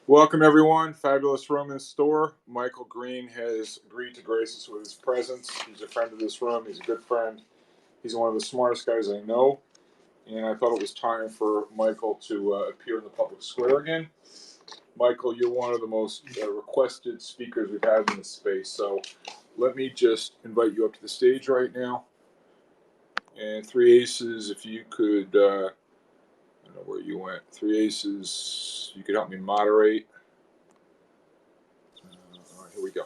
Welcome, everyone. Fabulous room in store. Michael Green has agreed to grace us with his presence. He's a friend of this room. He's a good friend. He's one of the smartest guys I know. And I thought it was time for Michael to appear in the public square again. Michael, you're one of the most requested speakers we've had in this space. So let me just invite you up to the stage right now. And Three Aces, if you could, I don't know where you went. Three Aces, you could help me moderate. All right, here we go.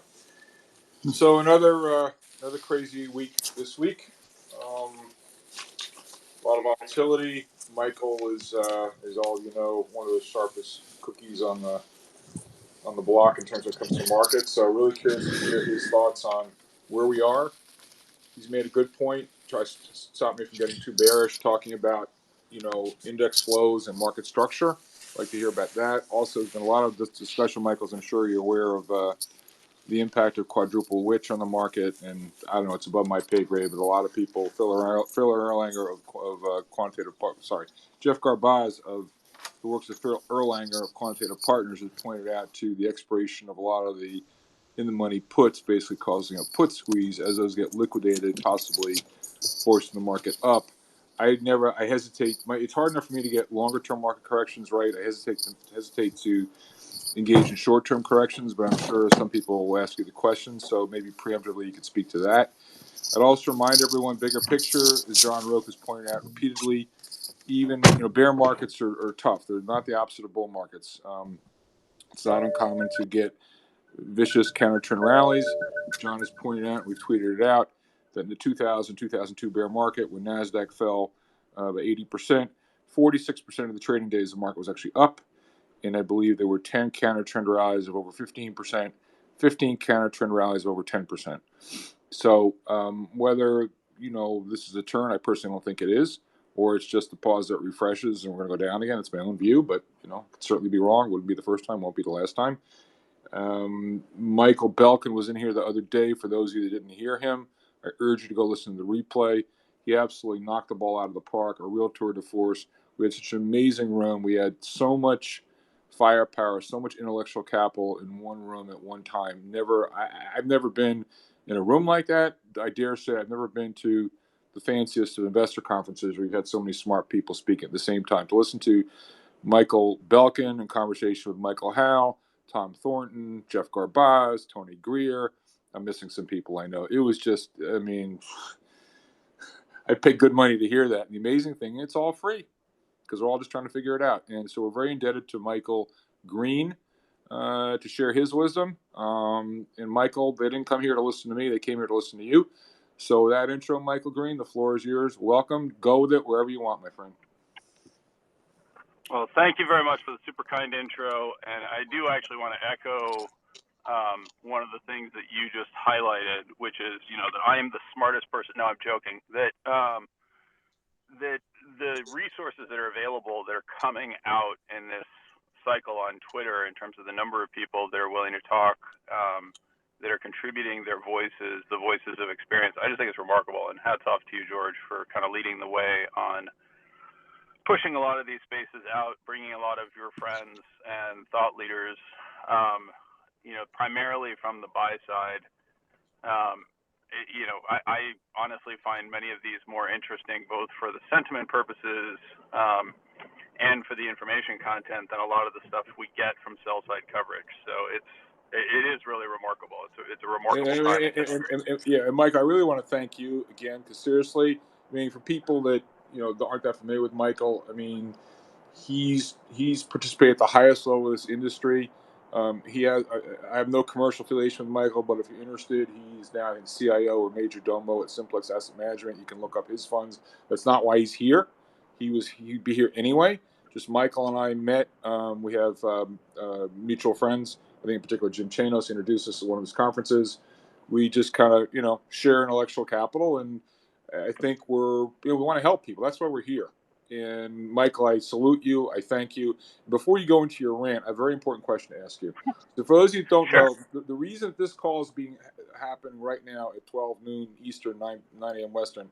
So another crazy week this week. A lot of volatility. Michael is all you know, one of the sharpest cookies on the block in terms of comes to market. So really curious to hear his thoughts on where we are. He's made a good point. Tries to stop me from getting too bearish, talking about index flows and market structure. I'd like to hear about that. Also, there's been a lot of this discussion, Michael, as I'm sure you're aware of. The impact of quadruple witch on the market, and I don't know, it's above my pay grade, but a lot of people, Phil Erlanger of Quantitative, sorry, Jeff Garbaz of who works with Phil Erlanger of Quantitative Partners has pointed out to the expiration of a lot of the in the money puts, basically causing a put squeeze as those get liquidated, possibly forcing the market up. I hesitate. It's hard enough for me to get longer term market corrections right. I hesitate to engage in short-term corrections, but I'm sure some people will ask you the question, so maybe preemptively you could speak to that. I'd also remind everyone, bigger picture, as John Roque has pointed out repeatedly, even bear markets are tough. They're not the opposite of bull markets. It's not uncommon to get vicious counter-trend rallies. John has pointed out, we've tweeted it out, that in the 2002 bear market, when NASDAQ fell by 80%, 46% of the trading days the market was actually up. And I believe there were 10 counter trend rallies of over 15%, 15 counter trend rallies of over 10%. So whether this is a turn, I personally don't think it is, or it's just a pause that refreshes and we're going to go down again. It's my own view, but could certainly be wrong. Wouldn't be the first time, won't be the last time. Michael Belkin was in here the other day. For those of you that didn't hear him, I urge you to go listen to the replay. He absolutely knocked the ball out of the park. A real tour de force. We had such an amazing room. We had so much firepower, so much intellectual capital in one room at one time. I've never been in a room like that. I dare say I've never been to the fanciest of investor conferences where you've had so many smart people speak at the same time. To listen to Michael Belkin in conversation with Michael Howe, Tom Thornton, Jeff Garbaz, Tony Greer. I'm missing some people I know. It was just, I paid good money to hear that. And the amazing thing, it's all free because we're all just trying to figure it out. And so we're very indebted to Michael Green to share his wisdom. And Michael, they didn't come here to listen to me. They came here to listen to you. So that intro, Michael Green, the floor is yours. Welcome. Go with it wherever you want, my friend. Well, thank you very much for the super kind intro. And I do actually want to echo one of the things that you just highlighted, which is, that I am the smartest person. No, I'm joking. That the resources that are available that are coming out in this cycle on Twitter in terms of the number of people that are willing to talk, that are contributing their voices, the voices of experience, I just think it's remarkable. And hats off to you, George, for kind of leading the way on pushing a lot of these spaces out, bringing a lot of your friends and thought leaders, primarily from the buy side. I honestly find many of these more interesting, both for the sentiment purposes and for the information content than a lot of the stuff we get from sell side coverage. So it is really remarkable. It's a remarkable time. And Mike, I really want to thank you again because seriously, for people that aren't that familiar with Michael, he's participated at the highest level of this industry. I have no commercial affiliation with Michael, but if you're interested, he's now in CIO or Major Domo at Simplex Asset Management. You can look up his funds. That's not why he's here. He'd be here anyway. Just Michael and I met. We have mutual friends. I think in particular Jim Chanos introduced us to one of his conferences. We just kind of share intellectual capital, and I think we want to help people. That's why we're here. And Michael, I salute you. I thank you. Before you go into your rant, I have a very important question to ask you. So for those of you who don't know, the reason this call is being happening right now at 12 noon Eastern, 9 a.m. Western,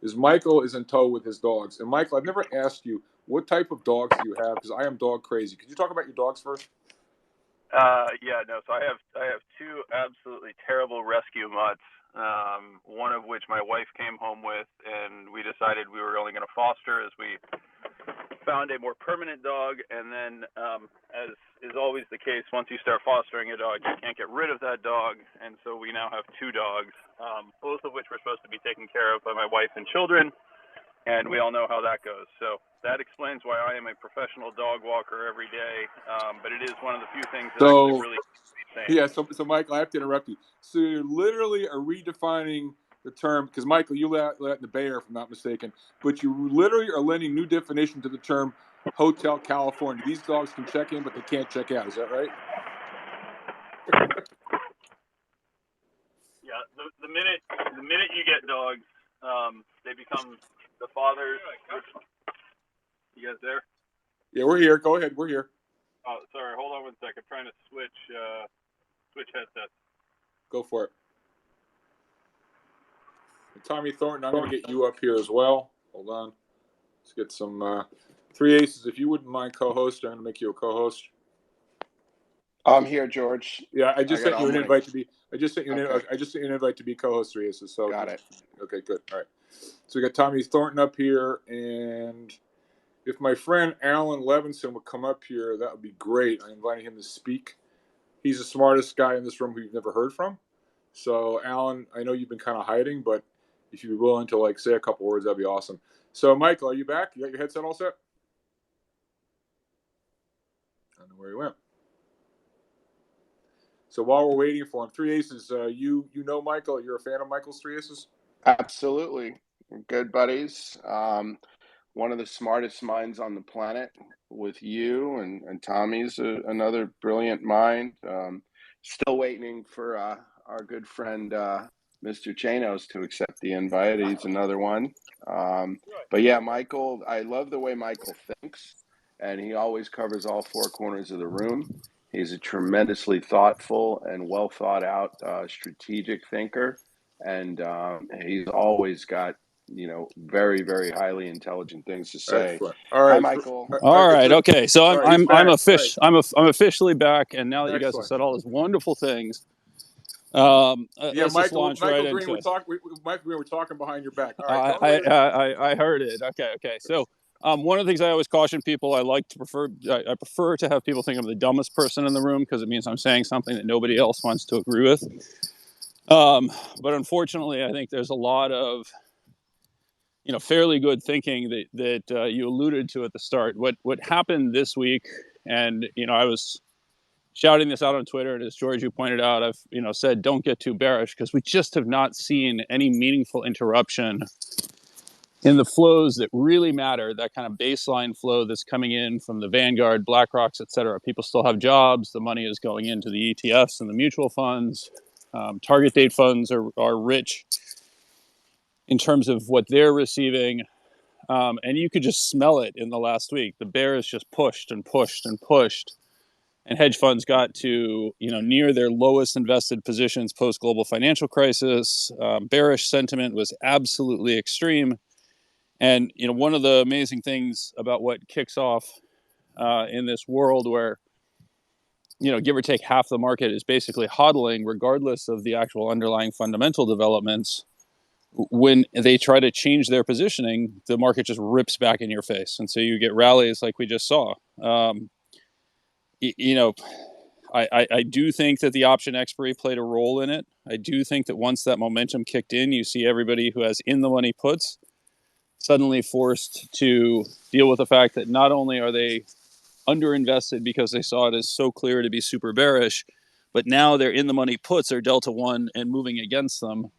is Michael is in tow with his dogs. And Michael, I've never asked you what type of dogs do you have because I am dog crazy. Could you talk about your dogs first? So I have two absolutely terrible rescue mutts. One of which my wife came home with, and we decided we were only going to foster as we found a more permanent dog. And then, as is always the case, once you start fostering a dog, you can't get rid of that dog. And so we now have two dogs, both of which were supposed to be taken care of by my wife and children. And we all know how that goes. So that explains why I am a professional dog walker every day. But it is one of the few things that actually really keeps me sane. Yeah, so Michael, I have to interrupt you. So you literally are redefining the term, because Michael, you let in the Bay Area, if I'm not mistaken, but you literally are lending new definition to the term Hotel California. These dogs can check in, but they can't check out. Is that right? Yeah, the minute you get dogs, they become the fathers. You guys there? Yeah, we're here. Go ahead. We're here. Oh, sorry. Hold on 1 sec. I'm trying to switch headsets. Go for it. And Tommy Thornton, I'm going to get you up here as well. Hold on. Let's get some three aces. If you wouldn't mind co-host, I'm going to make you a co-host. I'm here, George. Yeah, I just sent you an invite to be. I just sent you an invite to be co-host three aces. So got it. Okay, good. All right. So we got Tommy Thornton up here, and if my friend Alan Levinson would come up here, that would be great. I'm inviting him to speak. He's the smartest guy in this room who you've never heard from. So, Alan, I know you've been kind of hiding, but if you'd be willing to say a couple words, that'd be awesome. So, Michael, are you back? You got your headset all set? I don't know where he went. So while we're waiting for him, three aces. You know Michael. You're a fan of Michael's three aces? Absolutely. We're good buddies. One of the smartest minds on the planet with you, and Tommy's another brilliant mind. Still waiting for our good friend Mr. Chanos to accept the invite. He's another one. But yeah, Michael, I love the way Michael thinks, and he always covers all four corners of the room. He's a tremendously thoughtful and well thought out strategic thinker, and he's always got very, very highly intelligent things to say. Excellent. All right. Hi, Michael. All right. Okay. So I'm officially back, and now that you guys have said all these wonderful things, let's just launch right into it. Michael Green, we're talking behind your back. All right. I heard it. Okay. So one of the things I always caution people, I prefer to have people think I'm the dumbest person in the room, because it means I'm saying something that nobody else wants to agree with. But unfortunately, I think there's a lot of fairly good thinking that you alluded to at the start. What happened this week, and I was shouting this out on Twitter, and as George, you pointed out, I've said don't get too bearish, because we just have not seen any meaningful interruption in the flows that really matter. That kind of baseline flow that's coming in from the Vanguard, BlackRocks, et cetera. People still have jobs. The money is going into the ETFs and the mutual funds. Target date funds are rich in terms of what they're receiving. And you could just smell it in the last week. The bears just pushed and pushed and pushed. And hedge funds got to, near their lowest invested positions post-global financial crisis. Bearish sentiment was absolutely extreme. And, one of the amazing things about what kicks off in this world where, give or take half the market is basically hodling, regardless of the actual underlying fundamental developments, when they try to change their positioning, the market just rips back in your face. And so you get rallies like we just saw. I do think that the option expiry played a role in it. I do think that once that momentum kicked in, you see everybody who has in the money puts suddenly forced to deal with the fact that not only are they underinvested because they saw it as so clear to be super bearish, but now their in the money puts are Delta 1 and moving against them,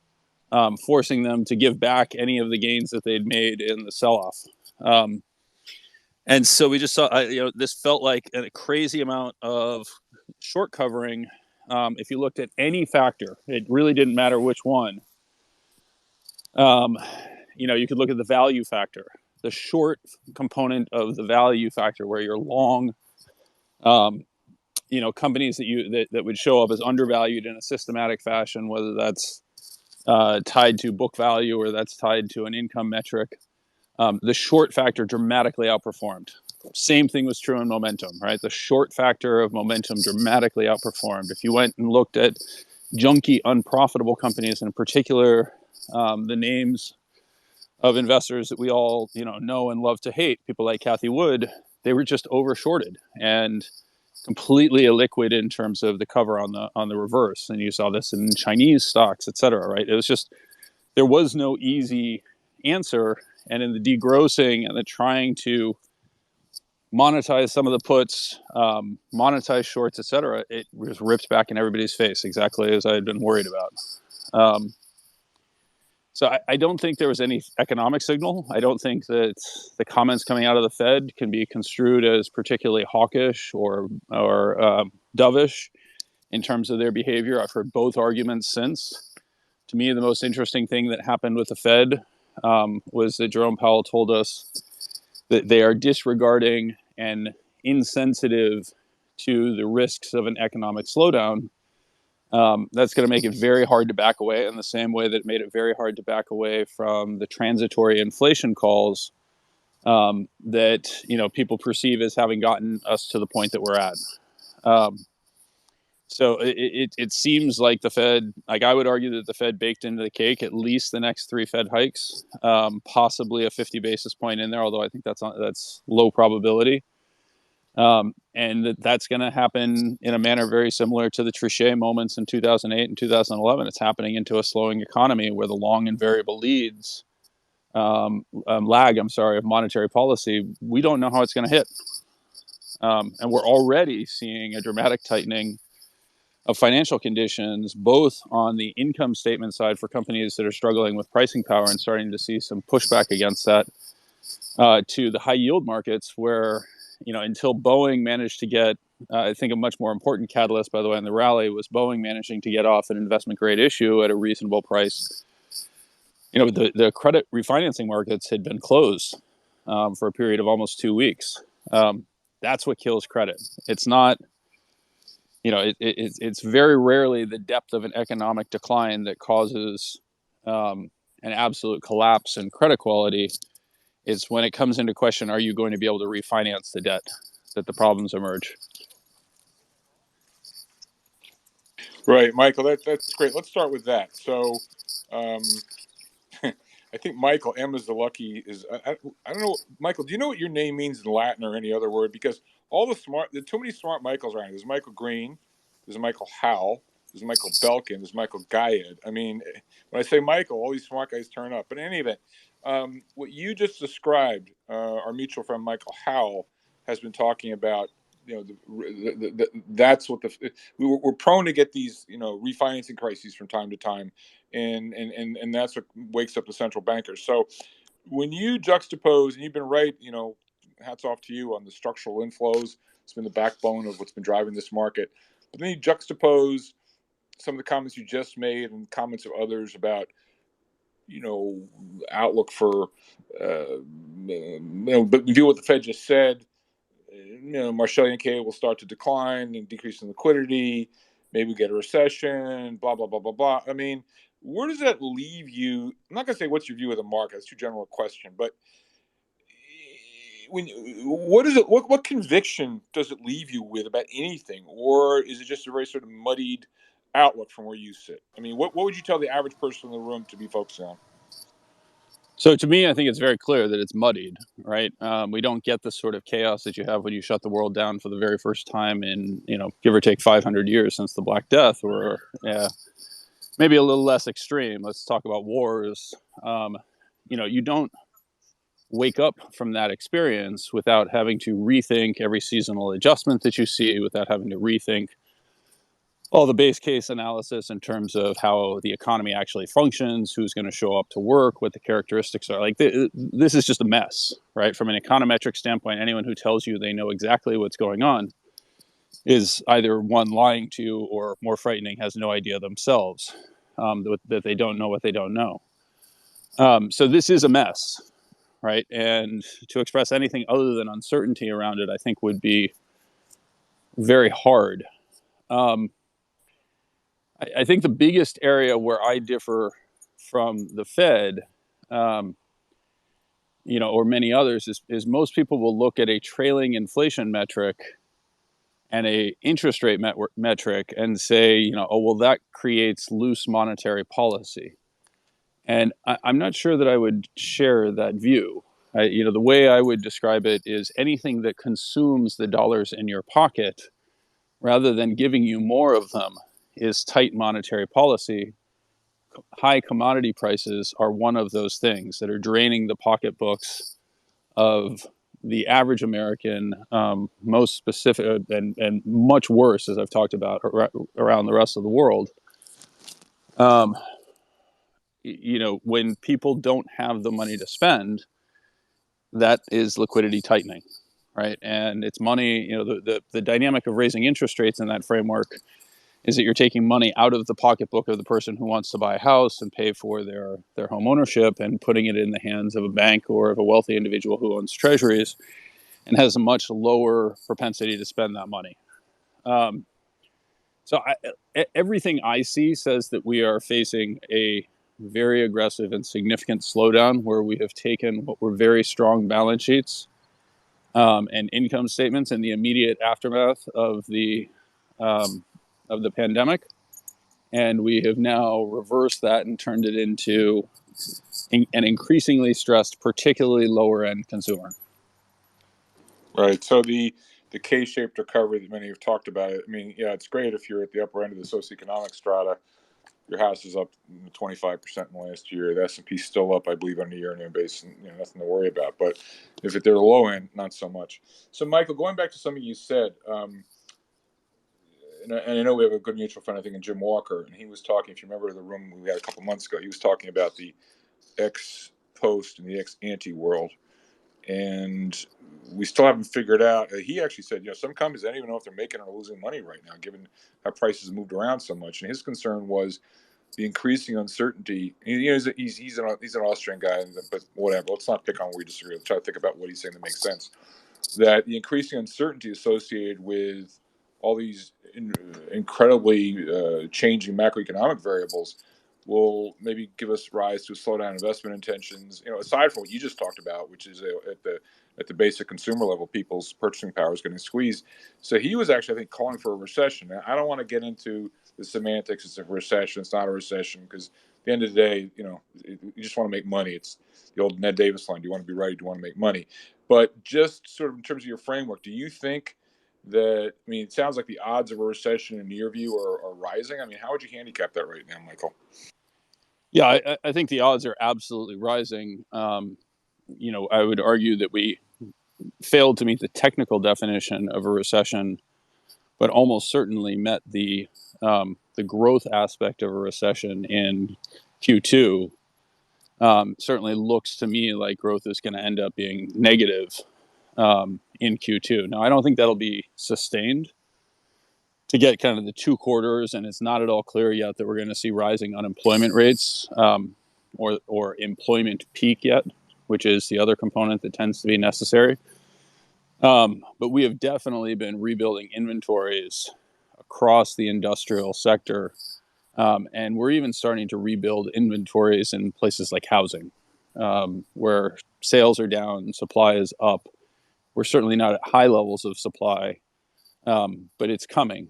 forcing them to give back any of the gains that they'd made in the sell-off. And so we just saw, this felt like a crazy amount of short covering. If you looked at any factor, it really didn't matter which one. You could look at the value factor, the short component of the value factor, where you're long, companies that would show up as undervalued in a systematic fashion, whether that's tied to book value or that's tied to an income metric. The short factor dramatically outperformed. Same thing was true in momentum, right? The short factor of momentum dramatically outperformed. If you went and looked at junky, unprofitable companies, and in particular, the names of investors that we all know and love to hate, people like Cathie Wood, they were just overshorted and completely illiquid in terms of the cover on the reverse. And you saw this in Chinese stocks, et cetera, right? It was just, there was no easy answer. And in the degrossing and the trying to monetize some of the puts, monetize shorts, et cetera, it was ripped back in everybody's face, exactly as I had been worried about. So I don't think there was any economic signal. I don't think that the comments coming out of the Fed can be construed as particularly hawkish or dovish in terms of their behavior. I've heard both arguments since. To me, the most interesting thing that happened with the Fed was that Jerome Powell told us that they are disregarding and insensitive to the risks of an economic slowdown. That's going to make it very hard to back away in the same way that it made it very hard to back away from the transitory inflation calls that people perceive as having gotten us to the point that we're at. So it seems like the Fed, like I would argue that the Fed baked into the cake at least the next 3 Fed hikes, possibly a 50 basis point in there, although I think that's low probability. And that's going to happen in a manner very similar to the Trichet moments in 2008 and 2011. It's happening into a slowing economy where the long and variable lag of monetary policy, we don't know how it's going to hit. And we're already seeing a dramatic tightening of financial conditions, both on the income statement side for companies that are struggling with pricing power and starting to see some pushback against that, to the high yield markets where, until Boeing managed to get, I think a much more important catalyst, by the way, in the rally was Boeing managing to get off an investment grade issue at a reasonable price. The credit refinancing markets had been closed for a period of almost 2 weeks. That's what kills credit. It's not, it's very rarely the depth of an economic decline that causes an absolute collapse in credit quality. It's when it comes into question, are you going to be able to refinance the debt, that the problems emerge. Right, Michael, that's great. Let's start with that. So, I think Michael, M is the lucky, I don't know, Michael, do you know what your name means in Latin or any other word? Because there's too many smart Michaels around. There's Michael Green, there's Michael Howell, there's Michael Belkin, there's Michael Guyed. I mean, when I say Michael, all these smart guys turn up. But in any event, what you just described, our mutual friend Michael Howell has been talking about. That's what we're prone to get these, refinancing crises from time to time, and that's what wakes up the central bankers. So when you juxtapose, and you've been right, hats off to you on the structural inflows. It's been the backbone of what's been driving this market. But then you juxtapose some of the comments you just made and comments of others about, outlook for, but we do what the Fed just said. Marshall K will start to decline and decrease in liquidity. Maybe we get a recession, blah, blah, blah, blah, blah. I mean, where does that leave you? I'm not going to say what's your view of the market. It's too general a question. But what conviction does it leave you with about anything? Or is it just a very sort of muddied outlook from where you sit? I mean, what would you tell the average person in the room to be focusing on? So to me, I think it's very clear that it's muddied, right? We don't get the sort of chaos that you have when you shut the world down for the very first time in, give or take 500 years since the Black Death, or maybe a little less extreme. Let's talk about wars. You don't wake up from that experience without having to rethink every seasonal adjustment that you see, without having to rethink all the base case analysis in terms of how the economy actually functions, who's going to show up to work, what the characteristics are. Like, this is just a mess, right? From an econometric standpoint, anyone who tells you they know exactly what's going on is either one, lying to you, or more frightening, has no idea themselves, that they don't know what they don't know. So this is a mess, right? And to express anything other than uncertainty around it, I think would be very hard. I think the biggest area where I differ from the Fed or many others, is most people will look at a trailing inflation metric and a interest rate metric and say, oh, well, that creates loose monetary policy. And I'm not sure that I would share that view. The way I would describe it is anything that consumes the dollars in your pocket rather than giving you more of them is tight monetary policy. High commodity prices are one of those things that are draining the pocketbooks of the average American, most specific and much worse, as I've talked about, around the rest of the world. When people don't have the money to spend, that is liquidity tightening, right? And it's money, the dynamic of raising interest rates in that framework is that you're taking money out of the pocketbook of the person who wants to buy a house and pay for their home ownership and putting it in the hands of a bank or of a wealthy individual who owns treasuries and has a much lower propensity to spend that money. Everything I see says that we are facing a very aggressive and significant slowdown where we have taken what were very strong balance sheets and income statements in the immediate aftermath of the pandemic, and we have now reversed that and turned it into an increasingly stressed, particularly lower end consumer. Right. So the K-shaped recovery that many have talked about, I mean, yeah, it's great if you're at the upper end of the socioeconomic strata. Your house is up 25% in the last year. The S&P's still up, I believe, on a year-on-year basis. And, nothing to worry about. But if they're the low end, not so much. So, Michael, going back to something you said, and I know we have a good mutual friend, I think, in Jim Walker, and he was talking. If you remember the room we had a couple months ago, he was talking about the ex-post and the ex-ante world. And we still haven't figured out. He actually said, some companies, I don't even know if they're making or losing money right now, given how prices moved around so much. And his concern was the increasing uncertainty. He's an Austrian guy, but whatever. Let's not pick on where we disagree. Let's try to think about what he's saying that makes sense. That the increasing uncertainty associated with all these incredibly changing macroeconomic variables will maybe give us rise to a slowdown in investment intentions. Aside from what you just talked about, which is at the basic consumer level, people's purchasing power is getting squeezed. So he was actually, I think, calling for a recession. Now, I don't want to get into the semantics. It's a recession. It's not a recession because at the end of the day, you just want to make money. It's the old Ned Davis line: "Do you want to be right? Do you want to make money?" But just sort of in terms of your framework, do you think that? I mean, it sounds like the odds of a recession in your view are rising. I mean, how would you handicap that right now, Michael? Yeah, I think the odds are absolutely rising. I would argue that we failed to meet the technical definition of a recession, but almost certainly met the growth aspect of a recession in Q2. Certainly looks to me like growth is going to end up being negative in Q2. Now, I don't think that'll be sustained to get kind of the 2 quarters, and it's not at all clear yet that we're going to see rising unemployment rates or employment peak yet, which is the other component that tends to be necessary. But we have definitely been rebuilding inventories across the industrial sector, and we're even starting to rebuild inventories in places like housing, where sales are down, supply is up. We're certainly not at high levels of supply, but it's coming.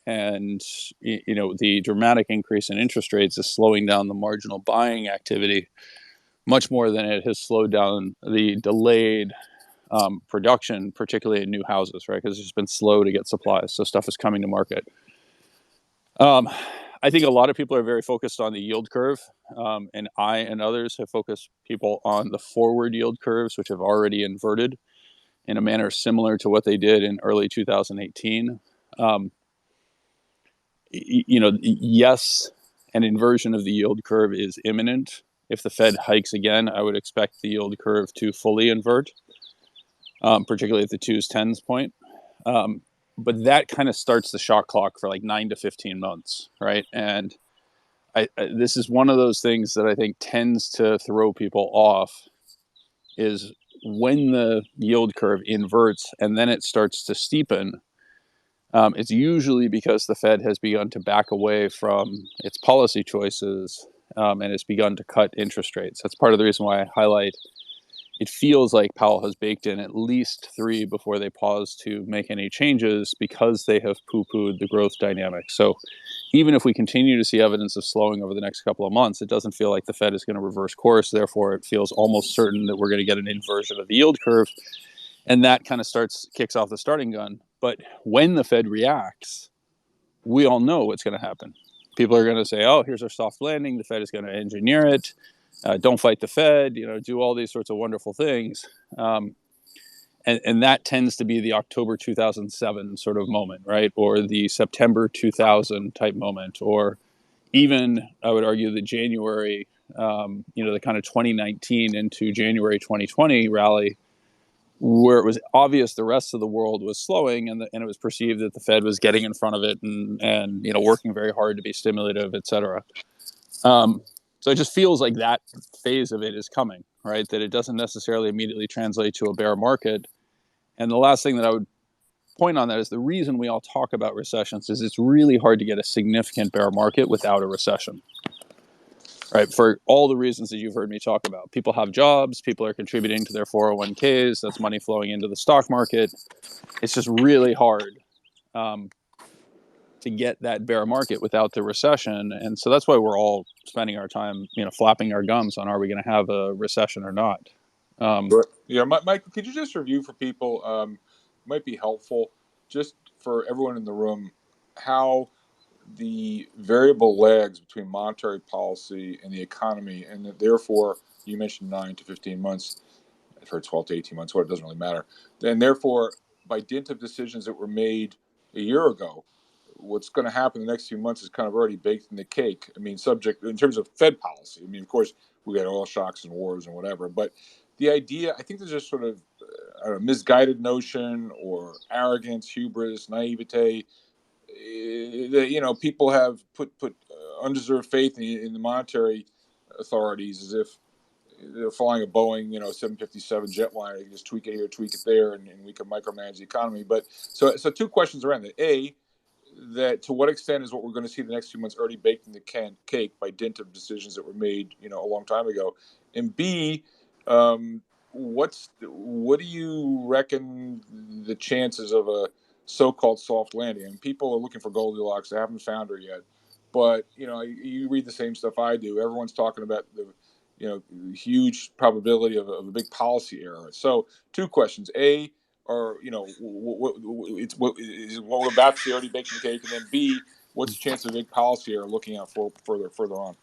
And, the dramatic increase in interest rates is slowing down the marginal buying activity much more than it has slowed down the delayed production, particularly in new houses, right? Because it's just been slow to get supplies. So stuff is coming to market. I think a lot of people are very focused on the yield curve. And I and others have focused people on the forward yield curves, which have already inverted in a manner similar to what they did in early 2018. Yes, an inversion of the yield curve is imminent. If the Fed hikes again, I would expect the yield curve to fully invert, particularly at the 2s/10s point. But that kind of starts the shot clock for like 9 to 15 months, right? And this is one of those things that I think tends to throw people off is when the yield curve inverts and then it starts to steepen. It's usually because the Fed has begun to back away from its policy choices and has begun to cut interest rates. That's part of the reason why I highlight it feels like Powell has baked in at least 3 before they pause to make any changes because they have poo-pooed the growth dynamic. So even if we continue to see evidence of slowing over the next couple of months, it doesn't feel like the Fed is going to reverse course. Therefore, it feels almost certain that we're going to get an inversion of the yield curve. And that kind of kicks off the starting gun. But when the Fed reacts, we all know what's going to happen. People are going to say, oh, here's our soft landing. The Fed is going to engineer it. Don't fight the Fed, do all these sorts of wonderful things. And that tends to be the October 2007 sort of moment, right? Or the September 2000 type moment, or even, I would argue, the January, the kind of 2019 into January 2020 rally, where it was obvious the rest of the world was slowing, and it was perceived that the Fed was getting in front of it and working very hard to be stimulative, et cetera. So it just feels like that phase of it is coming, right? That it doesn't necessarily immediately translate to a bear market. And the last thing that I would point on that is the reason we all talk about recessions is it's really hard to get a significant bear market without a recession, right? For all the reasons that you've heard me talk about. People have jobs, people are contributing to their 401ks, that's money flowing into the stock market. It's just really hard to get that bear market without the recession. And so that's why we're all spending our time, flapping our gums on, are we going to have a recession or not? Yeah, Michael, could you just review for people, might be helpful, just for everyone in the room, how the variable lags between monetary policy and the economy, and that therefore, you mentioned 9 to 15 months, I've heard 12 to 18 months, what it doesn't really matter. And therefore, by dint of decisions that were made a year ago, what's going to happen in the next few months is kind of already baked in the cake. I mean, subject in terms of Fed policy. I mean, of course, we got oil shocks and wars and whatever, but the idea, I think there's just sort of a misguided notion or arrogance, hubris, naivete. That people have put undeserved faith in the monetary authorities, as if they're flying a Boeing 757 jetliner. You can just tweak it here, tweak it there, and we can micromanage the economy. But so two questions around that. A, that to what extent is what we're going to see the next few months already baked in the cake by dint of decisions that were made a long time ago? And B, what do you reckon the chances of a so-called soft landing? And people are looking for Goldilocks. They haven't found her yet. But you read the same stuff I do. Everyone's talking about the huge probability of a big policy error. So two questions: A, or what we're about to see already baked in the cake, and then B, what's the chance of a big policy error looking out for further on?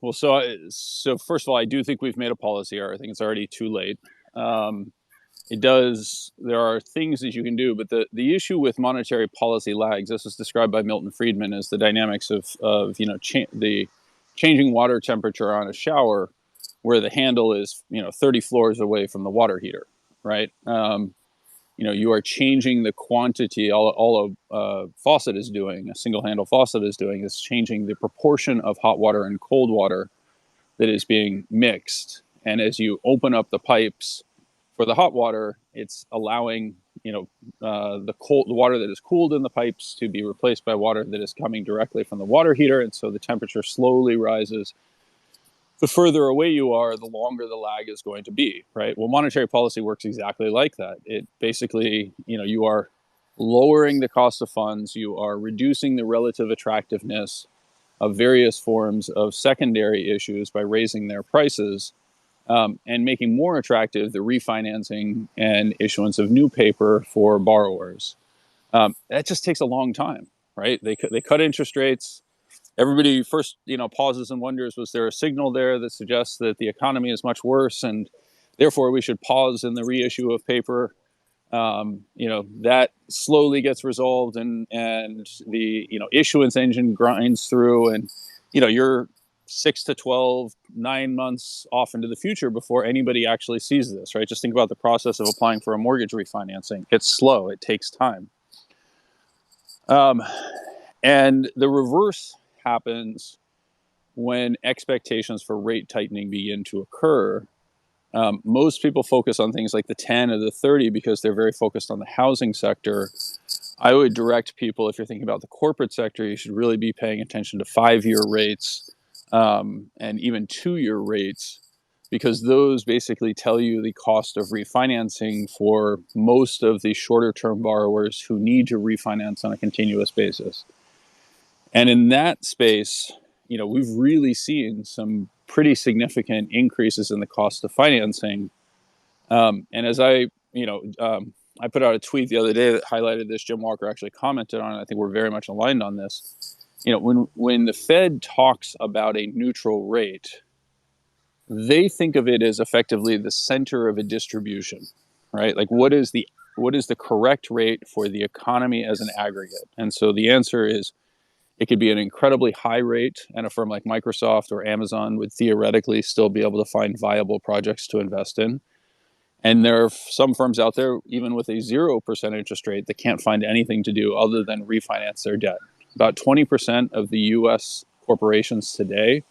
Well, so first of all, I do think we've made a policy error. I think it's already too late. There are things that you can do, but the issue with monetary policy lags, this is described by Milton Friedman, is the dynamics of the changing water temperature on a shower, where the handle is 30 floors away from the water heater, right? You are changing the quantity. All a faucet is doing, a single handle faucet is doing, is changing the proportion of hot water and cold water that is being mixed. And as you open up the pipes for the hot water, it's allowing the water that is cooled in the pipes to be replaced by water that is coming directly from the water heater, and so the temperature slowly rises. The further away you are, the longer the lag is going to be, right? Well, monetary policy works exactly like that. It basically, you are lowering the cost of funds, you are reducing the relative attractiveness of various forms of secondary issues by raising their prices, and making more attractive the refinancing and issuance of new paper for borrowers. That just takes a long time, right? They cut interest rates. Everybody first, pauses and wonders, was there a signal there that suggests that the economy is much worse and therefore we should pause in the reissue of paper? That slowly gets resolved and the, issuance engine grinds through, and, you're 6 to 12, 9 months off into the future before anybody actually sees this, right? Just think about the process of applying for a mortgage refinancing. It's slow. It takes time. And the reverse happens when expectations for rate tightening begin to occur. Most people focus on things like the 10 or the 30 because they're very focused on the housing sector. I would direct people, if you're thinking about the corporate sector, you should really be paying attention to 5-year rates, and even 2-year rates, because those basically tell you the cost of refinancing for most of the shorter term borrowers who need to refinance on a continuous basis. And in that space, we've really seen some pretty significant increases in the cost of financing. And as I put out a tweet the other day that highlighted this. Jim Walker actually commented on it. I think we're very much aligned on this. When the Fed talks about a neutral rate, they think of it as effectively the center of a distribution, right? Like what is the correct rate for the economy as an aggregate? And so the answer is it could be an incredibly high rate, and a firm like Microsoft or Amazon would theoretically still be able to find viable projects to invest in. And there are some firms out there, even with a 0% interest rate, that can't find anything to do other than refinance their debt. About 20% of the US corporations today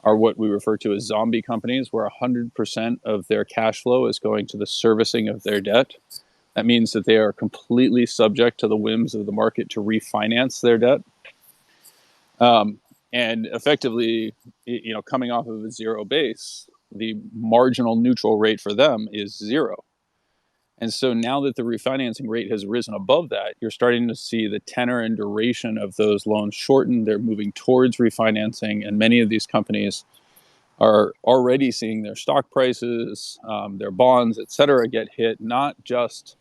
are what we refer to as zombie companies, where 100% of their cash flow is going to the servicing of their debt. That means that they are completely subject to the whims of the market to refinance their debt. And effectively, coming off of a zero base, the marginal neutral rate for them is zero. And so now that the refinancing rate has risen above that, you're starting to see the tenor and duration of those loans shorten. They're moving towards refinancing, and many of these companies are already seeing their stock prices, their bonds, et cetera, get hit, not just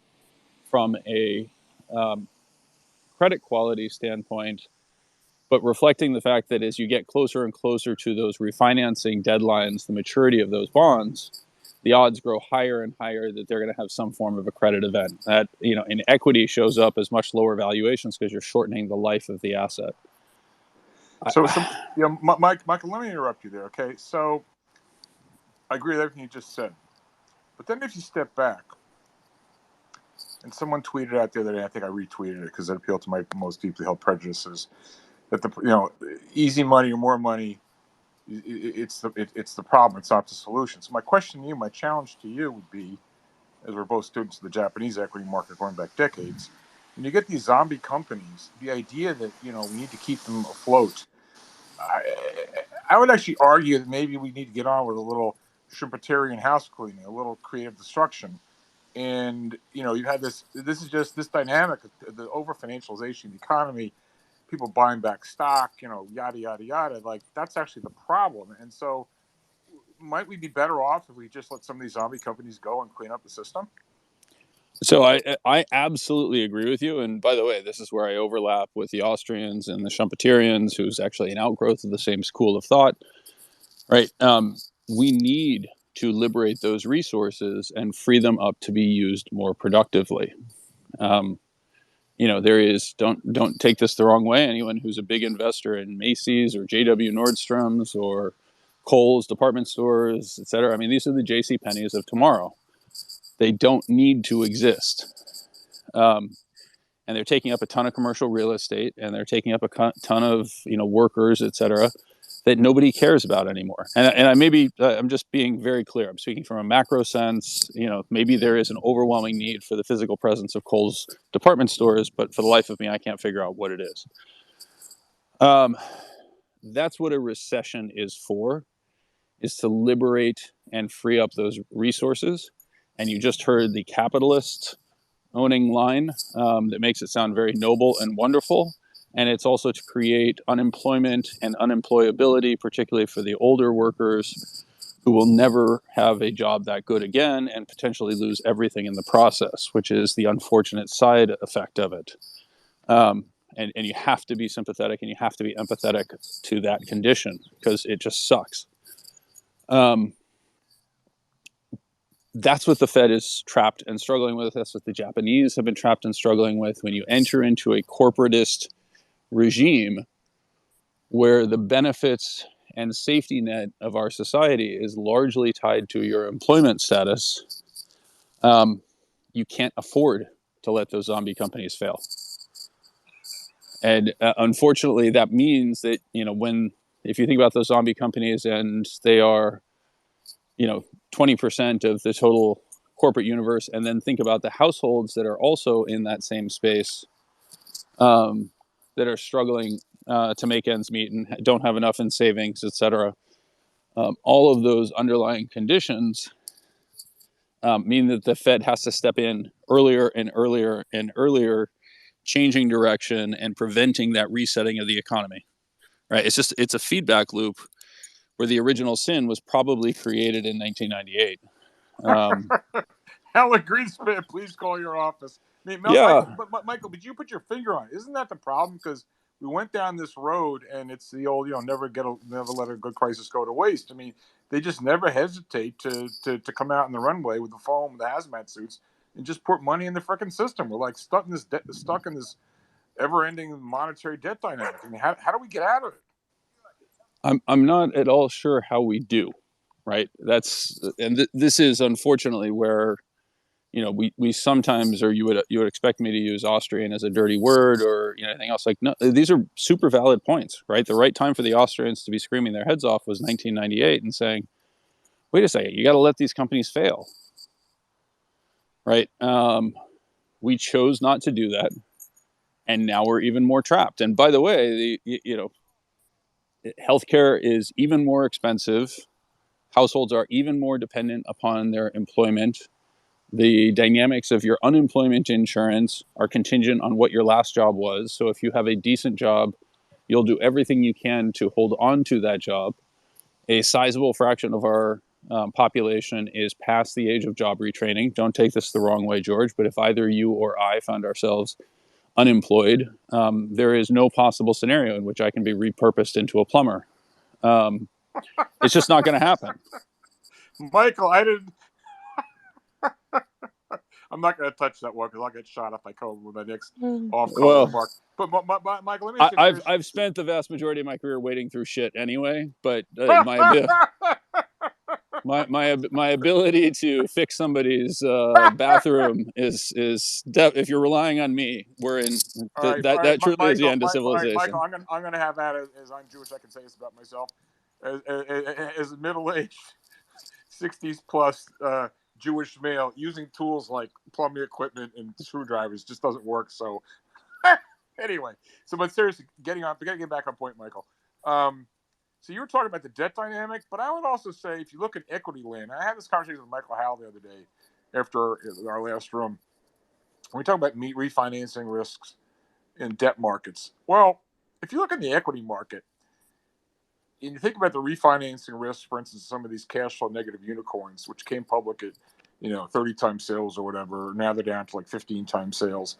from a credit quality standpoint, but reflecting the fact that as you get closer and closer to those refinancing deadlines, the maturity of those bonds, the odds grow higher and higher that they're going to have some form of a credit event. That, in equity shows up as much lower valuations because you're shortening the life of the asset. So Michael, let me interrupt you there, okay? So I agree with everything you just said. But then if you step back, and someone tweeted out the other day, I think I retweeted it because it appealed to my most deeply held prejudices, that easy money or more money, it's the problem, it's not the solution. So my question to you, my challenge to you would be, as we're both students of the Japanese equity market going back decades, when you get these zombie companies, the idea that we need to keep them afloat, I would actually argue that maybe we need to get on with a little Schumpeterian house cleaning, a little creative destruction. And you had this is just this dynamic, the over financialization of the economy, people buying back stock, yada yada yada. Like that's actually the problem. And so, might we be better off if we just let some of these zombie companies go and clean up the system? So I absolutely agree with you. And by the way, this is where I overlap with the Austrians and the Schumpeterians, who's actually an outgrowth of the same school of thought, right? We need to liberate those resources and free them up to be used more productively. There is, don't take this the wrong way, anyone who's a big investor in Macy's or JW Nordstrom's or Kohl's department stores, et cetera. I mean, these are the J.C. Penney's of tomorrow. They don't need to exist. And they're taking up a ton of commercial real estate, and they're taking up a ton of workers, et cetera, that nobody cares about anymore. And I'm just being very clear. I'm speaking from a macro sense. Maybe there is an overwhelming need for the physical presence of Kohl's department stores, but for the life of me, I can't figure out what it is. That's what a recession is to liberate and free up those resources. And you just heard the capitalist owning line that makes it sound very noble and wonderful. And it's also to create unemployment and unemployability, particularly for the older workers who will never have a job that good again and potentially lose everything in the process, which is the unfortunate side effect of it. And you have to be sympathetic and you have to be empathetic to that condition because it just sucks. That's what the Fed is trapped and struggling with. That's what the Japanese have been trapped and struggling with. When you enter into a corporatist regime where the benefits and safety net of our society is largely tied to your employment status, you can't afford to let those zombie companies fail. And unfortunately, that means that, if you think about those zombie companies and they are, 20% of the total corporate universe, and then think about the households that are also in that same space that are struggling to make ends meet and don't have enough in savings, et cetera. all of those underlying conditions mean that the Fed has to step in earlier and earlier and earlier, changing direction and preventing that resetting of the economy. Right? It's a feedback loop where the original sin was probably created in 1998. Helen Greenspan, please call your office. I mean, Yeah. Michael, but you put your finger on it. Isn't that the problem? Because we went down this road, and it's the old, never let a good crisis go to waste. I mean, they just never hesitate to come out in the runway with the foam, the hazmat suits, and just put money in the freaking system. We're like stuck in this ever-ending monetary debt dynamic. I mean, how do we get out of it? I'm not at all sure how we do, right? This is unfortunately where we sometimes, or you would expect me to use Austrian as a dirty word or anything else. Like, no, these are super valid points, right? The right time for the Austrians to be screaming their heads off was 1998 and saying, wait a second, you got to let these companies fail, right? We chose not to do that, and now we're even more trapped. And by the way, healthcare is even more expensive. Households are even more dependent upon their employment. The dynamics of your unemployment insurance are contingent on what your last job was. So if you have a decent job, you'll do everything you can to hold on to that job. A sizable fraction of our population is past the age of job retraining. Don't take this the wrong way, George, but if either you or I found ourselves unemployed, there is no possible scenario in which I can be repurposed into a plumber. It's just not going to happen. Michael, I'm not going to touch that one because I'll get shot if I come up with my next off-color remark. But Michael, let me ask you. I've spent the vast majority of my career wading through shit anyway. But my ability to fix somebody's bathroom is if you're relying on me, we're in. That truly Michael, is the end of civilization. Michael, I'm going to have that as I'm Jewish. I can say this about myself as a middle-aged 60s plus Jewish male, using tools like plumbing equipment and screwdrivers just doesn't work. So anyway, but seriously, getting back on point, Michael. So you were talking about the debt dynamic, but I would also say if you look at equity land, I had this conversation with Michael Howell the other day after our last room. When we talk about refinancing risks in debt markets. Well, if you look at the equity market, and you think about the refinancing risks, for instance, some of these cash flow negative unicorns, which came public at 30 times sales or whatever. Now they're down to like 15 times sales,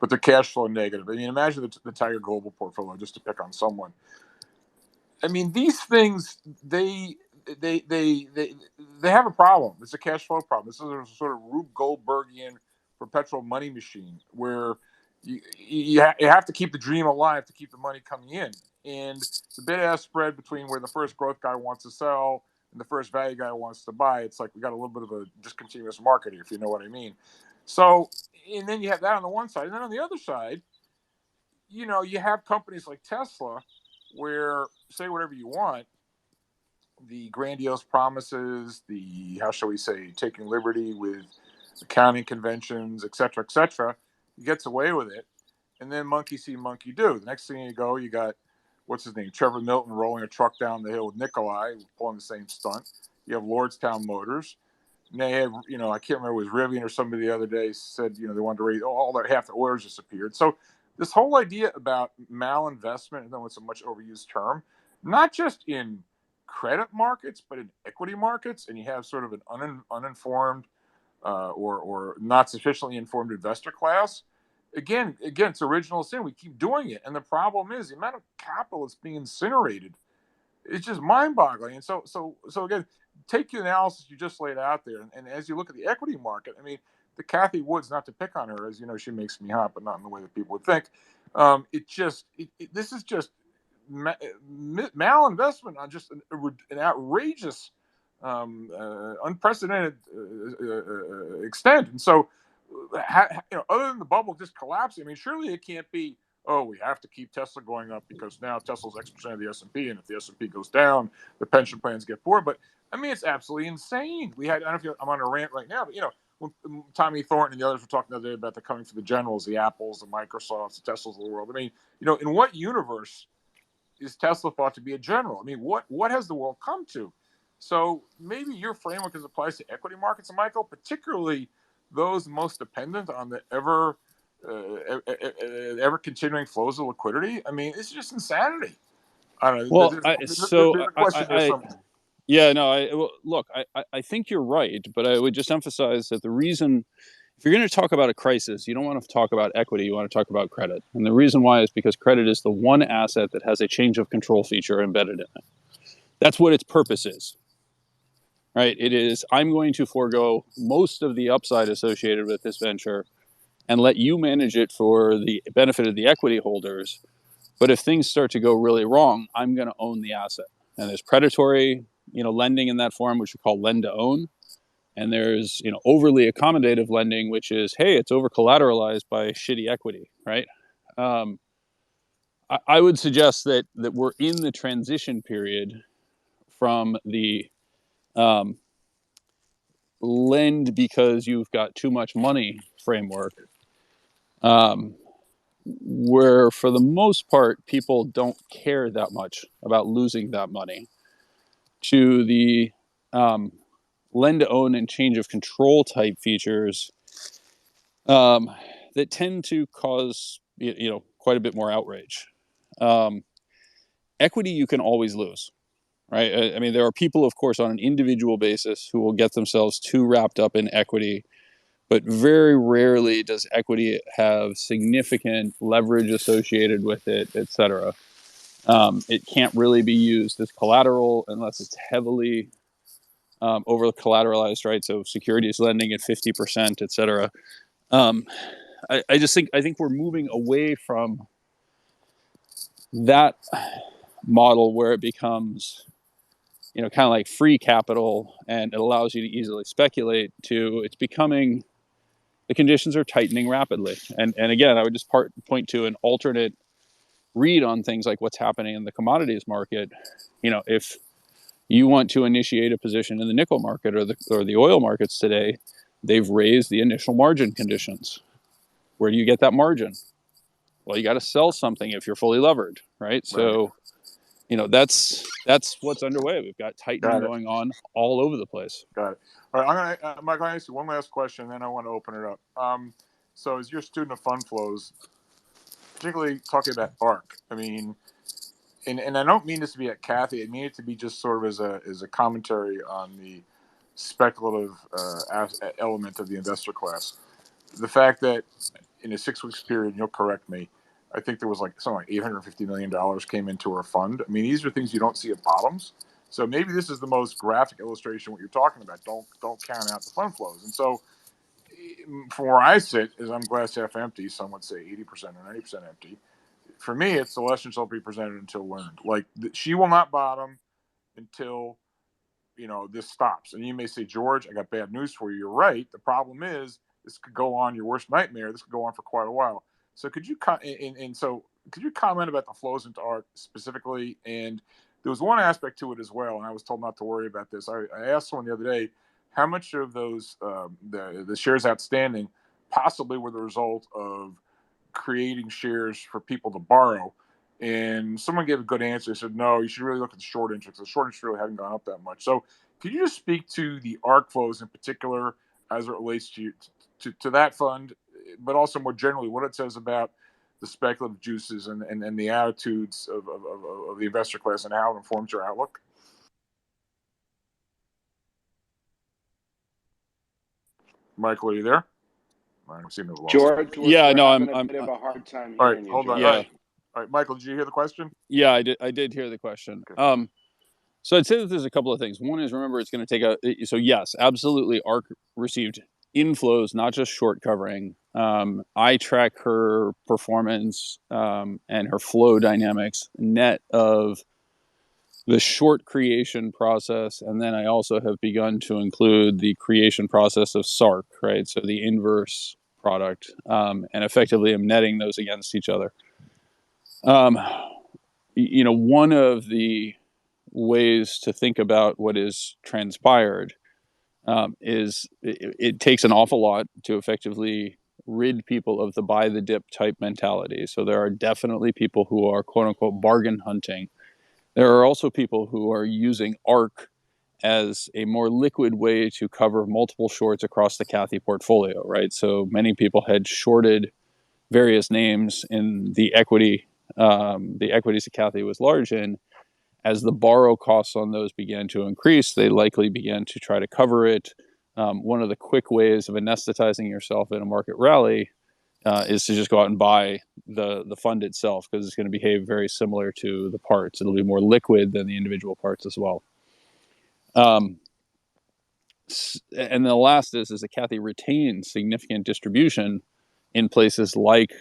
but they're cash flow negative. I mean, imagine the Tiger Global portfolio, just to pick on someone. I mean, these things they have a problem. It's a cash flow problem. This is a sort of Rube Goldbergian perpetual money machine where you have to keep the dream alive to keep the money coming in. And the bid-ask spread between where the first growth guy wants to sell and the first value guy wants to buy, it's like we got a little bit of a discontinuous market here, if you know what I mean. So, and then you have that on the one side. And then on the other side, you have companies like Tesla where, say whatever you want, the grandiose promises, the, how shall we say, taking liberty with accounting conventions, et cetera, he gets away with it. And then monkey see, monkey do. The next thing you got, what's his name, Trevor Milton rolling a truck down the hill with Nikolai, pulling the same stunt. You have Lordstown Motors. And they have, I can't remember, it was Rivian or somebody the other day said, they wanted to raise, all their half the orders disappeared. So this whole idea about malinvestment, and then it's a much overused term, not just in credit markets, but in equity markets, and you have sort of an uninformed or not sufficiently informed investor class. Again, it's original sin. We keep doing it, and the problem is the amount of capital that's being incinerated. It's just mind-boggling. And so again, take the analysis you just laid out there, and as you look at the equity market, I mean, the Kathy Woods, not to pick on her, as you know, she makes me hot, but not in the way that people would think. This is just malinvestment on just an outrageous, unprecedented extent. And so, other than the bubble just collapsing, I mean, surely it can't be, oh, we have to keep Tesla going up because now Tesla's X% of the S&P, and if the S&P goes down, the pension plans get bored. But I mean, it's absolutely insane. I don't know if I'm on a rant right now, but when Tommy Thornton and the others were talking the other day about the coming for the generals, the Apples, the Microsofts, the Teslas of the world. I mean, in what universe is Tesla thought to be a general? I mean, what has the world come to? So maybe your framework as applies to equity markets, Michael, particularly those most dependent on the ever continuing flows of liquidity. I mean, it's just insanity. I don't know. Well, There's a question there somewhere. yeah, no, well, look, I think you're right, but I would just emphasize that the reason, if you're going to talk about a crisis, you don't want to talk about equity, you want to talk about credit. And the reason why is because credit is the one asset that has a change of control feature embedded in it. That's what its purpose is, right? It is, I'm going to forego most of the upside associated with this venture and let you manage it for the benefit of the equity holders. But if things start to go really wrong, I'm going to own the asset. And there's predatory, lending in that form, which we call lend to own. And there's, overly accommodative lending, which is, hey, it's over collateralized by shitty equity, right? I would suggest that we're in the transition period from the lend because you've got too much money framework, where for the most part, people don't care that much about losing that money, to the lend to own and change of control type features that tend to cause quite a bit more outrage. Equity you can always lose, right? I mean, there are people, of course, on an individual basis who will get themselves too wrapped up in equity, but very rarely does equity have significant leverage associated with it, et cetera. It can't really be used as collateral unless it's heavily over collateralized, right? So securities lending at 50%, et cetera. I think we're moving away from that model where it becomes, kind of like free capital and it allows you to easily speculate, to it's becoming, the conditions are tightening rapidly. And again, I would just point to an alternate read on things like what's happening in the commodities market. If you want to initiate a position in the nickel market or the oil markets today, they've raised the initial margin conditions. Where do you get that margin? Well, you got to sell something if you're fully levered, right? So, that's what's underway. We've got tightening going on all over the place. Got it. All right, Mike, I'm going to ask you one last question, then I want to open it up. So as you're a student of fund flows, particularly talking about ARC, I mean, and I don't mean this to be at Kathy, I mean it to be just sort of as a commentary on the speculative element of the investor class. The fact that in a 6 weeks period, and you'll correct me, I think there was something like $850 million came into our fund. I mean, these are things you don't see at bottoms. So maybe this is the most graphic illustration of what you're talking about. Don't count out the fund flows. And so from where I sit, is I'm glass half empty. Some would say 80% or 90% empty. For me, it's the lesson shall be presented until learned. She will not bottom until this stops. And you may say, George, I got bad news for you. You're right. The problem is this could go on, your worst nightmare. This could go on for quite a while. So could you could you comment about the flows into ARC specifically? And there was one aspect to it as well, and I was told not to worry about this. I asked someone the other day how much of those the shares outstanding possibly were the result of creating shares for people to borrow. And someone gave a good answer. They said, no, you should really look at the short interest. The short interest really haven't gone up that much. So could you just speak to the ARC flows in particular as it relates to that fund, but also more generally what it says about the speculative juices and the attitudes of the investor class and how it informs your outlook? Michael, are you there? I seem to have lost George, we're having a bit of a hard time hearing you. Hold on. Yeah. All right, Michael, did you hear the question? Yeah, I did hear the question. Okay. So I'd say that there's a couple of things. One is, remember, it's going to take so yes, absolutely, ARC received inflows, not just short covering. I track her performance and her flow dynamics net of the short creation process, and then I also have begun to include the creation process of SARC, right? So the inverse product, and effectively I'm netting those against each other. One of the ways to think about what is transpired is it takes an awful lot to effectively rid people of the buy the dip type mentality. So there are definitely people who are quote unquote bargain hunting. There are also people who are using ARC as a more liquid way to cover multiple shorts across the Cathy portfolio, right? So many people had shorted various names in the equities that Cathy was large in. As the borrow costs on those began to increase, they likely began to try to cover it. One of the quick ways of anesthetizing yourself in a market rally is to just go out and buy the fund itself, because it's going to behave very similar to the parts. It'll be more liquid than the individual parts as well. And the last is that Cathy retains significant distribution in places like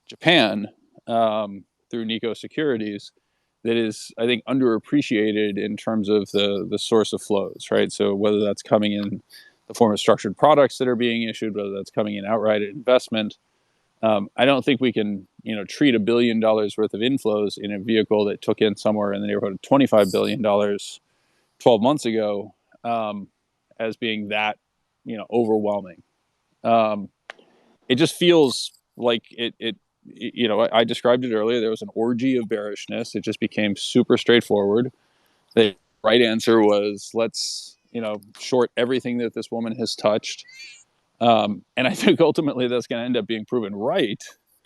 Japan through Nikko Securities that is, I think, underappreciated in terms of the source of flows, right? So whether that's coming in the form of structured products that are being issued, whether that's coming in outright investment, I don't think we can, treat $1 billion worth of inflows in a vehicle that took in somewhere in the neighborhood of $25 billion 12 months ago as being that, overwhelming. It just feels like I described it earlier. There was an orgy of bearishness. It just became super straightforward. The right answer was, let's, short everything that this woman has touched. And I think ultimately that's going to end up being proven right.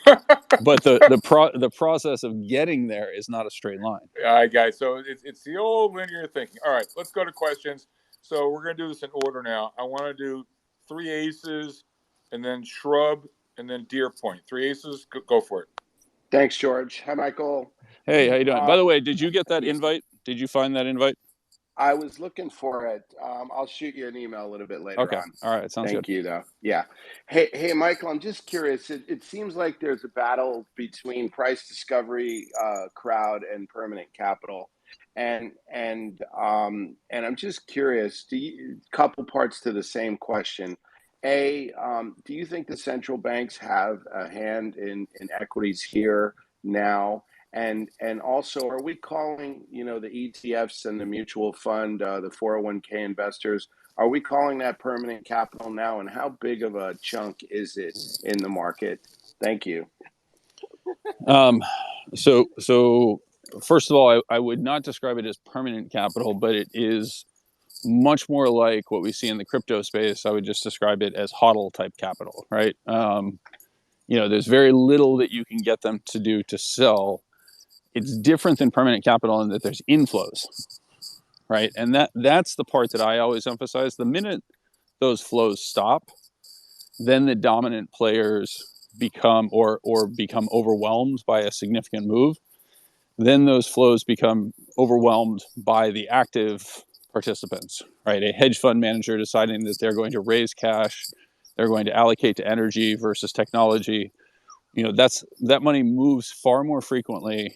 But the process of getting there is not a straight line. All right, guys. So it's the old linear thinking. All right, let's go to questions. So we're going to do this in order now. I want to do 3 aces, and then shrub, and then deer point. 3 aces. Go for it. Thanks, George. Hi, Michael. Hey, how you doing? By the way, did you get that invite? Did you find that invite? I was looking for it. I'll shoot you an email a little bit later Okay. on. All right. Sounds good. Thank you, though. Yeah. Hey, Michael, I'm just curious. It seems like there's a battle between price discovery crowd and permanent capital, and I'm just curious. Couple parts to the same question. Do you think the central banks have a hand in equities here now? And also, are we calling, the ETFs and the mutual fund, the 401k investors, are we calling that permanent capital now? And how big of a chunk is it in the market? Thank you. So first of all, I would not describe it as permanent capital, but it is much more like what we see in the crypto space. I would just describe it as HODL type capital, right? There's very little that you can get them to do to sell. It's different than permanent capital in that there's inflows, right? And that's the part that I always emphasize. The minute those flows stop, then the dominant players become overwhelmed by a significant move. Then those flows become overwhelmed by the active participants, right? A hedge fund manager deciding that they're going to raise cash, they're going to allocate to energy versus technology. That money moves far more frequently,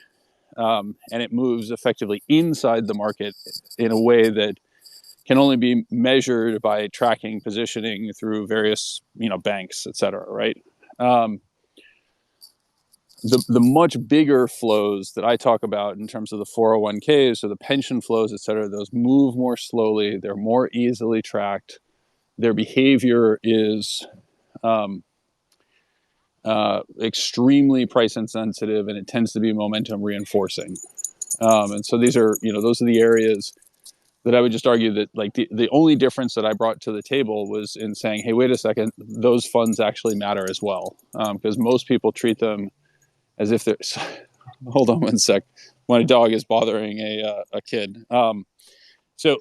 and it moves effectively inside the market in a way that can only be measured by tracking positioning through various, banks, et cetera, right? The much bigger flows that I talk about in terms of the 401ks or the pension flows, et cetera, those move more slowly. They're more easily tracked. Their behavior is extremely price insensitive, and it tends to be momentum reinforcing. And so those are the areas that I would just argue that, like, the only difference that I brought to the table was in saying, hey, wait a second, those funds actually matter as well, because most people treat them as if they're. Hold on one sec. My dog is bothering a kid. So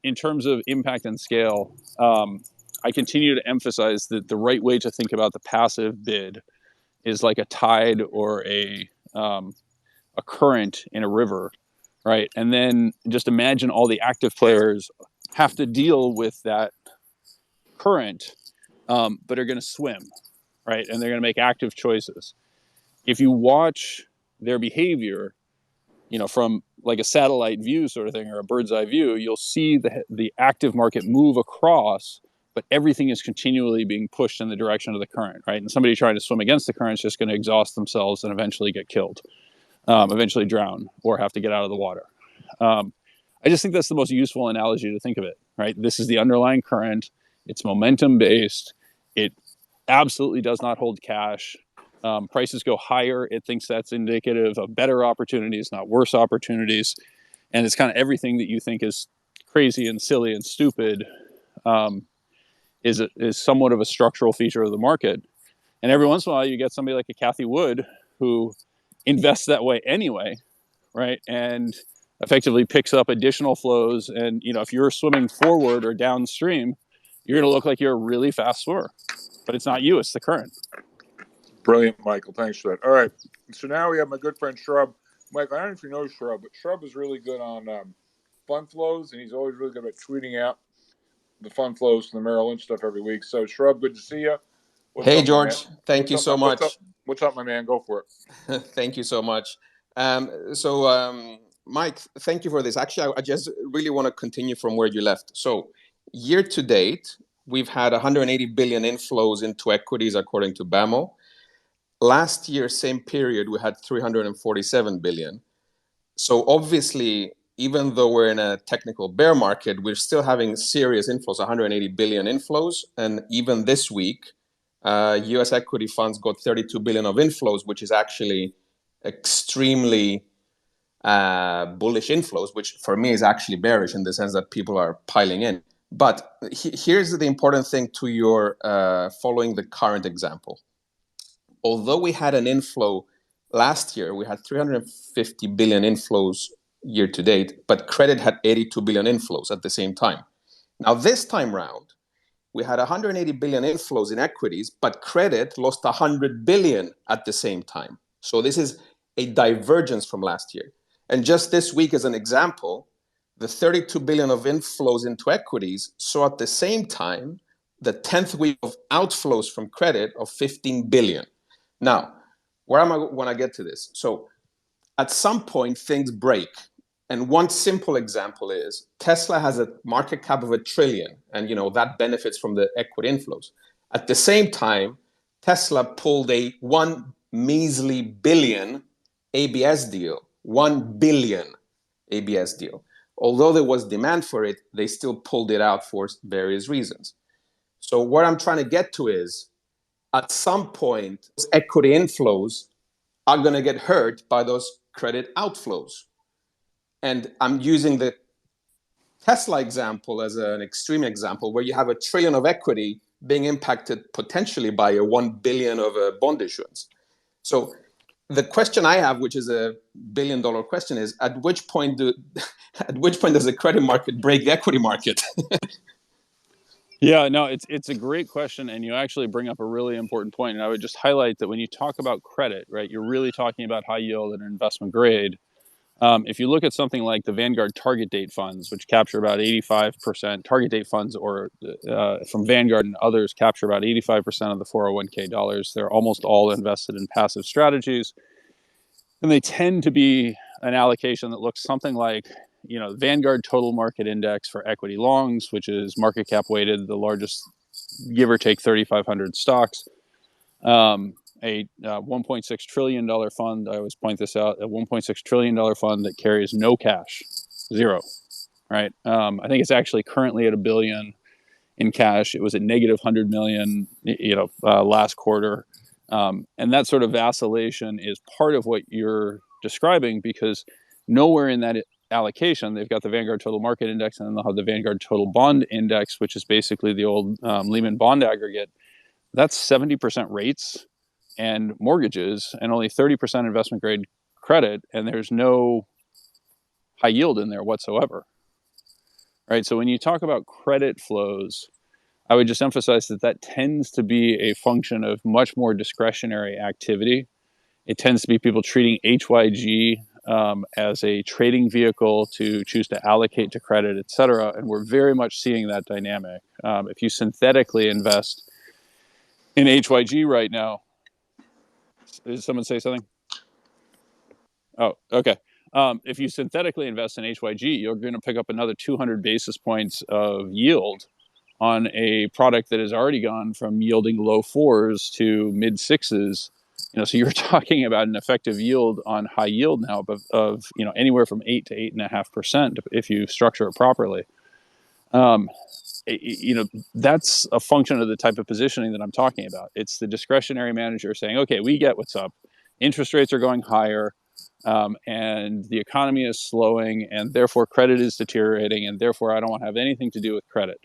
in terms of impact and scale, I continue to emphasize that the right way to think about the passive bid is like a tide or a current in a river, right? And then just imagine all the active players have to deal with that current, but are going to swim, right? And they're going to make active choices. If you watch their behavior, from like a satellite view sort of thing or a bird's eye view, you'll see the active market move across, but everything is continually being pushed in the direction of the current, right? And somebody trying to swim against the current is just going to exhaust themselves and eventually get killed, eventually drown or have to get out of the water. I just think that's the most useful analogy to think of it, right? This is the underlying current. It's momentum based. It absolutely does not hold cash. Prices go higher. It thinks that's indicative of better opportunities, not worse opportunities. And it's kind of everything that you think is crazy and silly and stupid is somewhat of a structural feature of the market. And every once in a while, you get somebody like a Kathy Wood who invests that way anyway, right? And effectively picks up additional flows. And if you're swimming forward or downstream, you're going to look like you're a really fast swimmer, but it's not you; it's the current. Brilliant, Michael. Thanks for that. All right. So now we have my good friend Shrub. Mike, I don't know if you know Shrub, but Shrub is really good on fund flows, and he's always really good at tweeting out the fund flows from the Merrill Lynch stuff every week. So, Shrub, good to see you. What's Hey, up, my man? George. Thank you so much. What's up, my man? Go for it. Thank you so much. Mike, thank you for this. Actually, I just really want to continue from where you left. So, year to date, we've had 180 billion inflows into equities, according to BAMO. Last year, same period, we had 347 billion. So obviously, even though we're in a technical bear market, we're still having serious inflows, 180 billion inflows. And even this week, US equity funds got 32 billion of inflows, which is actually extremely bullish inflows, which for me is actually bearish in the sense that people are piling in. But here's the important thing to your following the current example. Although we had an inflow last year, we had 350 billion inflows year to date, but credit had 82 billion inflows at the same time. Now, this time round, we had 180 billion inflows in equities, but credit lost 100 billion at the same time. So this is a divergence from last year. And just this week, as an example, the 32 billion of inflows into equities saw at the same time the 10th week of outflows from credit of 15 billion. Now, where am I when I get to this? So at some point, things break. And one simple example is Tesla has a market cap of $1 trillion, and that benefits from the equity inflows. At the same time, Tesla pulled a 1 measly billion ABS deal, 1 billion ABS deal. Although there was demand for it, they still pulled it out for various reasons. So what I'm trying to get to is, at some point, those equity inflows are going to get hurt by those credit outflows. And I'm using the Tesla example as an extreme example where you have $1 trillion of equity being impacted potentially by a 1 billion of a bond issuance. So the question I have, which is a $1 billion question, is at which point does the credit market break the equity market? Yeah, no, it's a great question, and you actually bring up a really important point. And I would just highlight that when you talk about credit, right, you're really talking about high yield and investment grade. If you look at something like the Vanguard target date funds, which capture about 85%, target date funds or from Vanguard and others capture about 85% of the 401k dollars. They're almost all invested in passive strategies. And they tend to be an allocation that looks something like, Vanguard Total Market Index for equity longs, which is market cap weighted, the largest, give or take 3,500 stocks. A $1.6 trillion fund, I always point this out, a $1.6 trillion fund that carries no cash, zero, right? I think it's actually currently at $1 billion in cash. It was at negative 100 million, last quarter. And that sort of vacillation is part of what you're describing, because nowhere in that allocation, they've got the Vanguard Total Market Index, and then they'll have the Vanguard Total Bond Index, which is basically the old Lehman Bond aggregate. That's 70% rates and mortgages and only 30% investment grade credit, and there's no high yield in there whatsoever. Right? So when you talk about credit flows, I would just emphasize that tends to be a function of much more discretionary activity. It tends to be people treating HYG as a trading vehicle to choose to allocate to credit, et cetera. And we're very much seeing that dynamic. If you synthetically invest in HYG right now, did someone say something? Oh, okay. If you synthetically invest in HYG, you're going to pick up another 200 basis points of yield on a product that has already gone from yielding low fours to mid sixes. So you're talking about an effective yield on high yield now of anywhere from 8 to 8.5% if you structure it properly. That's a function of the type of positioning that I'm talking about. It's the discretionary manager saying, okay, we get what's up. Interest rates are going higher. and the economy is slowing, and therefore credit is deteriorating, and therefore I don't want to have anything to do with credit,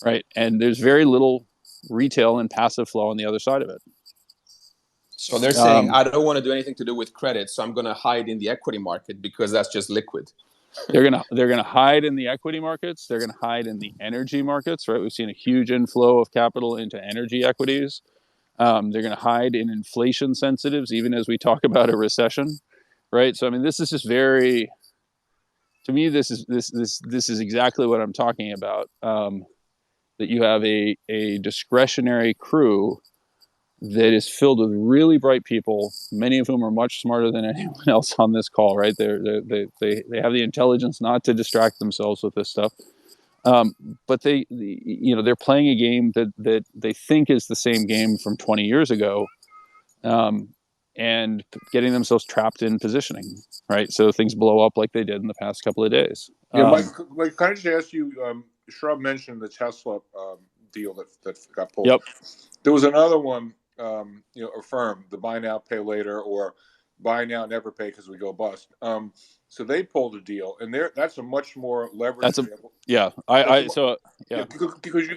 right? And there's very little retail and passive flow on the other side of it. So they're saying, I don't want to do anything to do with credit, so I'm going to hide in the equity market because that's just liquid. They're gonna hide in the equity markets. They're gonna hide in the energy markets, right? We've seen a huge inflow of capital into energy equities. They're gonna hide in inflation sensitives, even as we talk about a recession, right? So I mean, this is just very, to me, this is exactly what I'm talking about. That you have a discretionary crew that is filled with really bright people, many of whom are much smarter than anyone else on this call, right? They have the intelligence not to distract themselves with this stuff. But they're playing a game that they think is the same game from 20 years ago, and getting themselves trapped in positioning, right? So things blow up like they did in the past couple of days. Yeah, Mike, can I just ask you, Shrub mentioned the Tesla deal that got pulled. Yep. There was another one, Affirm, the buy now, pay later, or buy now, never pay because we go bust. So they pulled a deal, and that's a much more leveraged deal. Yeah.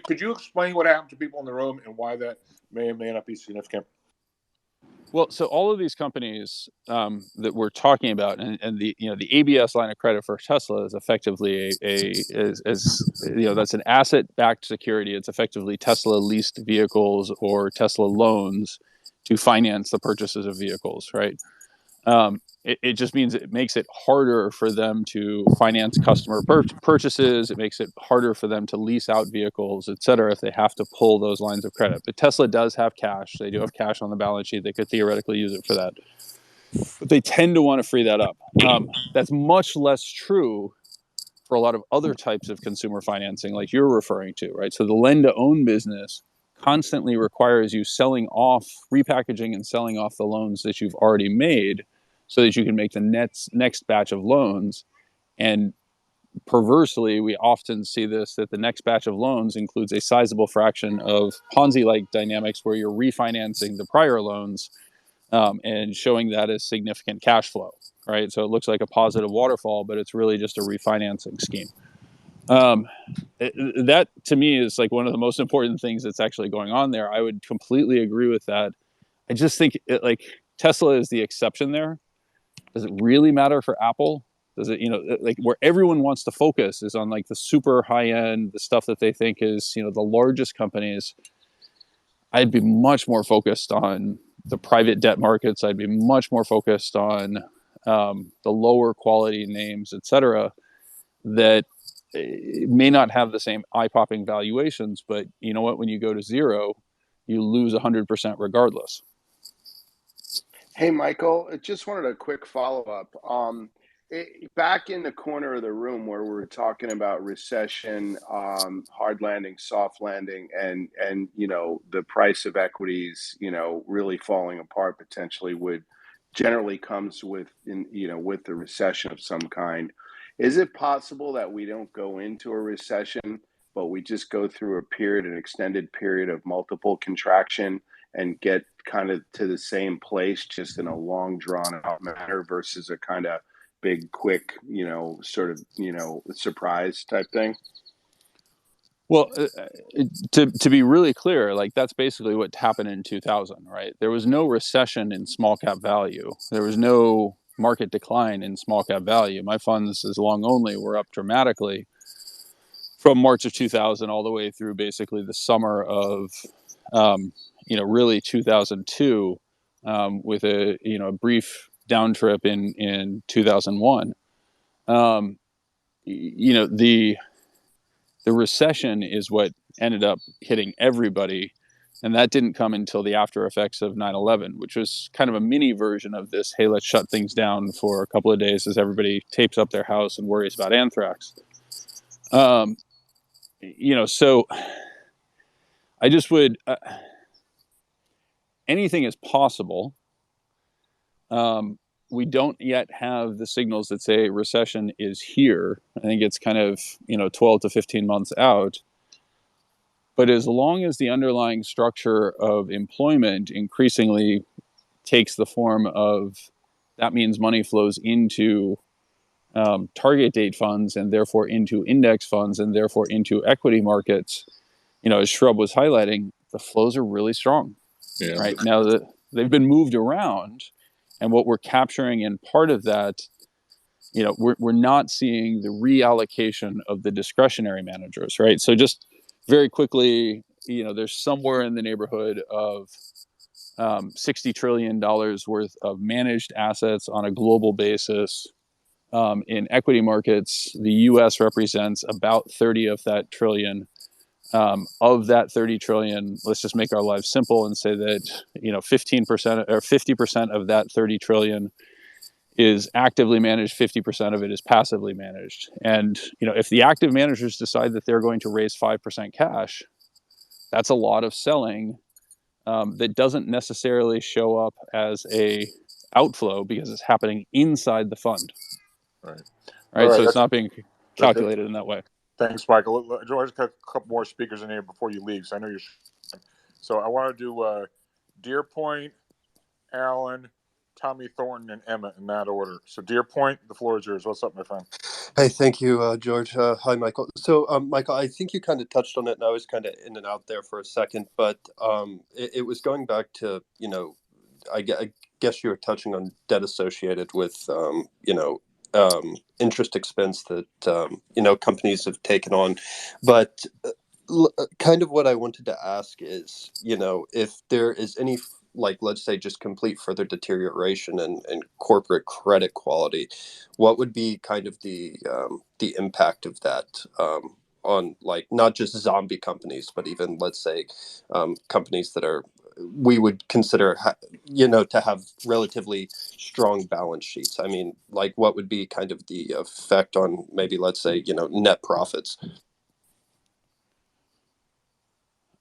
Could you explain what happened to people in the room and why that may or may not be significant? Well, so all of these companies that we're talking about, and the ABS line of credit for Tesla is effectively that's an asset-backed security. It's effectively Tesla leased vehicles or Tesla loans to finance the purchases of vehicles, right? It just means it makes it harder for them to finance customer purchases. It makes it harder for them to lease out vehicles, et cetera, if they have to pull those lines of credit. But Tesla does have cash. They do have cash on the balance sheet. They could theoretically use it for that. But they tend to want to free that up. That's much less true for a lot of other types of consumer financing like you're referring to, right? So the lend-to-own business constantly requires you repackaging and selling off the loans that you've already made so that you can make the next batch of loans. And perversely, we often see this, that the next batch of loans includes a sizable fraction of Ponzi-like dynamics where you're refinancing the prior loans and showing that as significant cash flow, right? So it looks like a positive waterfall, but it's really just a refinancing scheme. That to me is like one of the most important things that's actually going on there. I would completely agree with that. I just think Tesla is the exception there. Does it really matter for Apple? Does it, like where everyone wants to focus is on like the super high end, the stuff that they think is, the largest companies. I'd be much more focused on the private debt markets. I'd be much more focused on the lower quality names, et cetera, that may not have the same eye-popping valuations, but you know what? When you go to zero, you lose 100% regardless. Hey, Michael, I just wanted a quick follow-up. Back in the corner of the room where we were talking about recession, hard landing, soft landing, and the price of equities, really falling apart potentially generally comes with the recession of some kind. Is it possible that we don't go into a recession, but we just go through an extended period of multiple contraction and get kind of to the same place, just in a long drawn out manner versus a kind of big, quick, surprise type thing? Well, to be really clear, like that's basically what happened in 2000, right? There was no recession in small cap value. There was no market decline in small cap value. My funds, as long only, were up dramatically from March of 2000 all the way through basically the summer of really 2002, with a brief down trip in 2001. The recession is what ended up hitting everybody, and that didn't come until the after effects of 9/11, which was kind of a mini version of this. Hey, let's shut things down for a couple of days as everybody tapes up their house and worries about anthrax. So I just would. Anything is possible. We don't yet have the signals that say recession is here. I think it's kind of 12 to 15 months out. But as long as the underlying structure of employment increasingly takes the form of that means money flows into target date funds and therefore into index funds and therefore into equity markets. As Shrub was highlighting, the flows are really strong. Yeah. Right now that they've been moved around, and what we're capturing in part of that, we're not seeing the reallocation of the discretionary managers, right? So just very quickly, there's somewhere in the neighborhood of $60 trillion worth of managed assets on a global basis. In equity markets, the US represents about 30 of that trillion. Of that 30 trillion, let's just make our lives simple and say that 15% or 50% of that 30 trillion is actively managed, 50% of it is passively managed. And if the active managers decide that they're going to raise 5% cash, that's a lot of selling that doesn't necessarily show up as a outflow because it's happening inside the fund. Right. Right. All So right. it's not being calculated in that way. Thanks, Michael. George, got a couple more speakers in here before you leave, so I know you're. So I want to do Deer Point, Alan, Tommy Thornton, and Emma in that order. So Deer Point, the floor is yours. What's up, my friend? Hey, thank you, George. Hi, Michael. So, Michael, I think you kind of touched on it, and I was kind of in and out there for a second, but it was going back to, I guess you were touching on debt associated with, interest expense that, companies have taken on. But kind of what I wanted to ask is, if there is any, like, let's say, just complete further deterioration in corporate credit quality, what would be kind of the impact of that on, like, not just zombie companies, but even, let's say, companies that are we would consider to have relatively strong balance sheets. I mean, like, what would be kind of the effect on maybe, let's say, net profits?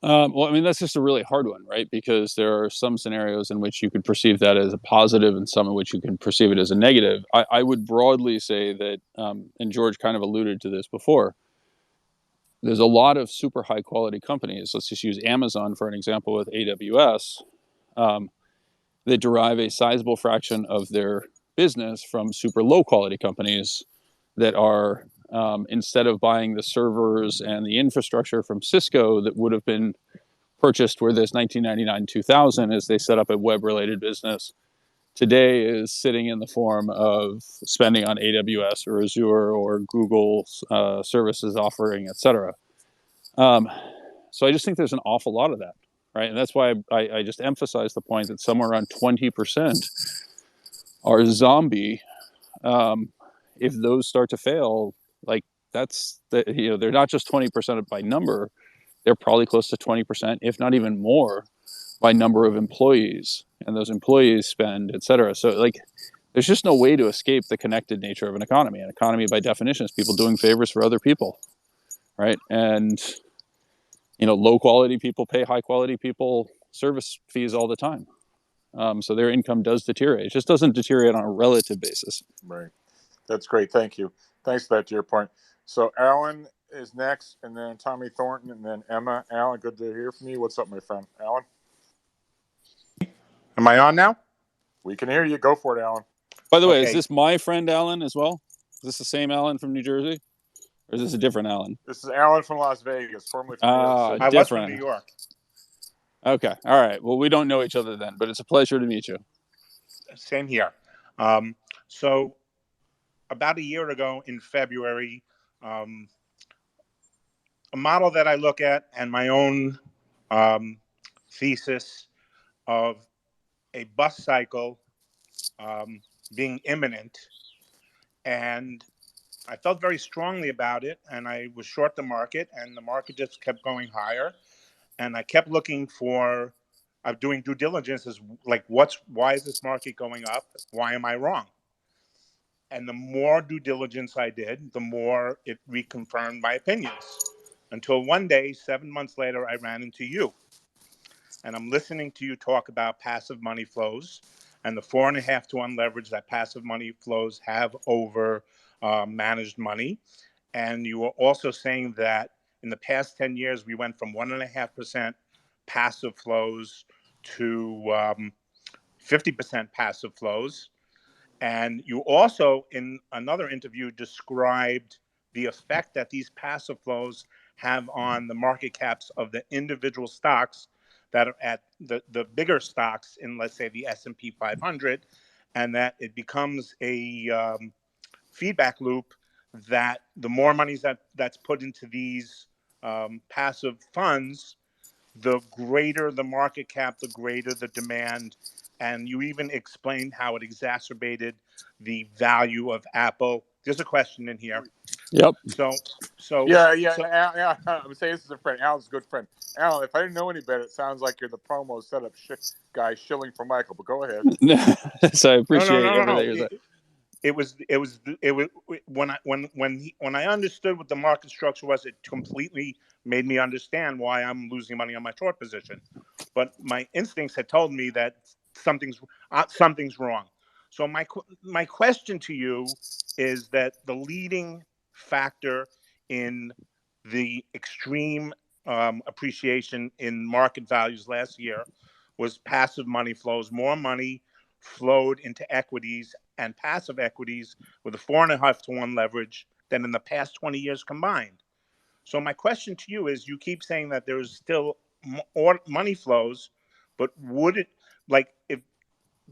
Well, I mean, that's just a really hard one, right? Because there are some scenarios in which you could perceive that as a positive and some in which you can perceive it as a negative. I would broadly say that, and George kind of alluded to this before, there's a lot of super high quality companies. Let's just use Amazon for an example with AWS, that derive a sizable fraction of their business from super low quality companies that are, instead of buying the servers and the infrastructure from Cisco that would have been purchased were this 1999 2000 as they set up a web related business, today is sitting in the form of spending on AWS or Azure or Google services offering, etc. So I just think there's an awful lot of that, right? And that's why I just emphasize the point that somewhere around 20% are zombie. If those start to fail, like, they're not just 20% by number, they're probably close to 20%, if not even more, by number of employees, and those employees spend, et cetera. So, like, there's just no way to escape the connected nature of an economy. An economy, by definition, is people doing favors for other people, right? And low quality people pay high quality people service fees all the time. So their income does deteriorate. It just doesn't deteriorate on a relative basis. Right. That's great. Thank you. Thanks for that, to your point. So Alan is next, and then Tommy Thornton, and then Emma. Alan, good to hear from you. What's up, my friend? Alan? Am I on now? We can hear you. Go for it, Alan. By the way, is Okay. this my friend Alan as well? Is this the same Alan from New Jersey? Or is this a different Alan? This is Alan from Las Vegas, formerly from New York City. I was from New different. York. Okay. All right. Well, we don't know each other then, but it's a pleasure to meet you. Same here. So about a year ago in February, a model that I look at and my own thesis of a bust cycle being imminent. And I felt very strongly about it, and I was short the market, and the market just kept going higher. And I kept looking for, doing due diligence, is like, why is this market going up? Why am I wrong? And the more due diligence I did, the more it reconfirmed my opinions. Until one day, 7 months later, I ran into you. And I'm listening to you talk about passive money flows and the 4.5 to 1 leverage that passive money flows have over managed money. And you were also saying that in the past 10 years, we went from 1.5% passive flows to 50% passive flows. And you also, in another interview, described the effect that these passive flows have on the market caps of the individual stocks that are at the bigger stocks in, let's say, the S&P 500, and that it becomes a feedback loop that the more money that's put into these passive funds, the greater the market cap, the greater the demand. And you even explained how it exacerbated the value of Apple. There's a question in here. Yep. So, Yeah. I'm saying this is a friend. Alan's a good friend. Alan, if I didn't know any better, it sounds like you're the promo setup guy shilling for Michael. But go ahead. So I no, no, appreciate no, no, everything no. you're saying. It was when I understood what the market structure was, it completely made me understand why I'm losing money on my short position. But my instincts had told me that something's wrong. So my question to you is that the leading factor in the extreme appreciation in market values last year was passive money flows. More money flowed into equities and passive equities with a 4.5 to 1 leverage than in the past 20 years combined. So my question to you is: you keep saying that there's still more money flows, but would it, like, if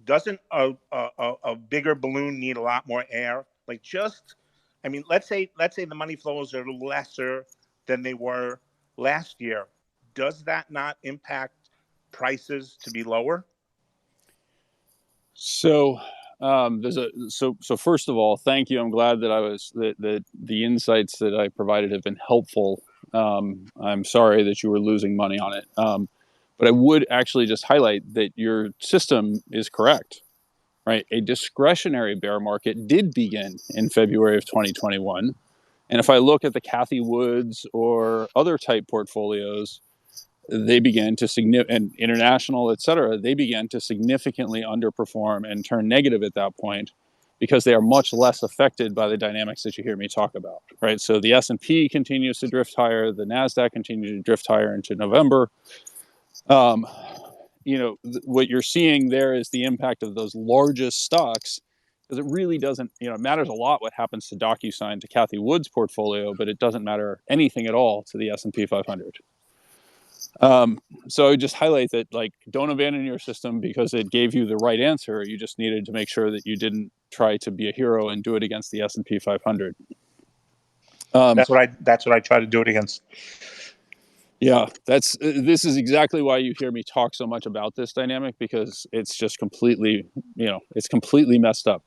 doesn't a bigger balloon need a lot more air? Like, just, I mean, let's say the money flows are lesser than they were last year. Does that not impact prices to be lower? So so first of all, thank you. I'm glad that the insights that I provided have been helpful. I'm sorry that you were losing money on it. But I would actually just highlight that your system is correct, right? A discretionary bear market did begin in February of 2021. And if I look at the Cathie Woods or other type portfolios, they began to and international, et cetera, they began to significantly underperform and turn negative at that point because they are much less affected by the dynamics that you hear me talk about, right? So the S&P continues to drift higher, the NASDAQ continues to drift higher into November. What you're seeing there is the impact of those largest stocks, because it really doesn't, it matters a lot what happens to DocuSign, to Cathie Wood's portfolio, but it doesn't matter anything at all to the S&P 500. So I would just highlight that, like, don't abandon your system because it gave you the right answer. You just needed to make sure that you didn't try to be a hero and do it against the S&P 500. That's what I try to do it against. Yeah, this is exactly why you hear me talk so much about this dynamic, because it's just completely, it's completely messed up.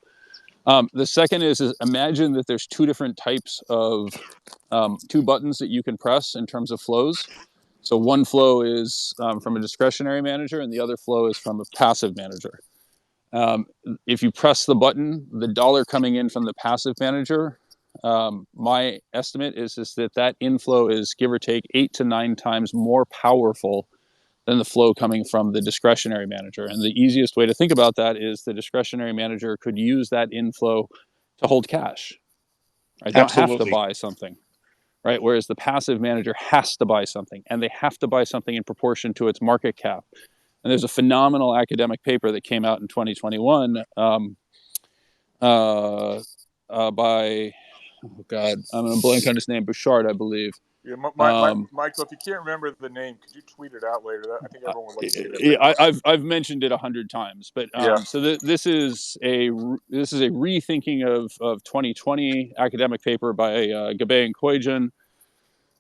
The second is imagine that there's two different types of two buttons that you can press in terms of flows. So one flow is from a discretionary manager, and the other flow is from a passive manager. If you press the button, the dollar coming in from the passive manager, my estimate is that inflow is, give or take, 8 to 9 times more powerful than the flow coming from the discretionary manager. And the easiest way to think about that is the discretionary manager could use that inflow to hold cash. I don't have to buy something, right? Whereas the passive manager has to buy something, and they have to buy something in proportion to its market cap. And there's a phenomenal academic paper that came out in 2021 by, oh God, I'm going to blank on his name, Bouchard, I believe. Yeah, Michael, if you can't remember the name, could you tweet it out later? I think everyone would like to see that. I've mentioned it 100 times, but so this is a rethinking of 2020 academic paper by Kshaped and Koijan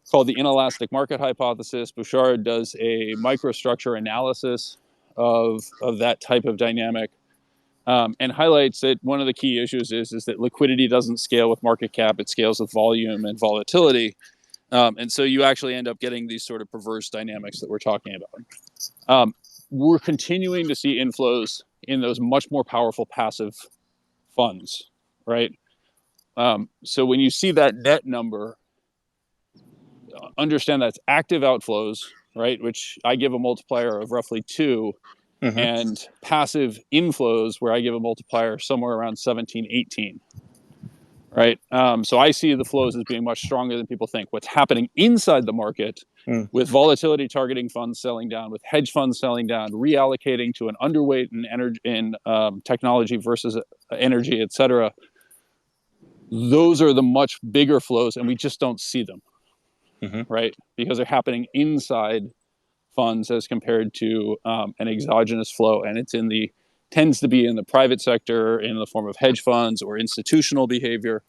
called the inelastic market hypothesis. Bouchard does a microstructure analysis of that type of dynamic, and highlights that one of the key issues is that liquidity doesn't scale with market cap; it scales with volume and volatility. And so you actually end up getting these sort of perverse dynamics that we're talking about. We're continuing to see inflows in those much more powerful passive funds, right? So when you see that net number, understand that's active outflows, right? Which I give a multiplier of roughly 2, and passive inflows where I give a multiplier somewhere around 17, 18. right? So I see the flows as being much stronger than people think. What's happening inside the market with volatility targeting funds selling down, with hedge funds selling down, reallocating to an underweight in energy, in technology versus energy, et cetera, those are the much bigger flows, and we just don't see them, right? Because they're happening inside funds as compared to an exogenous flow, and tends to be in the private sector in the form of hedge funds or institutional behavior,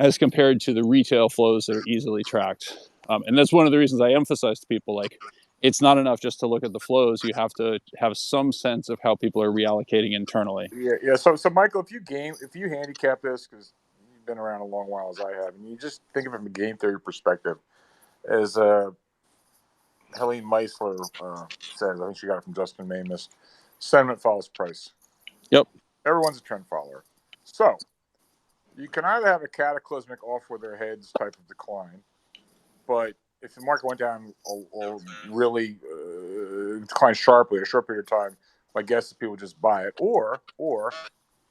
as compared to the retail flows that are easily tracked. And that's one of the reasons I emphasize to people, like, it's not enough just to look at the flows. You have to have some sense of how people are reallocating internally. Yeah. So Michael, if you handicap this, because you've been around a long while as I have, and you just think of it from a game theory perspective, as Helene Meisler says, I think she got it from Justin Mamus, sentiment follows price. Yep. Everyone's a trend follower. So you can either have a cataclysmic off with their heads type of decline, but if the market went down or really declined sharply in a short period of time, my guess is people just buy it. Or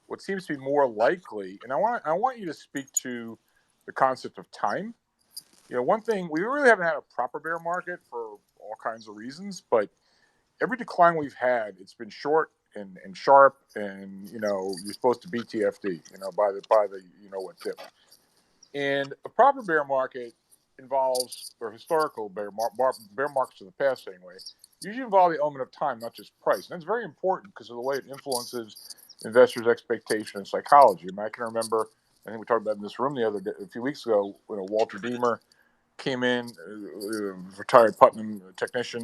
what seems to be more likely, and I want you to speak to the concept of time. You know, one thing, we really haven't had a proper bear market for all kinds of reasons, but every decline we've had, it's been short and sharp, and you're supposed to beat TFD, by the what tip. And a proper bear market involves, or historical bear markets of the past anyway, usually involve the element of time, not just price. And that's very important because of the way it influences investors' expectation and psychology. I mean, I can remember, I think we talked about it in this room a few weeks ago, Walter Deemer came in, retired Putnam technician,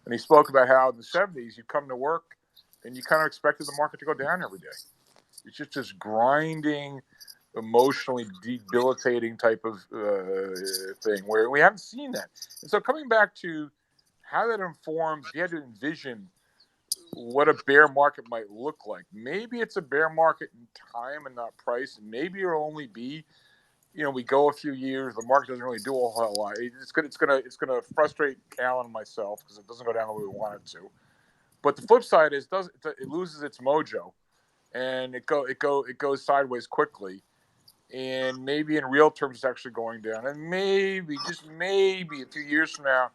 and he spoke about how in the 70s you'd come to work and you kind of expected the market to go down every day. It's just this grinding, emotionally debilitating type of thing where we haven't seen that. And so coming back to how that informs, if you had to envision what a bear market might look like, maybe it's a bear market in time and not price, and maybe it'll only be, we go a few years, the market doesn't really do a whole lot. It's gonna frustrate Alan and myself because it doesn't go down the way we want it to. But the flip side is it loses its mojo, and it goes sideways quickly. And maybe in real terms, it's actually going down. And maybe, just maybe, a few years from now,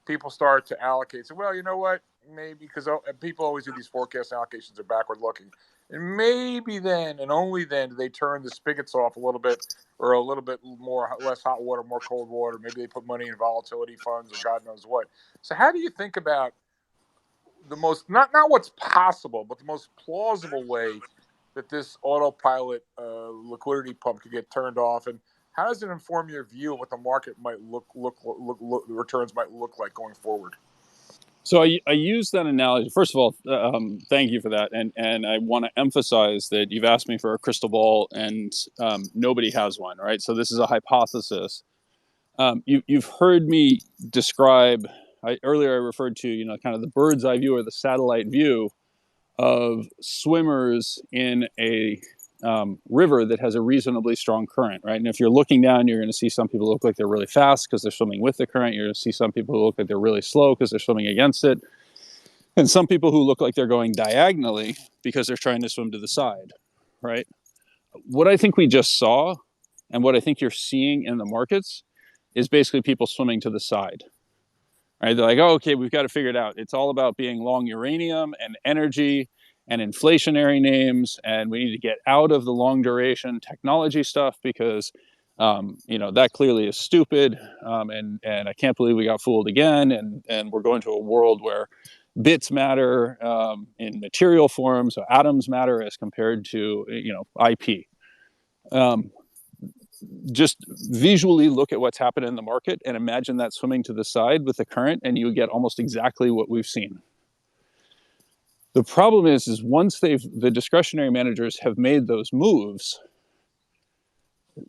people start to allocate. So, well, you know what? Maybe, because people always do these forecast allocations, they're backward looking. And maybe then, and only then, do they turn the spigots off a little bit, or a little bit less hot water, more cold water. Maybe they put money in volatility funds, or God knows what. So, how do you think about the most, not what's possible, but the most plausible way that this autopilot liquidity pump could get turned off, and how does it inform your view of what the market might look the returns might look like going forward? So I use that analogy. First of all, thank you for that, and I want to emphasize that you've asked me for a crystal ball, and nobody has one, right? So this is a hypothesis. You've heard me describe. Earlier I referred to kind of the bird's eye view or the satellite view of swimmers in a river that has a reasonably strong current, right? And if you're looking down, you're going to see some people look like they're really fast because they're swimming with the current. You're going to see some people who look like they're really slow because they're swimming against it. And some people who look like they're going diagonally because they're trying to swim to the side, right? What I think we just saw, and what I think you're seeing in the markets, is basically people swimming to the side. Right? They're like, oh, okay, we've got to figure it out. It's all about being long uranium and energy and inflationary names, and we need to get out of the long duration technology stuff because that clearly is stupid, and I can't believe we got fooled again, and we're going to a world where bits matter in material form, so atoms matter as compared to IP. Just visually look at what's happened in the market and imagine that swimming to the side with the current, and you get almost exactly what we've seen. The problem is once the discretionary managers have made those moves,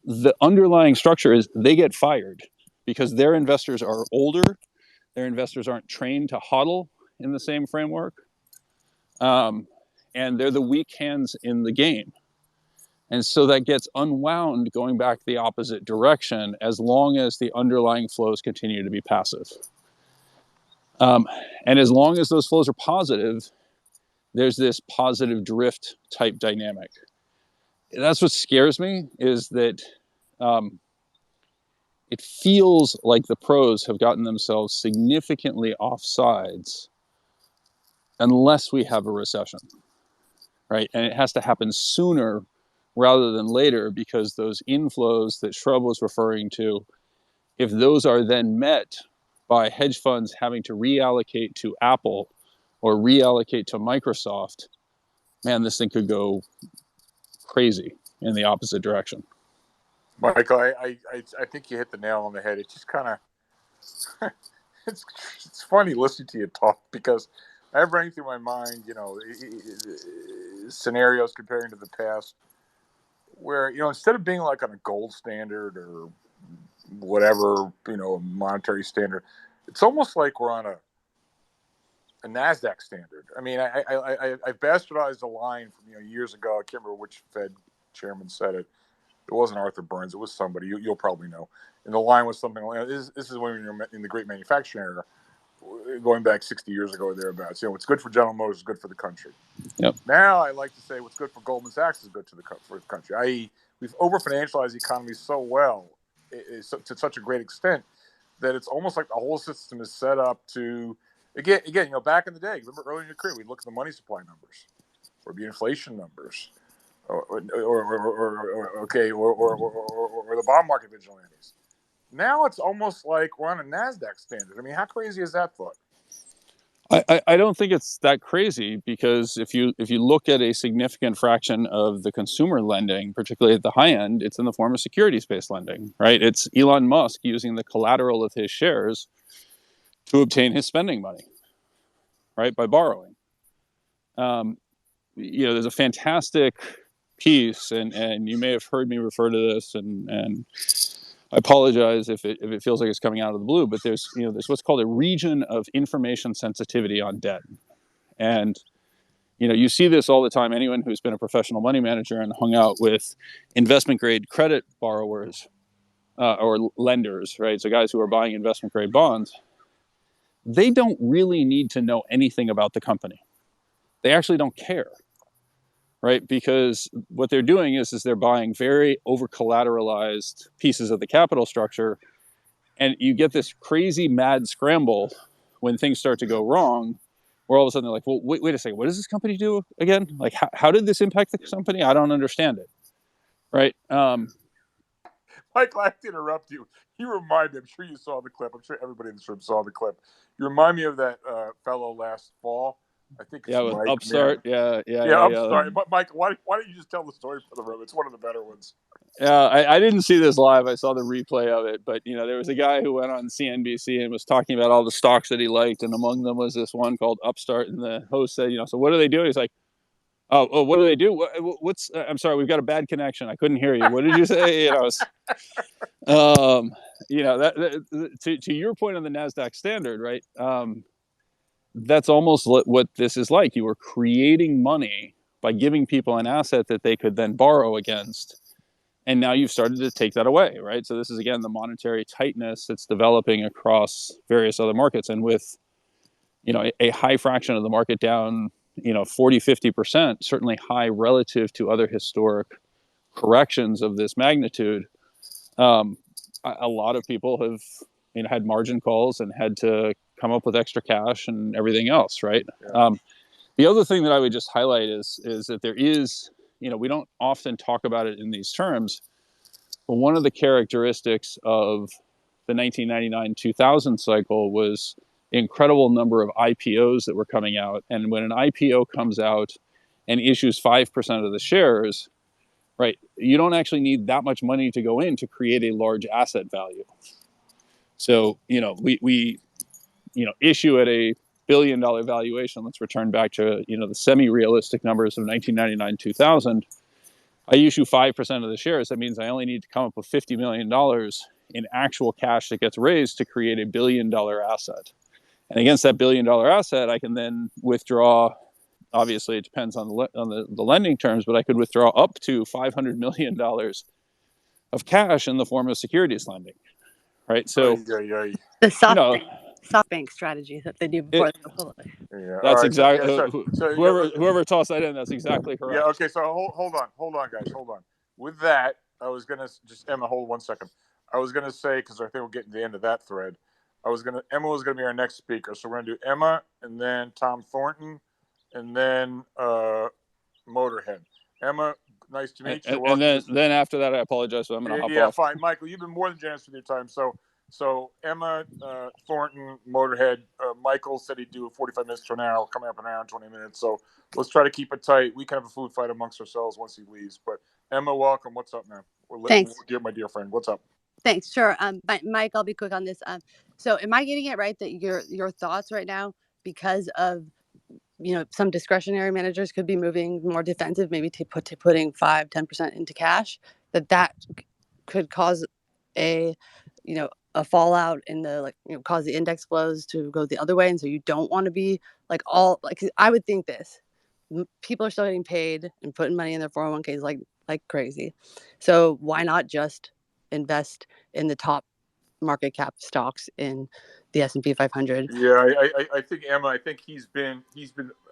the underlying structure is they get fired because their investors are older, their investors aren't trained to hodl in the same framework, and they're the weak hands in the game. And so that gets unwound going back the opposite direction as long as the underlying flows continue to be passive. And as long as those flows are positive, there's this positive drift type dynamic. that's what scares me, is that it feels like the pros have gotten themselves significantly offsides unless we have a recession, right? And it has to happen sooner rather than later, because those inflows that Shrub was referring to, if those are then met by hedge funds having to reallocate to Apple or reallocate to Microsoft, man, this thing could go crazy in the opposite direction. Michael, I think you hit the nail on the head. It just kind of it's funny listening to you talk, because I have running through my mind, scenarios comparing to the past, where instead of being like on a gold standard or whatever monetary standard, it's almost like we're on a NASDAQ standard. I mean, I bastardized a line from years ago. I can't remember which Fed chairman said it. It wasn't Arthur Burns. It was somebody. You'll probably know. And the line was something like, this is when you're in the great manufacturing era, going back 60 years ago or thereabouts. What's good for General Motors is good for the country. Yep. Now I like to say what's good for Goldman Sachs is good for the country. I.e., we've over-financialized the economy so well, to such a great extent, that it's almost like the whole system is set up to, again, back in the day, remember early in your career, we'd look at the money supply numbers or the inflation numbers, or the bond market vigilantes. Now it's almost like we're on a NASDAQ standard. I mean, how crazy is that thought? I don't think it's that crazy, because if you look at a significant fraction of the consumer lending, particularly at the high end, it's in the form of securities-based lending, right? It's Elon Musk using the collateral of his shares to obtain his spending money, right, by borrowing. There's a fantastic piece, and you may have heard me refer to this, and I apologize if it feels like it's coming out of the blue, but there's what's called a region of information sensitivity on debt. And you see this all the time. Anyone who's been a professional money manager and hung out with investment grade credit borrowers or lenders, right? So guys who are buying investment grade bonds, they don't really need to know anything about the company. They actually don't care, right? Because what they're doing is they're buying very over collateralized pieces of the capital structure. And you get this crazy mad scramble when things start to go wrong, where all of a sudden they're like, well, wait a second, what does this company do again? Like, how did this impact the company? I don't understand it, right? Michael, I have to interrupt you. You remind me, I'm sure you saw the clip. I'm sure everybody in this room saw the clip. You remind me of that fellow last fall. I think it's with Mike. Upstart. Yeah, Yeah. Upstart. But Mike, why don't you just tell the story for the room? It's one of the better ones. Yeah, I didn't see this live. I saw the replay of it. But, there was a guy who went on CNBC and was talking about all the stocks that he liked. And among them was this one called Upstart. And the host said, so what do they do? He's like, oh, what do they do? What's, I'm sorry, we've got a bad connection. I couldn't hear you. What did you say? To your point on the NASDAQ standard, right? That's almost what this is like. You are creating money by giving people an asset that they could then borrow against. And now you've started to take that away, right? So this is, again, the monetary tightness that's developing across various other markets. And with, a high fraction of the market down, 40, 50%, certainly high relative to other historic corrections of this magnitude, a lot of people have, had margin calls and had to come up with extra cash and everything else, right? Yeah. The other thing that I would just highlight is that there is, we don't often talk about it in these terms, but one of the characteristics of the 1999-2000 cycle was the incredible number of IPOs that were coming out. And when an IPO comes out and issues 5% of the shares, right, you don't actually need that much money to go in to create a large asset value. So, we issue at a $1 billion valuation. Let's return back to, the semi-realistic numbers of 1999-2000. I issue 5% of the shares. That means I only need to come up with $50 million in actual cash that gets raised to create a $1 billion asset. And against that $1 billion asset, I can then withdraw. Obviously, it depends on the lending terms, but I could withdraw up to $500 million of cash in the form of securities lending, right? So, The soft thing. SoftBank strategy that they do before they go public. Yeah. All That's right. So, yeah. exactly So yeah, whoever tossed that in. That's exactly yeah. correct. Okay. So hold on, guys. Hold on. With that, I was gonna just Emma. Hold 1 second. I was gonna say because I think we're getting to the end of that thread. Emma was gonna be our next speaker, so we're gonna do Emma and then Tom Thornton, and then Motorhead. Emma, nice to meet you. And Welcome. then after that, I apologize, so I'm going to hop Yeah, off. fine, Michael. You've been more than generous with your time. So Emma, Thornton, Motorhead. Michael said he'd do 45 minutes to an hour. Coming up an hour and 20 minutes. So let's try to keep it tight. We can have a food fight amongst ourselves once he leaves. But Emma, welcome. What's up, man? Thanks. My dear friend. What's up? Thanks. Sure. Mike, I'll be quick on this. So am I getting it right that your thoughts right now, because of some discretionary managers could be moving more defensive, maybe putting 5-10% into cash, that could cause a fallout in the cause the index flows to go the other way, and so you don't want to be I would think this. People are still getting paid and putting money in their 401ks like crazy, so why not just invest in the top market cap stocks in the S&P 500? Yeah, I think Emma. I think he's been.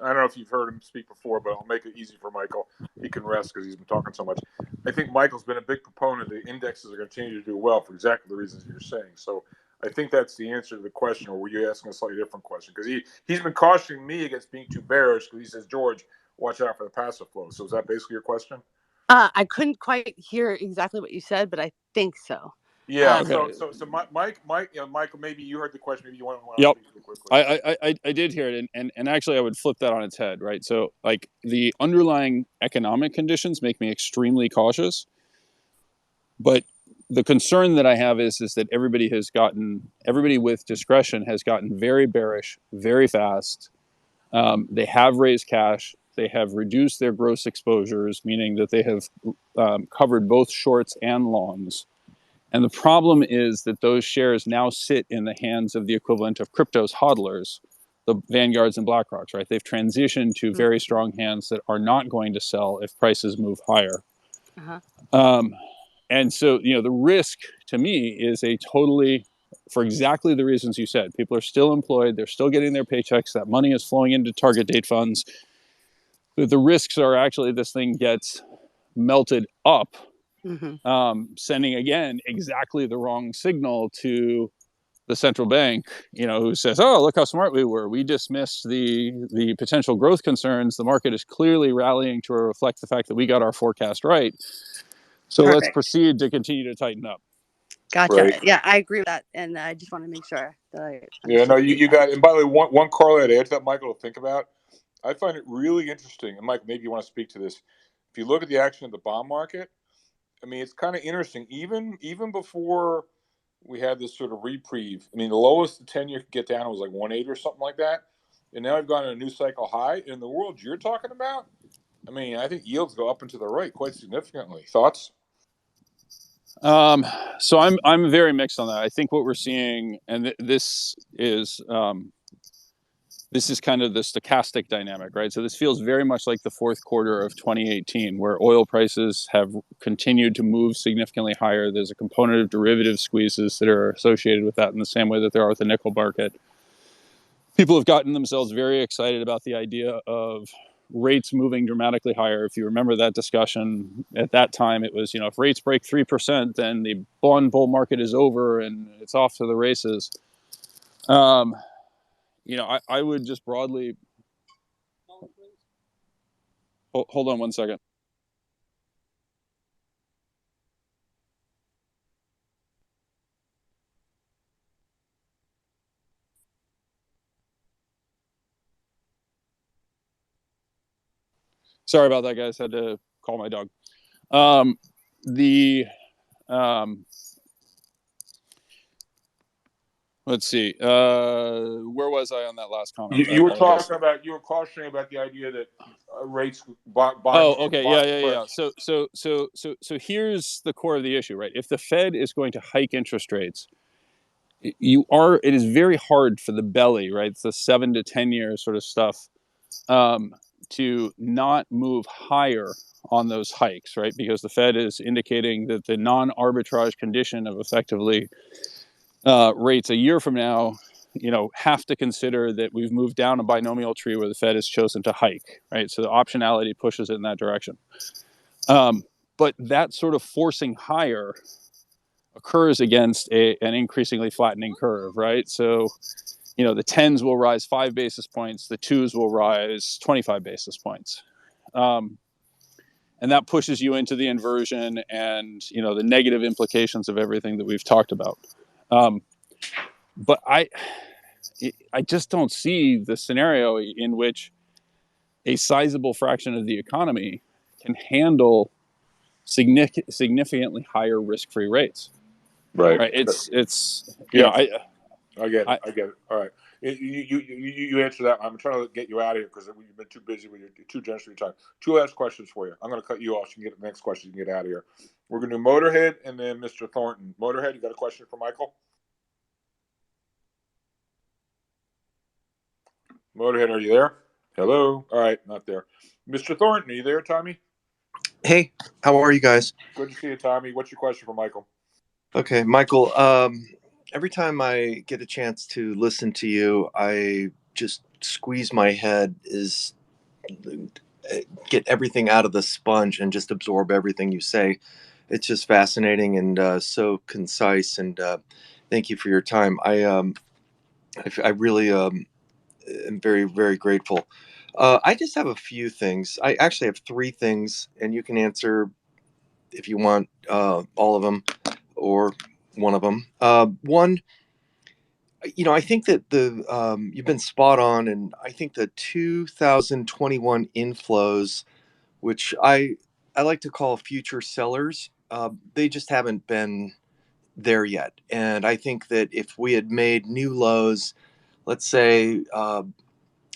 I don't know if you've heard him speak before, but I'll make it easy for Michael. He can rest because he's been talking so much. I think Michael's been a big proponent the indexes are going to continue to do well for exactly the reasons you're saying. So I think that's the answer to the question, or were you asking a slightly different question? Because he's been cautioning me against being too bearish because he says, George, watch out for the passive flow. So is that basically your question? I couldn't quite hear exactly what you said, but I think so. Yeah. Okay. So Michael, maybe you heard the question. Maybe you want to Yep. speak quickly. I did hear it, and actually I would flip that on its head, right? So like the underlying economic conditions make me extremely cautious, but the concern that I have is that everybody with discretion has gotten very bearish very fast. They have raised cash. They have reduced their gross exposures, meaning that they have covered both shorts and longs. And the problem is that those shares now sit in the hands of the equivalent of crypto's hodlers, the Vanguards and BlackRocks, right? They've transitioned to very strong hands that are not going to sell if prices move higher. And so, the risk to me is for exactly the reasons you said. People are still employed. They're still getting their paychecks. That money is flowing into target date funds. But the risks are actually this thing gets melted up, sending, again, exactly the wrong signal to the central bank, who says, oh, look how smart we were. We dismissed the potential growth concerns. The market is clearly rallying to reflect the fact that we got our forecast right. So Perfect. let's proceed to continue to tighten up. Gotcha. Right. Yeah, I agree with that, and I just want to make sure that I Yeah, no, you got. And by the way, one corollary to add to that, Michael, to think about. I find it really interesting, and Mike, maybe you want to speak to this. If you look at the action of the bond market, I mean, it's kind of interesting. Even before we had this sort of reprieve, I mean, the lowest the 10-year could get down was like 1.8 or something like that, and now I've gone to a new cycle high. In the world you're talking about, I mean, I think yields go up and to the right quite significantly. Thoughts? So I'm very mixed on that. I think what we're seeing, and this is kind of the stochastic dynamic, right? So this feels very much like the fourth quarter of 2018, where oil prices have continued to move significantly higher. There's a component of derivative squeezes that are associated with that in the same way that there are with the nickel market. People have gotten themselves very excited about the idea of rates moving dramatically higher. If you remember that discussion at that time, it was, if rates break 3%, then the bond bull market is over and it's off to the races. I would just broadly... Hold on 1 second. Sorry about that, guys. Had to call my dog. Let's see. Where was I on that last comment? You were cautioning about the idea that rates bond. Oh, okay, yeah. So here's the core of the issue, right? If the Fed is going to hike interest rates, it is very hard for the belly, right? It's the 7 to 10 year sort of stuff, to not move higher on those hikes, right? Because the Fed is indicating that the non-arbitrage condition of effectively rates a year from now have to consider that we've moved down a binomial tree where the Fed has chosen to hike, right? So the optionality pushes it in that direction. But that sort of forcing higher occurs against an increasingly flattening curve, right? So, the 10s will rise 5 basis points, the 2s will rise 25 basis points. And that pushes you into the inversion and, the negative implications of everything that we've talked about. But I just don't see the scenario in which a sizable fraction of the economy can handle significantly higher risk-free rates. Right. Right. It's Yeah. I I get it. All right. You answer that. I'm trying to get you out of here because you've been too busy with your too generous with your time. Two last questions for you. I'm going to cut you off so you can get the next question. You can get out of here. We're going to do Motorhead and then Mr. Thornton. Motorhead, you got a question for Michael? Motorhead, are you there? Hello. All right, not there. Mr. Thornton, are you there, Tommy? Hey, how are you guys? Good to see you, Tommy. What's your question for Michael? Okay, Michael, every time I get a chance to listen to you, I just squeeze my head, get everything out of the sponge and just absorb everything you say. It's just fascinating and so concise, and thank you for your time. I really am very, very grateful. I just have a few things. I actually have three things, and you can answer if you want all of them or one of them. One, I think that you've been spot on, and I think the 2021 inflows, which I like to call future sellers, they just haven't been there yet. And I think that if we had made new lows, let's say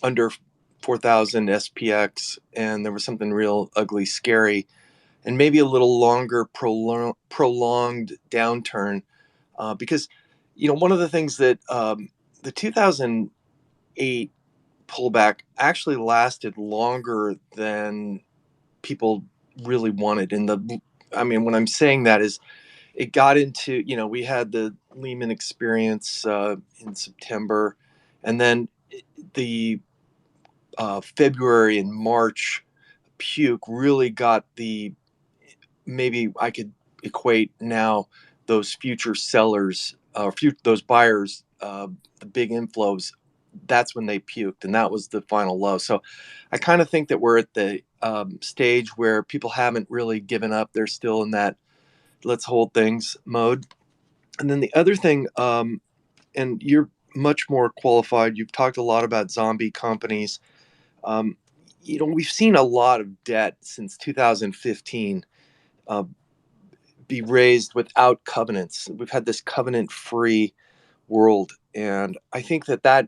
under 4,000 SPX, and there was something real ugly, scary, and maybe a little longer prolonged downturn, because one of the things that the 2008 pullback actually lasted longer than people really wanted. And I mean, when I'm saying that is, it got into, we had the Lehman experience in September, and then the February and March puke really got maybe I could equate now those future sellers, those buyers, the big inflows. That's when they puked, and that was the final low. So I kind of think that we're at the stage where people haven't really given up. They're still in that let's hold things mode. And then the other thing, and you're much more qualified. You've talked a lot about zombie companies. We've seen a lot of debt since 2015. Be raised without covenants. We've had this covenant-free world, and I think that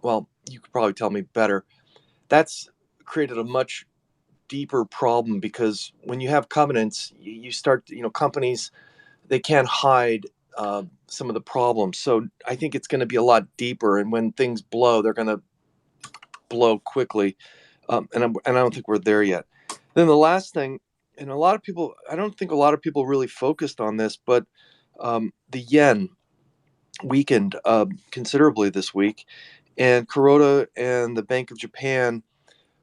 well, you could probably tell me better. That's created a much deeper problem because when you have covenants, you start, companies, they can't hide some of the problems. So I think it's going to be a lot deeper, and when things blow, they're going to blow quickly, and I don't think we're there yet. Then the last thing, and I don't think a lot of people really focused on this, but the yen weakened considerably this week, and Kuroda and the Bank of Japan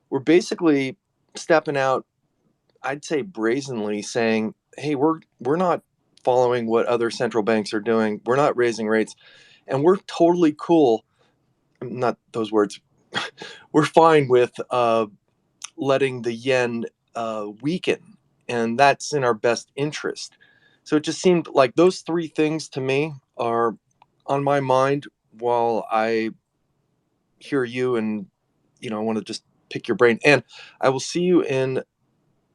were basically stepping out, I'd say brazenly, saying, "Hey, we're not following what other central banks are doing. We're not raising rates, and we're totally cool." Not those words. We're fine with letting the yen weaken, and that's in our best interest. So it just seemed like those three things to me are on my mind while I hear you, and I want to just pick your brain. And I will see you in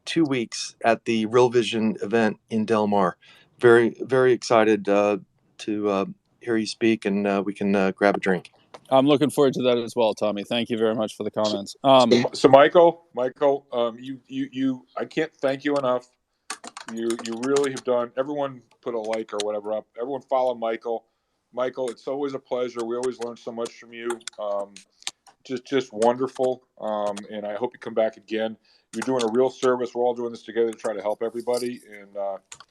2 weeks at the Real Vision event in Del Mar. Very, very excited to hear you speak, and we can grab a drink. I'm looking forward to that as well, Tommy. Thank you very much for the comments. So Michael, you, I can't thank you enough. You really have done. Everyone put a like or whatever up. Everyone follow Michael. Michael, it's always a pleasure. We always learn so much from you. Just wonderful. And I hope you come back again. You're doing a real service. We're all doing this together to try to help everybody, and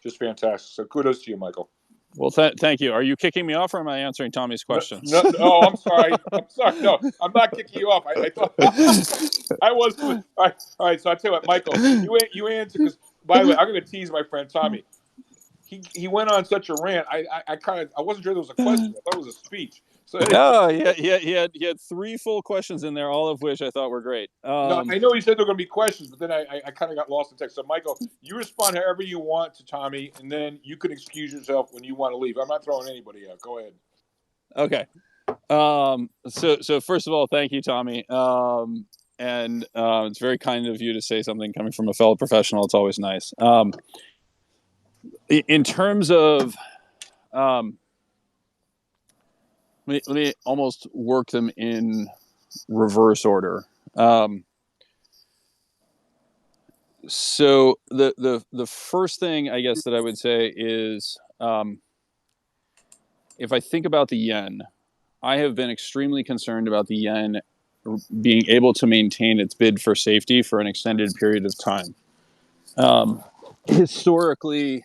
just fantastic. So kudos to you, Michael. Well, thank you. Are you kicking me off, or am I answering Tommy's question? No, oh, I'm sorry. I'm sorry. No, I'm not kicking you off. I thought I was. All right. So I tell you what, Michael, you answer because. By the way, I'm going to tease my friend Tommy. He went on such a rant. I wasn't sure there was a question. I thought it was a speech. So anyway. No, he had 3 full questions in there, all of which I thought were great. No, I know he said there were going to be questions, but then I kind of got lost in text. So, Michael, you respond however you want to Tommy, and then you can excuse yourself when you want to leave. I'm not throwing anybody out. Go ahead. Okay. So first of all, thank you, Tommy. And it's very kind of you to say something coming from a fellow professional. It's always nice. In terms of, let me almost work them in reverse order. So the first thing I guess that I would say is, if I think about the yen, I have been extremely concerned about the yen being able to maintain its bid for safety for an extended period of time. Historically,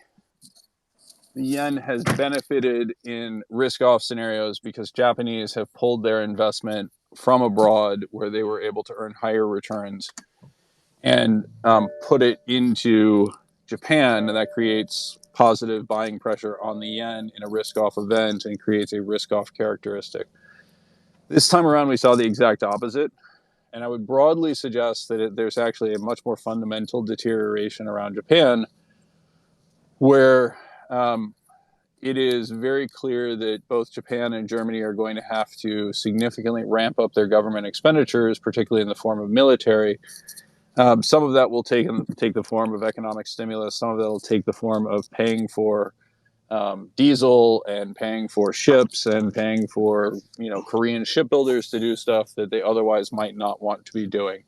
the yen has benefited in risk-off scenarios because Japanese have pulled their investment from abroad where they were able to earn higher returns and put it into Japan, and that creates positive buying pressure on the yen in a risk-off event and creates a risk-off characteristic. This time around, we saw the exact opposite, and I would broadly suggest that there's actually a much more fundamental deterioration around Japan, where it is very clear that both Japan and Germany are going to have to significantly ramp up their government expenditures, particularly in the form of military. Some of that will take the form of economic stimulus. Some of that will take the form of paying for diesel and paying for ships and paying for Korean shipbuilders to do stuff that they otherwise might not want to be doing.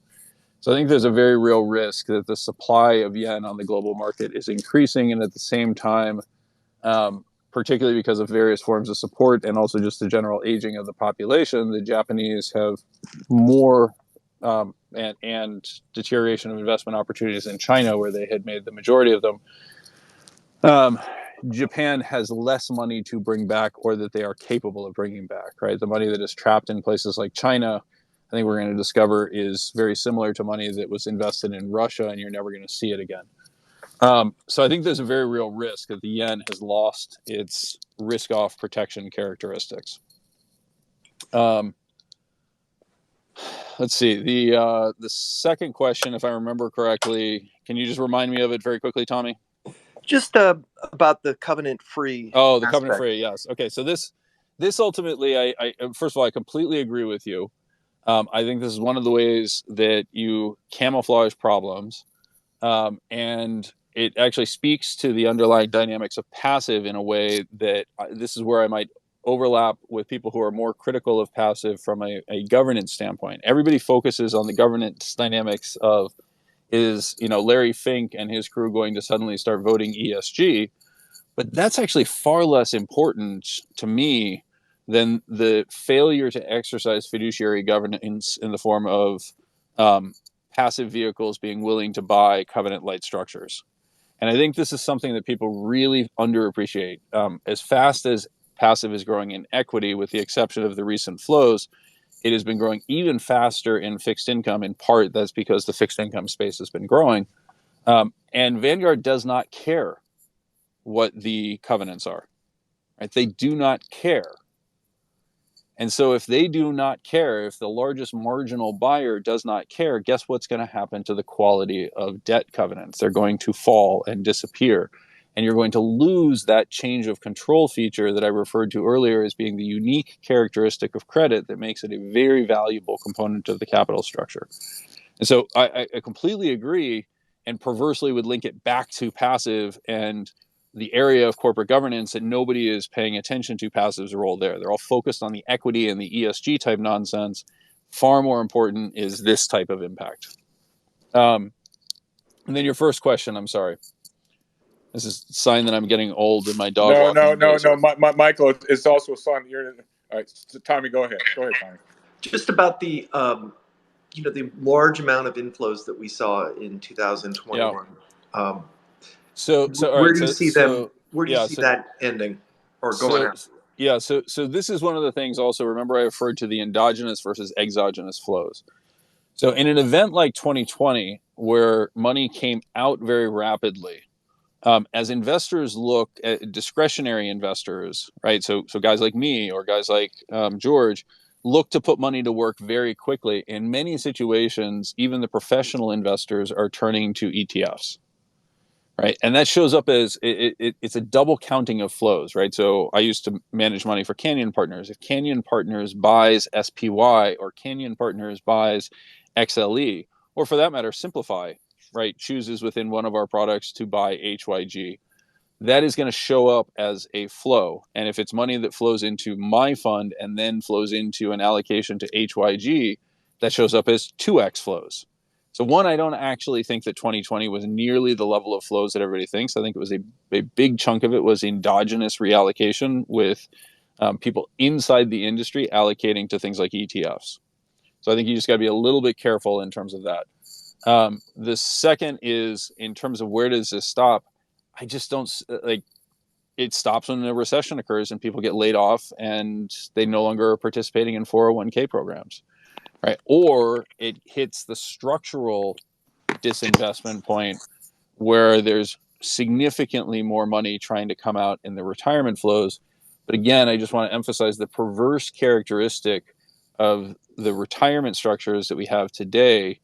So I think there's a very real risk that the supply of yen on the global market is increasing, and at the same time, particularly because of various forms of support and also just the general aging of the population, the Japanese have more and deterioration of investment opportunities in China, where they had made the majority of them. Japan has less money to bring back, or that they are capable of bringing back, right? The money that is trapped in places like China, I think we're going to discover, is very similar to money that was invested in Russia, and you're never going to see it again. So I think there's a very real risk that the yen has lost its risk-off protection characteristics. Let's see. The second question, if I remember correctly, can you just remind me of it very quickly, Tommy? Just about the covenant-free. Oh, the covenant-free. Yes. Okay. So this ultimately, I first of all, I completely agree with you. I think this is one of the ways that you camouflage problems, and it actually speaks to the underlying dynamics of passive in a way that this is where I might overlap with people who are more critical of passive from a governance standpoint. Everybody focuses on the governance dynamics of, is Larry Fink and his crew going to suddenly start voting ESG? But that's actually far less important to me than the failure to exercise fiduciary governance in the form of passive vehicles being willing to buy covenant-light structures. And I think this is something that people really underappreciate. As fast as passive is growing in equity, with the exception of the recent flows, it has been growing even faster in fixed income. In part, that's because the fixed income space has been growing. And Vanguard does not care what the covenants are. Right? They do not care. And so if they do not care, if the largest marginal buyer does not care, guess what's going to happen to the quality of debt covenants? They're going to fall and disappear. And you're going to lose that change of control feature that I referred to earlier as being the unique characteristic of credit that makes it a very valuable component of the capital structure. And so I completely agree, and perversely would link it back to passive and the area of corporate governance that nobody is paying attention to passive's role there. They're all focused on the equity and the ESG type nonsense. Far more important is this type of impact. And then your first question, I'm sorry. This is a sign that I'm getting old in my dog walking days. No. Michael, it's also a sign that you're. All right, Tommy, go ahead. Go ahead, Tommy. Just about the the large amount of inflows that we saw in 2021. So where do you see them? Where do you see that ending? Or go So ahead. yeah, so this is one of the things also. Remember, I referred to the endogenous versus exogenous flows. So in an event like 2020, where money came out very rapidly, as investors look at discretionary investors, right? So guys like me or guys like George look to put money to work very quickly. In many situations, even the professional investors are turning to ETFs, right? And that shows up as it's a double counting of flows, right? So I used to manage money for Canyon Partners. If Canyon Partners buys SPY or Canyon Partners buys XLE, or for that matter, Simplify, right, chooses within one of our products to buy HYG, that is going to show up as a flow. And if it's money that flows into my fund and then flows into an allocation to HYG, that shows up as 2x flows. So one, I don't actually think that 2020 was nearly the level of flows that everybody thinks. I think it was a big chunk of it was endogenous reallocation with people inside the industry allocating to things like ETFs. So I think you just got to be a little bit careful in terms of that. The second is in terms of where does this stop? I just don't like it stops when a recession occurs and people get laid off and they no longer are participating in 401k programs, right? Or it hits the structural disinvestment point where there's significantly more money trying to come out in the retirement flows. But again, I just want to emphasize the perverse characteristic of the retirement structures that we have today.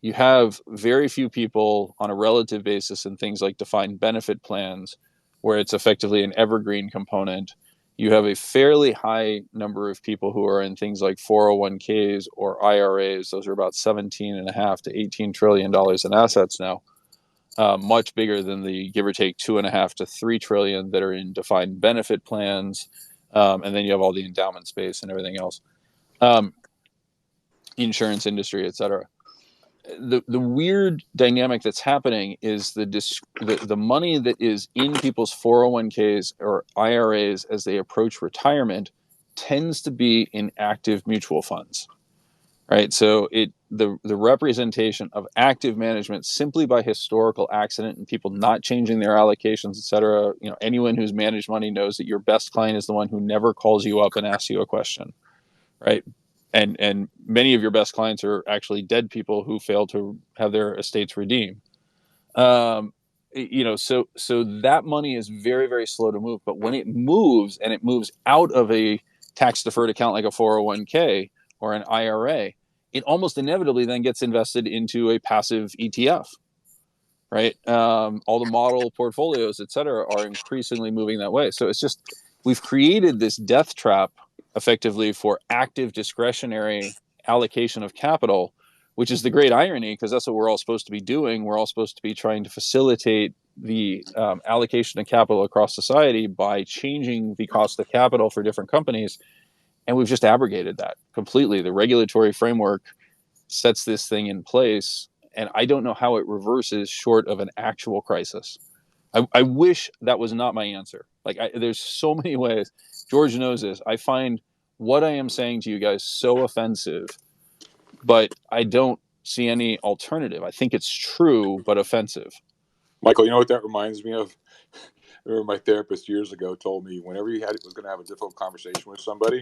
You have very few people on a relative basis in things like defined benefit plans, where it's effectively an evergreen component. You have a fairly high number of people who are in things like 401ks or IRAs. Those are about $17.5 to $18 trillion in assets now, much bigger than the give or take 2.5 to 3 trillion that are in defined benefit plans. And then you have all the endowment space and everything else, insurance industry, et cetera. The weird dynamic that's happening is the money that is in people's 401ks or IRAs as they approach retirement tends to be in active mutual funds, right? So the representation of active management simply by historical accident and people not changing their allocations, et cetera. You know, anyone who's managed money knows that your best client is the one who never calls you up and asks you a question, right? And many of your best clients are actually dead people who fail to have their estates redeemed. You know, so that money is very, very slow to move. But when it moves and it moves out of a tax deferred account like a 401k or an IRA, it almost inevitably then gets invested into a passive ETF, right? All the model portfolios, et cetera, are increasingly moving that way. So it's just, we've created this death trap effectively for active discretionary allocation of capital, which is the great irony because that's what we're all supposed to be doing. We're all supposed to be trying to facilitate the allocation of capital across society by changing the cost of capital for different companies. And we've just abrogated that completely. The regulatory framework sets this thing in place, and I don't know how it reverses short of an actual crisis. I wish that was not my answer. Like, there's so many ways. George knows this. I find what I am saying to you guys so offensive, but I don't see any alternative. I think it's true, but offensive. Michael, you know what that reminds me of? I remember my therapist years ago told me whenever he was going to have a difficult conversation with somebody,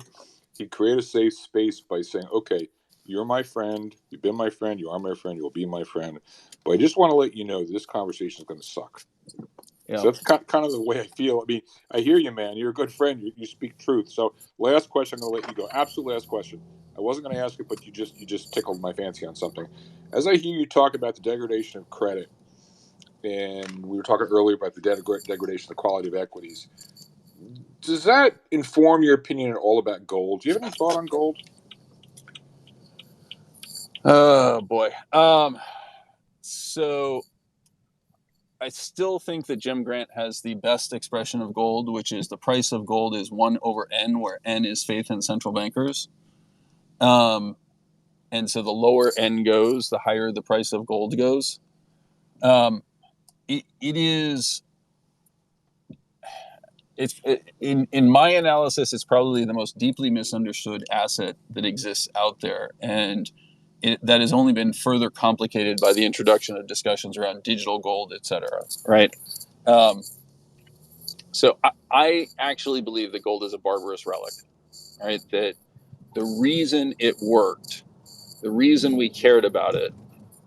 he'd create a safe space by saying, okay, you're my friend, you've been my friend, you are my friend, you'll be my friend, but I just want to let you know that this conversation is going to suck. Yeah. So that's kind of the way I feel. I mean, I hear you, man. You're a good friend. You speak truth. So last question, I'm going to let you go. Absolute last question. I wasn't going to ask it, but you just tickled my fancy on something. As I hear you talk about the degradation of credit, and we were talking earlier about the degradation of the quality of equities, does that inform your opinion at all about gold? Do you have any thought on gold? Oh boy. So I still think that Jim Grant has the best expression of gold, which is the price of gold is 1 over N, where N is faith in central bankers. And so the lower N goes, the higher the price of gold goes. In my analysis, it's probably the most deeply misunderstood asset that exists out there. And that has only been further complicated by the introduction of discussions around digital gold, et cetera, right? So I actually believe that gold is a barbarous relic, right? That the reason it worked, the reason we cared about it,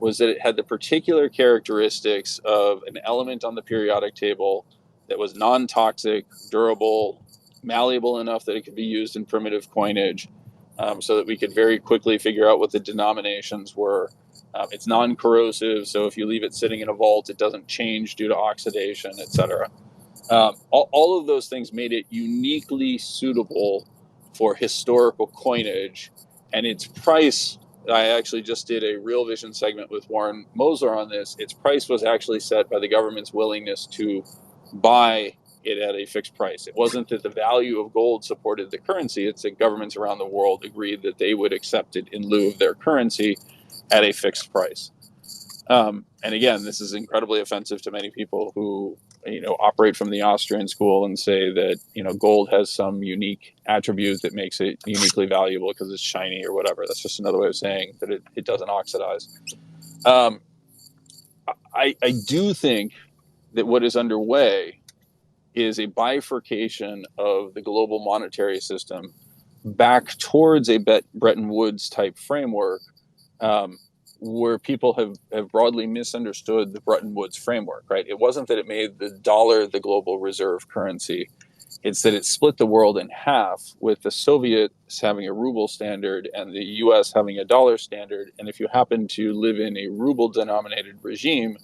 was that it had the particular characteristics of an element on the periodic table that was non-toxic, durable, malleable enough that it could be used in primitive coinage, so that we could very quickly figure out what the denominations were. It's non-corrosive, so if you leave it sitting in a vault, it doesn't change due to oxidation, etc. All of those things made it uniquely suitable for historical coinage, and its price. I actually just did a Real Vision segment with Warren Mosler on this. Its price was actually set by the government's willingness to buy it at a fixed price. It wasn't that the value of gold supported the currency, it's that governments around the world agreed that they would accept it in lieu of their currency at a fixed price. And again, this is incredibly offensive to many people who, operate from the Austrian school and say that, gold has some unique attribute that makes it uniquely valuable because it's shiny or whatever. That's just another way of saying that it doesn't oxidize. Um, I do think that what is underway is a bifurcation of the global monetary system back towards a Bretton Woods type framework, um, where people have broadly misunderstood the Bretton Woods framework, right? It wasn't that it made the dollar the global reserve currency. It's that it split the world in half, with the Soviets having a ruble standard and the US having a dollar standard. And if you happen to live in a ruble denominated regime,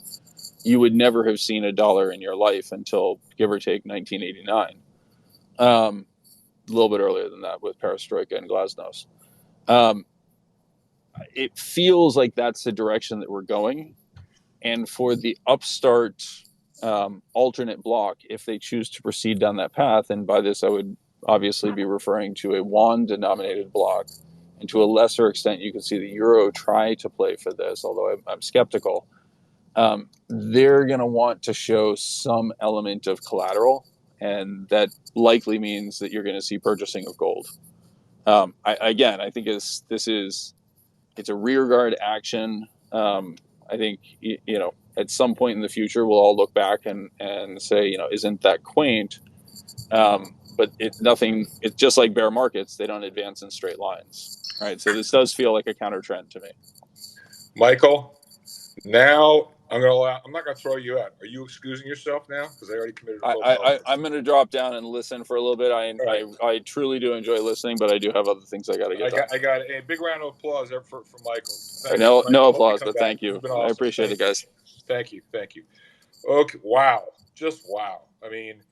you would never have seen a dollar in your life until, give or take, 1989. A little bit earlier than that with perestroika and glasnost. It feels like that's the direction that we're going. And for the upstart alternate bloc, if they choose to proceed down that path, and by this I would obviously be referring to a yuan denominated bloc, and to a lesser extent you can see the euro try to play for this, although I'm skeptical. They're going to want to show some element of collateral, and that likely means that you're going to see purchasing of gold. I think it's a rearguard action. I think at some point in the future we'll all look back and say, isn't that quaint? But it's nothing. It's just like bear markets; they don't advance in straight lines, right? So this does feel like a counter trend to me. Michael, now I'm not gonna throw you out. Are you excusing yourself now? Because I already committed a full apology. I'm going to drop down and listen for a little bit. I truly do enjoy listening, but I do have other things I got to get done. I got a big round of applause there for Michael. Thanks, no applause, but thank you. Awesome. I appreciate it, guys. Thank you. Okay, wow, just wow. I mean,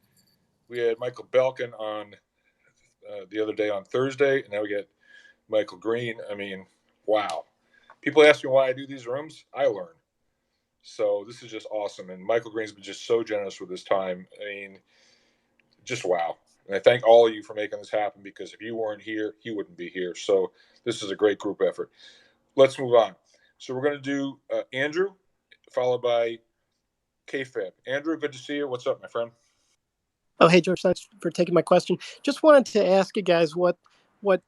we had Michael Belkin on the other day on Thursday, and now we get Michael Green. I mean, wow. People ask me why I do these rooms. I learn. So this is just awesome. And Michael Green's been just so generous with his time. I mean, just wow. And I thank all of you for making this happen, because if you weren't here, he wouldn't be here. So this is a great group effort. Let's move on. So we're going to do Andrew, followed by Kshaped. Andrew, good to see you. What's up, my friend? Oh, hey, George, thanks for taking my question. Just wanted to ask you guys what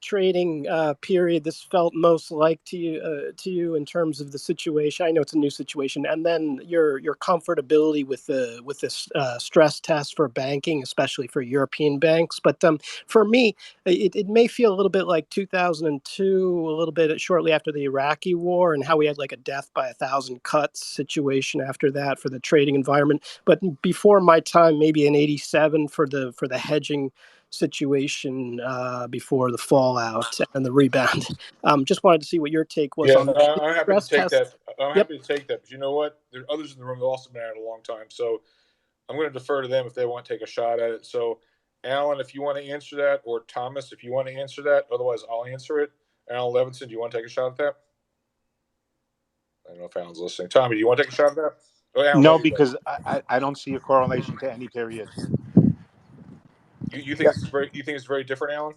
trading period this felt most like to you in terms of the situation. I know it's a new situation, and then your comfortability with this stress test for banking, especially for European banks. But for me, it may feel a little bit like 2002, a little bit shortly after the Iraqi war, and how we had like a death by 1,000 cuts situation after that for the trading environment. But before my time, maybe in '87 for the hedging situation before the fallout and the rebound. Just wanted to see what your take was on Yeah, I'm happy to take that. Happy to take that. But you know what? There are others in the room who also been at it a long time. So I'm going to defer to them if they want to take a shot at it. So, Alan, if you want to answer that, or Thomas, if you want to answer that. Otherwise, I'll answer it. Alan Levinson, do you want to take a shot at that? I don't know if Alan's listening. Tommy, do you want to take a shot at that? Oh, Alan, no, because I don't see a correlation to any period. You think it's very different, Alan?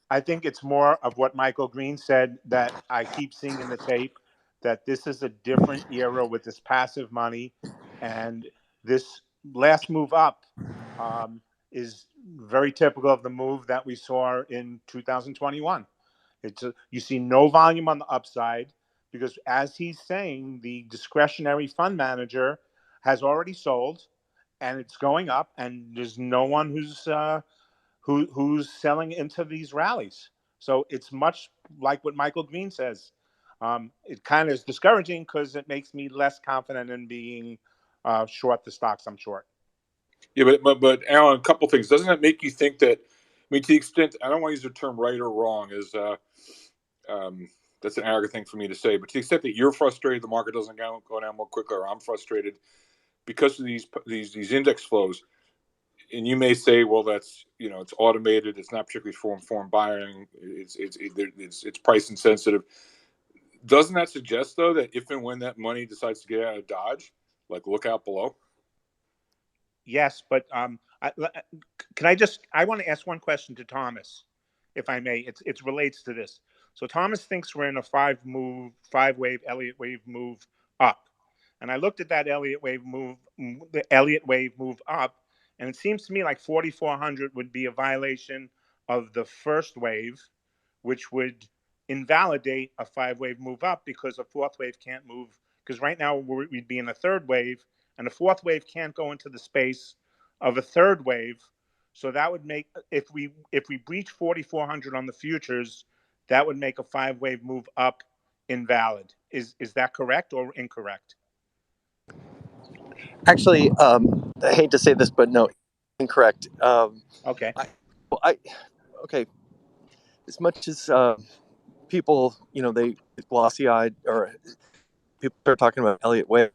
I think it's more of what Michael Green said that I keep seeing in the tape, that this is a different era with this passive money, and this last move up is very typical of the move that we saw in 2021. You see no volume on the upside, because as he's saying, the discretionary fund manager has already sold, and it's going up, and there's no one who's selling into these rallies. So it's much like what Michael Green says. It kind of is discouraging because it makes me less confident in being short the stocks I'm short. Yeah, but Alan, a couple things. Doesn't that make you think that? I mean, to the extent I don't want to use the term right or wrong, is that's an arrogant thing for me to say. But to the extent that you're frustrated, the market doesn't go down more quickly, or I'm frustrated because of these index flows, and you may say, well, that's it's automated, it's not particularly form buying, it's price insensitive. Doesn't that suggest though that if and when that money decides to get out of Dodge, like look out below? Yes, but I want to ask one question to Thomas, if I may. It relates to this. So Thomas thinks we're in a five wave Elliott wave move up, and I looked at that the Elliott wave move up, and it seems to me like 4,400 would be a violation of the first wave, which would invalidate a five wave move up because a fourth wave can't move. Because right now we'd be in a third wave, and the fourth wave can't go into the space of a third wave. So that would make, if we breach 4,400 on the futures, that would make a five wave move up invalid. Is that correct or incorrect? Actually, I hate to say this, but no, incorrect. Okay. I okay. As much as people, they glossy-eyed, or people start talking about Elliott Wave.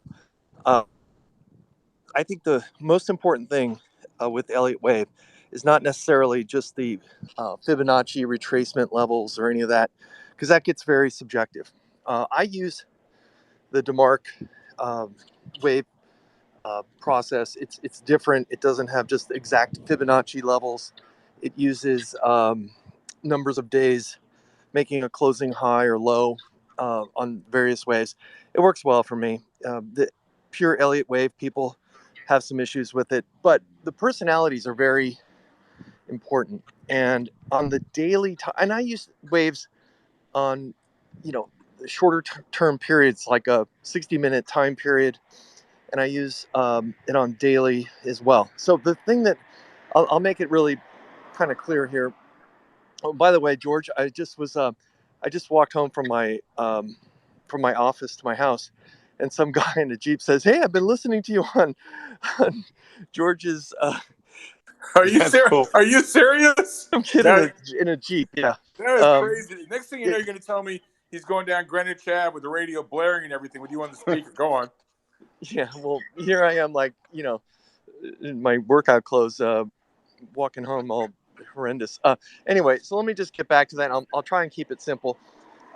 I think the most important thing with Elliott Wave is not necessarily just the Fibonacci retracement levels or any of that, because that gets very subjective. I use the DeMark wave process. It's different. It doesn't have just exact Fibonacci levels. It uses numbers of days, making a closing high or low on various ways. It works well for me. The pure Elliott wave, people have some issues with it, but the personalities are very important. And on the daily time, and I use waves on, shorter term periods, like a 60-minute time period, and I use it on daily as well. So the thing that I'll make it really kind of clear here. Oh, by the way, George, I just walked home from my office to my house, and some guy in a Jeep says, "Hey, I've been listening to you on George's." Are you That's serious? cool. Are you serious? Some kid That in a Jeep, yeah. that is Um, crazy. Next thing you know, it, you're going to tell me he's going down Greenwich Ave with the radio blaring and everything with you on the speaker. Go on. yeah. Well, here I am, like, in my workout clothes, walking home, all horrendous. Anyway, so let me just get back to that. I'll try and keep it simple.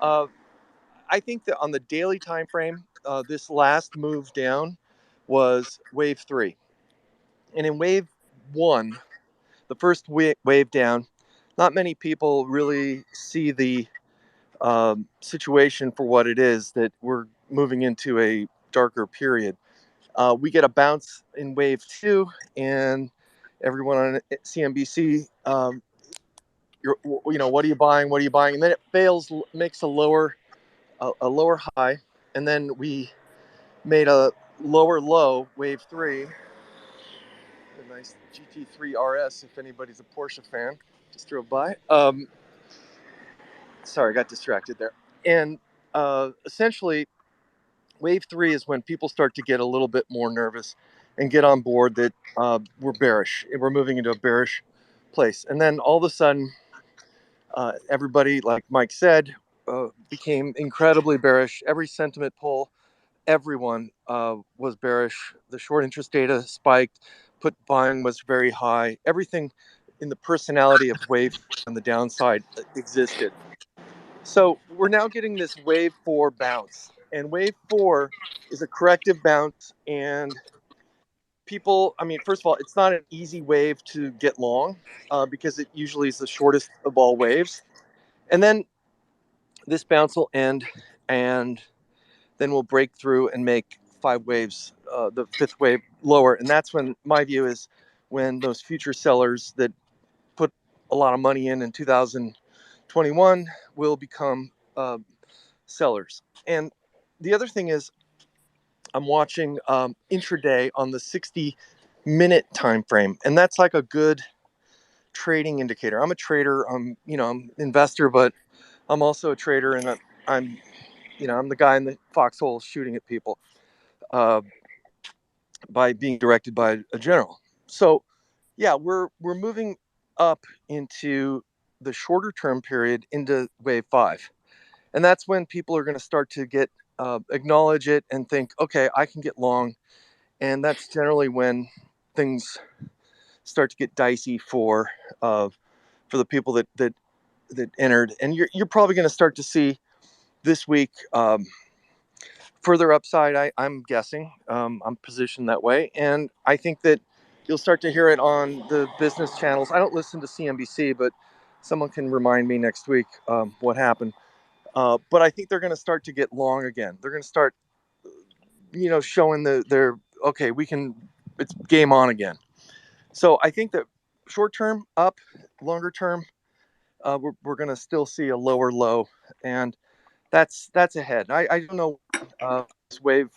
I think that on the daily time frame, this last move down was wave 3, and in wave 1, the first wave down, not many people really see the situation for what it is, that we're moving into a darker period. We get a bounce in wave 2, and everyone on CNBC, what are you buying? What are you buying? And then it fails, makes a lower high, and then we made a lower low, wave 3. A nice GT3 RS, if anybody's a Porsche fan, just drove by. Sorry, I got distracted there. And essentially, wave 3 is when people start to get a little bit more nervous and get on board that we're bearish. We're moving into a bearish place. And then all of a sudden, everybody, like Mike said, became incredibly bearish. Every sentiment poll, everyone was bearish. The short interest data spiked. Put buying was very high. Everything in the personality of wave on the downside existed. So we're now getting this wave 4 bounce, and wave 4 is a corrective bounce. And people, I mean, first of all, it's not an easy wave to get long because it usually is the shortest of all waves. And then this bounce will end, and then we'll break through and make 5 waves, the 5th wave lower. And that's when my view is when those future sellers that put a lot of money in 2021 will become sellers. And the other thing is, I'm watching intraday on the 60 minute time frame, and that's like a good trading indicator. I'm a trader. I'm an investor, but I'm also a trader, and I'm I'm the guy in the foxhole shooting at people by being directed by a general. So yeah, we're moving up into the shorter term period into wave 5, and that's when people are going to start to get acknowledge it and think, okay, I can get long, and that's generally when things start to get dicey for the people that entered, and you're probably going to start to see this week further upside. I'm guessing. I'm positioned that way, and I think that you'll start to hear it on the business channels. I don't listen to CNBC, but someone can remind me next week what happened. But I think they're going to start to get long again. They're going to start, showing their okay. It's game on again. So I think that short term up, longer term, we're going to still see a lower low, and that's ahead. I don't know this wave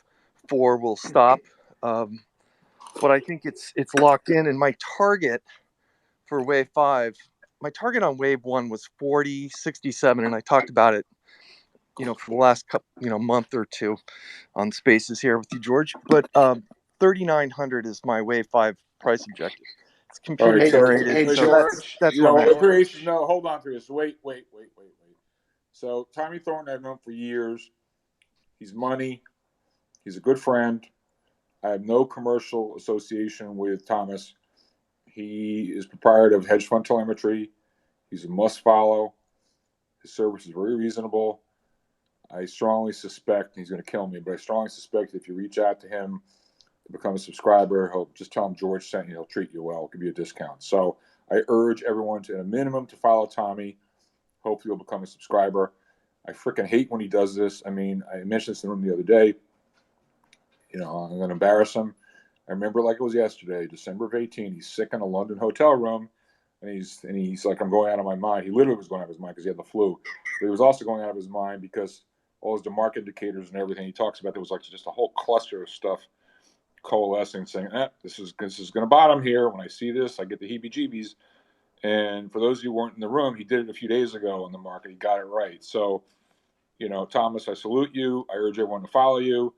4 will stop, but I think it's locked in. And my target for wave 5, my target on wave 1 was 40.67, and I talked about it, for the last month or two on Spaces here with you, George. But 3,900 is my wave 5 price objective. It's All computer right, so generated, Hey, so George. that's where I'm at. George. No, hold on to this. Wait. So Tommy Thornton, I've known for years. He's money. He's a good friend. I have no commercial association with Thomas. He is proprietor of hedge fund telemetry. He's a must follow. His service is very reasonable. I strongly suspect, he's going to kill me, but I strongly suspect if you reach out to him to become a subscriber, he'll just tell him George sent you. He'll treat you well. It'll give you a discount. So I urge everyone to, at a minimum, to follow Tommy. Hopefully, you'll become a subscriber. I freaking hate when he does this. I mean, I mentioned this in the room the other day. I'm going to embarrass him. I remember like it was yesterday, December of 2018. He's sick in a London hotel room, and he's like, I'm going out of my mind. He literally was going out of his mind because he had the flu. But he was also going out of his mind because all his market indicators and everything he talks about, there was like just a whole cluster of stuff coalescing, saying, this is going to bottom here. When I see this, I get the heebie-jeebies. And for those of you who weren't in the room, he did it a few days ago on the market. He got it right. So, Thomas, I salute you. I urge everyone to follow you.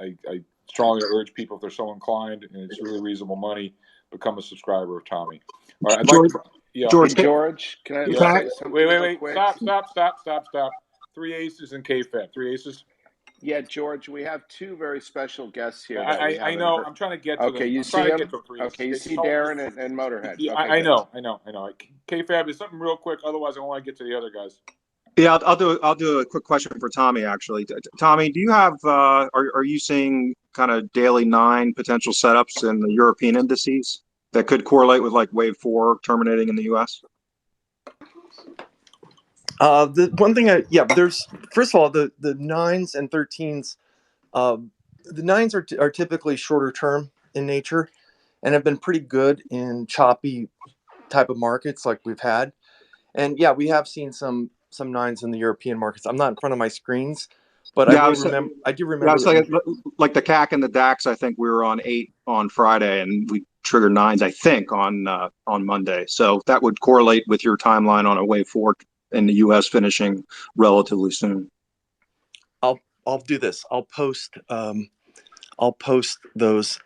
I strongly urge people, if they're so inclined, and it's really reasonable money, become a subscriber of Tommy. All right, I'd George, like to, Hey, George, George, can I say something wait. quick? Stop. 3 aces and Kshaped. 3 aces. Yeah, George, we have two very special guests here that we I haven't know. heard. I'm trying to get to Okay, them. you I'm see trying to get him? to 3 aces. Okay, you see Darren and Motorhead. Yeah, Okay, I good. know. Kshaped is something real quick. Otherwise, I want to get to the other guys. Yeah, I'll do a quick question for Tommy, actually. Tommy, do you have are you seeing kind of daily 9 potential setups in the European indices that could correlate with like wave 4 terminating in the US? The one thing there's, first of all, the 9s and 13s. The 9s are typically shorter term in nature and have been pretty good in choppy type of markets like we've had. And yeah, we have seen some 9s in the European markets. I'm not in front of my screens, but Yeah, I do remember. Yeah, I was saying, like the CAC and the DAX. I think we were on 8 on Friday, and we triggered 9s. I think on Monday. So that would correlate with your timeline on a wave 4 in the U.S. finishing relatively soon. I'll do this. I'll post those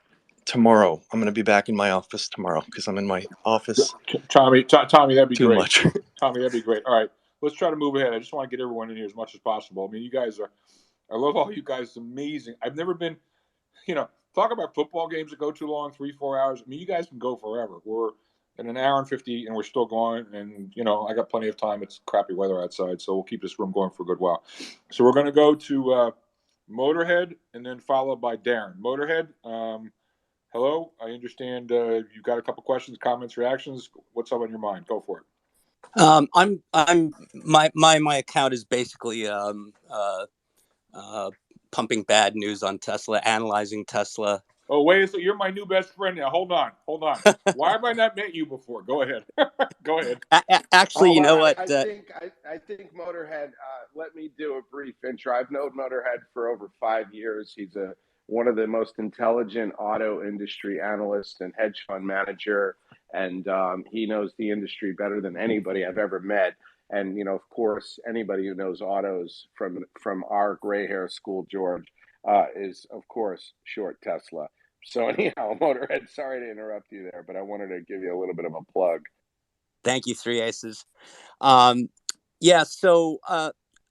tomorrow. I'm going to be back in my office tomorrow because I'm in my office. Tommy, that'd be too great. Much. Tommy, that'd be great. All right, let's try to move ahead. I just want to get everyone in here as much as possible. I mean, you guys are. I love all you guys. It's amazing. I've never been. Talk about football games that go too long, 3-4 hours. I mean, you guys can go forever. We're in an hour and 50, and we're still going. And I got plenty of time. It's crappy weather outside, so we'll keep this room going for a good while. So we're going to go to Motorhead, and then followed by Darren. Motorhead, hello. I understand you've got a couple questions, comments, reactions. What's up on your mind? Go for it. My account is basically pumping bad news on Tesla, analyzing Tesla. Oh, wait, so you're my new best friend now. Hold on. Why have I not met you before? Go ahead. Actually, you know what? I think Motorhead, let me do a brief intro. I've known Motorhead for over 5 years. He's a one of the most intelligent auto industry analysts and hedge fund manager, and he knows the industry better than anybody I've ever met. And of course, anybody who knows autos from our gray hair school, George, is of course short Tesla. So anyhow, Motorhead, sorry to interrupt you there, but I wanted to give you a little bit of a plug. Thank you, Three Aces. Yeah, so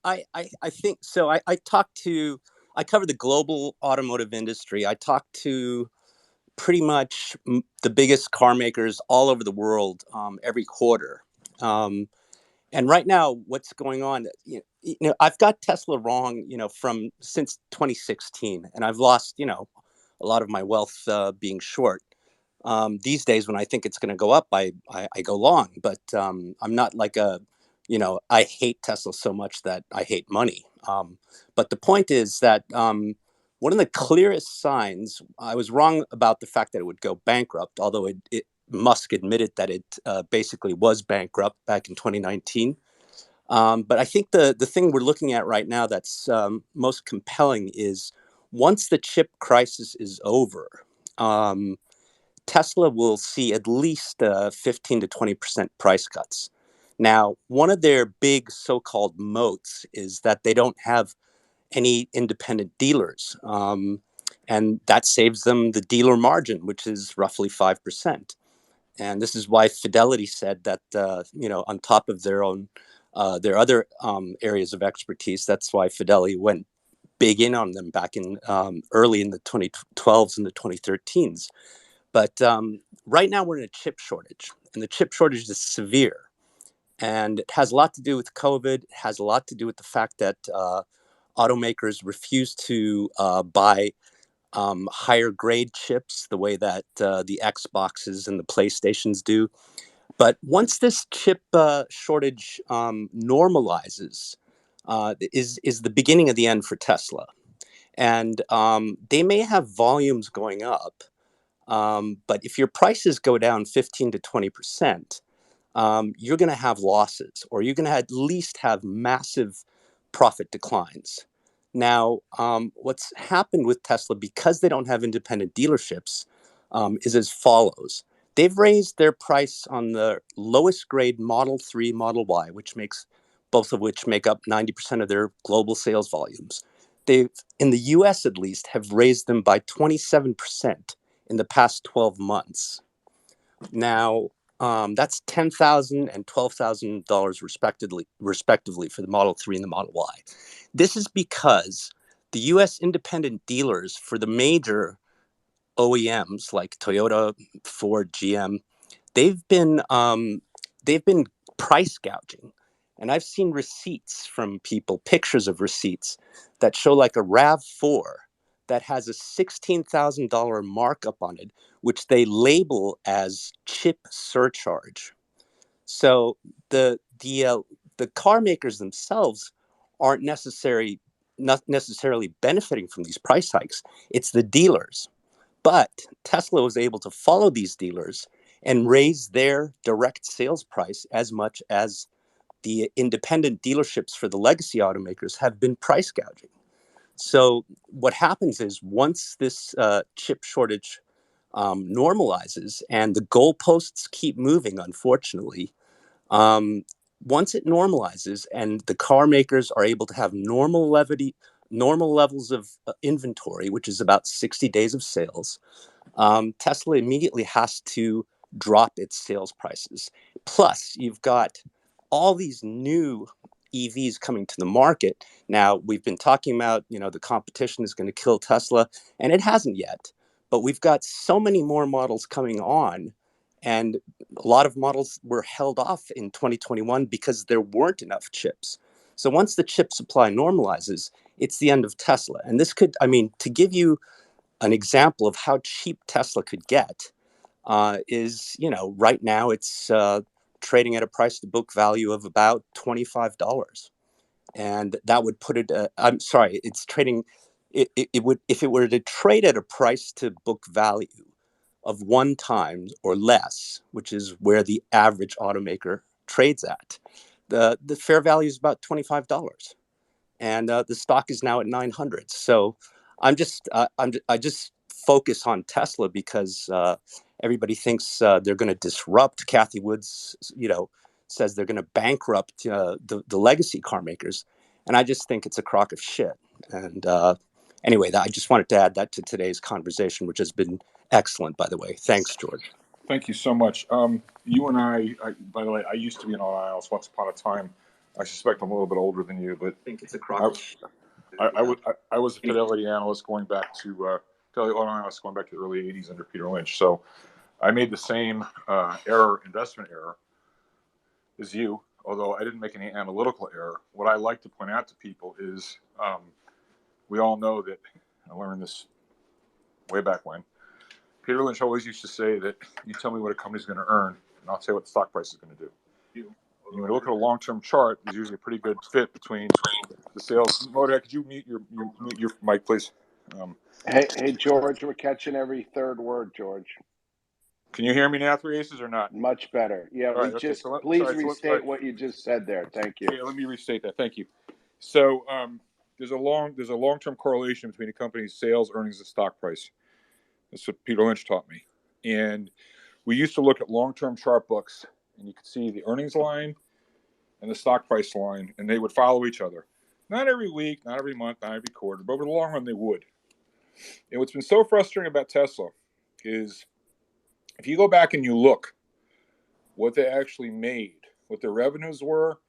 I think so. I cover the global automotive industry. I talk to pretty much the biggest car makers all over the world every quarter. And right now, what's going on? I've got Tesla wrong. From since 2016, and I've lost a lot of my wealth being short. These days, when I think it's going to go up, I go long. But I'm not like I hate Tesla so much that I hate money. But the point is that one of the clearest signs, I was wrong about the fact that it would go bankrupt, although Musk admitted that it basically was bankrupt back in 2019. But I think the thing we're looking at right now that's most compelling is once the chip crisis is over, Tesla will see at least 15 to 20% price cuts. Now, one of their big so-called moats is that they don't have any independent dealers. And that saves them the dealer margin, which is roughly 5%. And this is why Fidelity said that, on top of their other areas of expertise, that's why Fidelity went big in on them back in early in the 2012s and the 2013s. But right now we're in a chip shortage, and the chip shortage is severe. And it has a lot to do with COVID. It has a lot to do with the fact that automakers refuse to buy higher grade chips the way that the Xboxes and the PlayStations do. But once this chip shortage normalizes, is the beginning of the end for Tesla. And they may have volumes going up, but if your prices go down 15 to 20%, you're going to have losses, or you're going to at least have massive profit declines. Now, what's happened with Tesla, because they don't have independent dealerships, is as follows. They've raised their price on the lowest grade Model 3, Model Y, both of which make up 90% of their global sales volumes. They've, in the US at least, have raised them by 27% in the past 12 months. Now, that's $10,000 and $12,000 respectively for the Model 3 and the Model Y. This is because the U.S. independent dealers for the major OEMs like Toyota, Ford, GM, they've been price gouging. And I've seen receipts from people, pictures of receipts that show like a RAV4 that has a $16,000 markup on it, which they label as chip surcharge. So the car makers themselves aren't not necessarily benefiting from these price hikes. It's the dealers. But Tesla was able to follow these dealers and raise their direct sales price as much as the independent dealerships for the legacy automakers have been price gouging. So what happens is once this chip shortage normalizes, and the goalposts keep moving, unfortunately, once it normalizes and the car makers are able to have normal levels of inventory, which is about 60 days of sales, Tesla immediately has to drop its sales prices. Plus, you've got all these new EVs coming to the market. Now, we've been talking about, the competition is going to kill Tesla, and it hasn't yet. But we've got so many more models coming on, and a lot of models were held off in 2021 because there weren't enough chips. So once the chip supply normalizes, it's the end of Tesla. And this could, to give you an example of how cheap Tesla could get is, right now it's trading at a price to book value of about $25. And that would put it, I'm sorry, it's trading, it would, if it were to trade at a price to book value of 1 time or less, which is where the average automaker trades at, the fair value is about $25. And the stock is now at 900. So I just focus on Tesla because everybody thinks they're going to disrupt. Kathy Woods, says they're going to bankrupt the legacy car makers, and I just think it's a crock of shit. And anyway, I just wanted to add that to today's conversation, which has been excellent, by the way. Thanks, George. Thank you so much. You and I, by the way, I used to be an analyst once upon a time. I suspect I'm a little bit older than you, but I think it's a crock. I was a Fidelity analyst going back to Fidelity analyst going back to the early '80s under Peter Lynch. So I made the same investment error as you, although I didn't make any analytical error. What I like to point out to people is we all know that I learned this way back when. Peter Lynch always used to say that you tell me what a company's going to earn, and I'll tell you what the stock price is going to do. When you look at a long-term chart, there's usually a pretty good fit between the sales. Motorhead, could you mute your mic, please? Hey, George, we're catching every third word, George. Can you hear me now, Three Aces, or not? Much better. Yeah, all right, okay, please restate what you just said there. Thank you. Yeah, let me restate that. Thank you. So there's a long-term correlation between a company's sales, earnings, and stock price. That's what Peter Lynch taught me. And we used to look at long-term chart books, and you could see the earnings line and the stock price line, and they would follow each other. Not every week, not every month, not every quarter, but over the long run, they would. And what's been so frustrating about Tesla is if you go back and you look what they actually made, what their revenues were,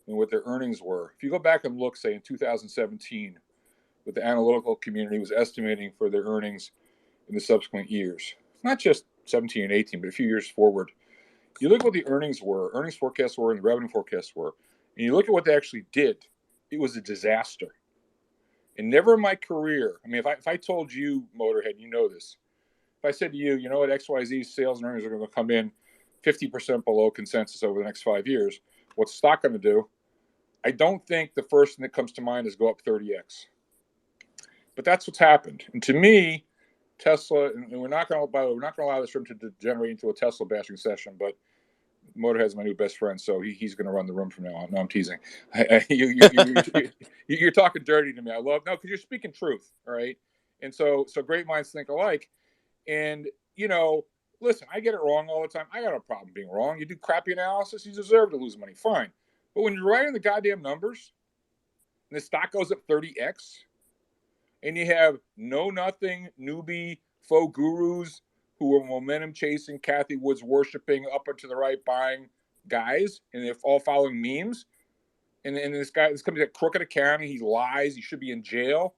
and what their earnings were. If you go back and look, say, in 2017, what the analytical community was estimating for their earnings in the subsequent years, not just 17 and 18, but a few years forward, you look at what the earnings forecasts were, and the revenue forecasts were, and you look at what they actually did, it was a disaster. And never in my career, I mean, if I told you, Motorhead, you know this, if I said to you, you know what, XYZ sales and earnings are going to come in 50% below consensus over the next 5 years, what's the stock going to do? I don't think the first thing that comes to mind is go up 30x. But that's what's happened. And to me, Tesla, and we're not going to allow this room to degenerate into a Tesla bashing session, but Motorhead's my new best friend, so he's going to run the room from now on. No, I'm teasing. You're talking dirty to me. Because you're speaking truth, all right? And so great minds think alike. And, listen, I get it wrong all the time. I got no problem being wrong. You do crappy analysis, you deserve to lose money. Fine. But when you're writing the goddamn numbers and the stock goes up 30x and you have know-nothing, newbie, faux gurus who are momentum chasing, Kathy Woods worshiping, up and to the right buying guys, and they're all following memes, and this company's got crooked accounting, he lies, he should be in jail.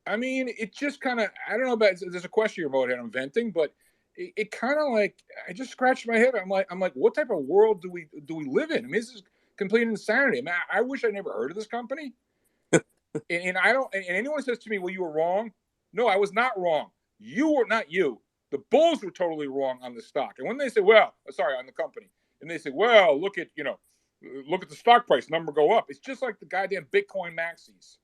I mean, it just kind of, I don't know about, there's a question here, Motorhead, I'm venting, but it kind of like, I just scratched my head. I'm like, what type of world do we live in? I mean, this is complete insanity. I mean, I wish I never heard of this company. and I don't, and anyone says to me, well, you were wrong. No, I was not wrong. You were not you. The bulls were totally wrong on the stock. And when they say, on the company, and they say, well, look at the stock price number go up. It's just like the goddamn Bitcoin maxis.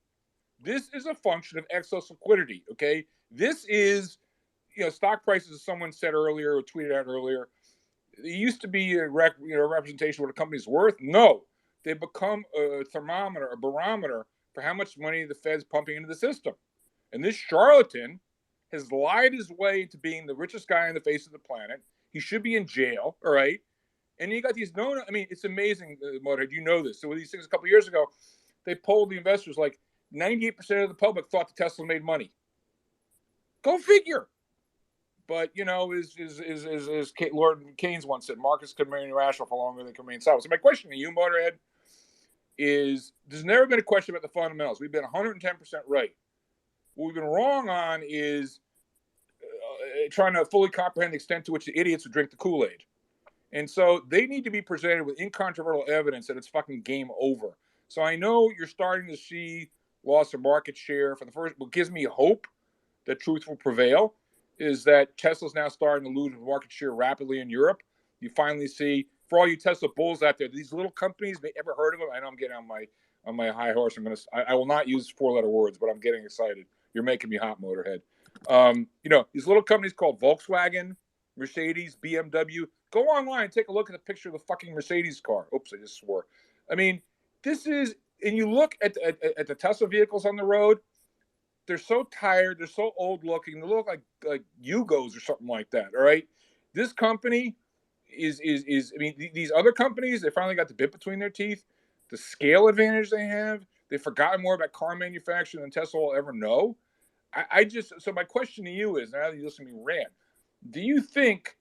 This is a function of excess liquidity, okay? This is, stock prices, as someone said earlier or tweeted out earlier, it used to be a representation of what a company's worth. No, they become a thermometer, a barometer for how much money the Fed's pumping into the system. And this charlatan has lied his way into being the richest guy on the face of the planet. He should be in jail, all right? And you got these it's amazing, Motorhead, you know this. So with these things a couple of years ago, they polled the investors, like 98% of the public thought that Tesla made money. Go figure. But, as Lord Keynes once said, markets can remain irrational for longer than they can remain solid. So my question to you, Motorhead, is there's never been a question about the fundamentals. We've been 110% right. What we've been wrong on is trying to fully comprehend the extent to which the idiots would drink the Kool-Aid. And so they need to be presented with incontrovertible evidence that it's fucking game over. So I know you're starting to see loss of market share for the first. What gives me hope that truth will prevail is that Tesla's now starting to lose market share rapidly in Europe. You finally see, for all you Tesla bulls out there, these little companies, have you ever heard of them? I know I'm getting on my high horse. I will not use 4-letter words, but I'm getting excited. You're making me hot, Motorhead. These little companies called Volkswagen, Mercedes, BMW. Go online and take a look at the picture of the fucking Mercedes car. Oops, I just swore. I mean, this is, and you look at the Tesla vehicles on the road, they're so tired, they're so old looking, they look like Yugos or something like that. All right, this company is I mean, these other companies, they finally got the bit between their teeth. The scale advantage they have, they've forgotten more about car manufacturing than Tesla will ever know. I just, so my question to you is, now that you listen to me rant, do you think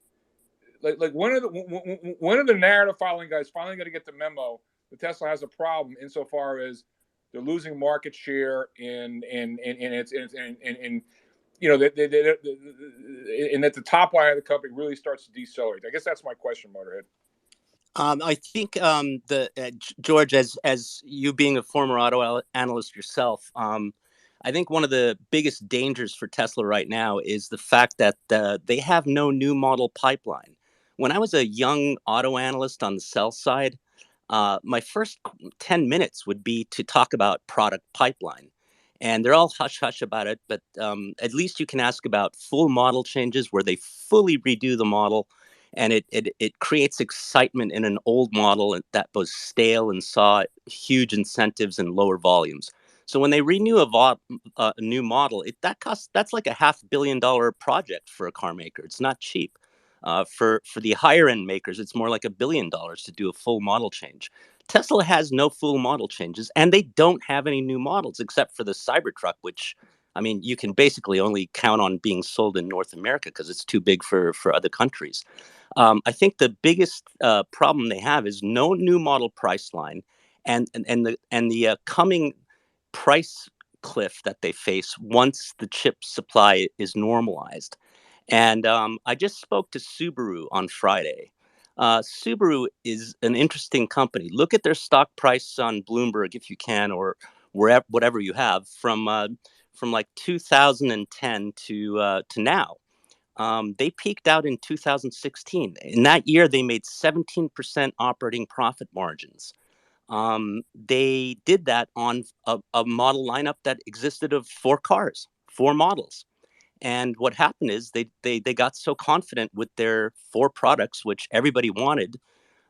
like one of the narrative following guys finally going to get the memo that Tesla has a problem insofar as they're losing market share and it's and you know and that the top line of the company really starts to decelerate? I guess that's my question, Motorhead. I think George, as you being a former auto analyst yourself, I think one of the biggest dangers for Tesla right now is the fact that they have no new model pipeline. When I was a young auto analyst on the sell side, my first 10 minutes would be to talk about product pipeline. And they're all hush hush about it, but at least you can ask about full model changes where they fully redo the model, and it creates excitement in an old model that was stale and saw huge incentives and lower volumes. So when they renew a new model, that's like a $500 million project for a car maker. It's not cheap. For the higher end makers, it's more like $1 billion to do a full model change. Tesla has no full model changes, and they don't have any new models except for the Cybertruck, which, I mean, you can basically only count on being sold in North America because it's too big for other countries. I think the biggest problem they have is no new model price line, and the coming price cliff that they face once the chip supply is normalized. And I just spoke to Subaru on Friday. Subaru is an interesting company. Look at their stock price on Bloomberg if you can, or wherever, whatever you have, from like 2010 to now. They peaked out in 2016. In that year, they made 17% operating profit margins. They did that on a model lineup that existed of 4 cars, 4 models. And what happened is they got so confident with their 4 products, which everybody wanted,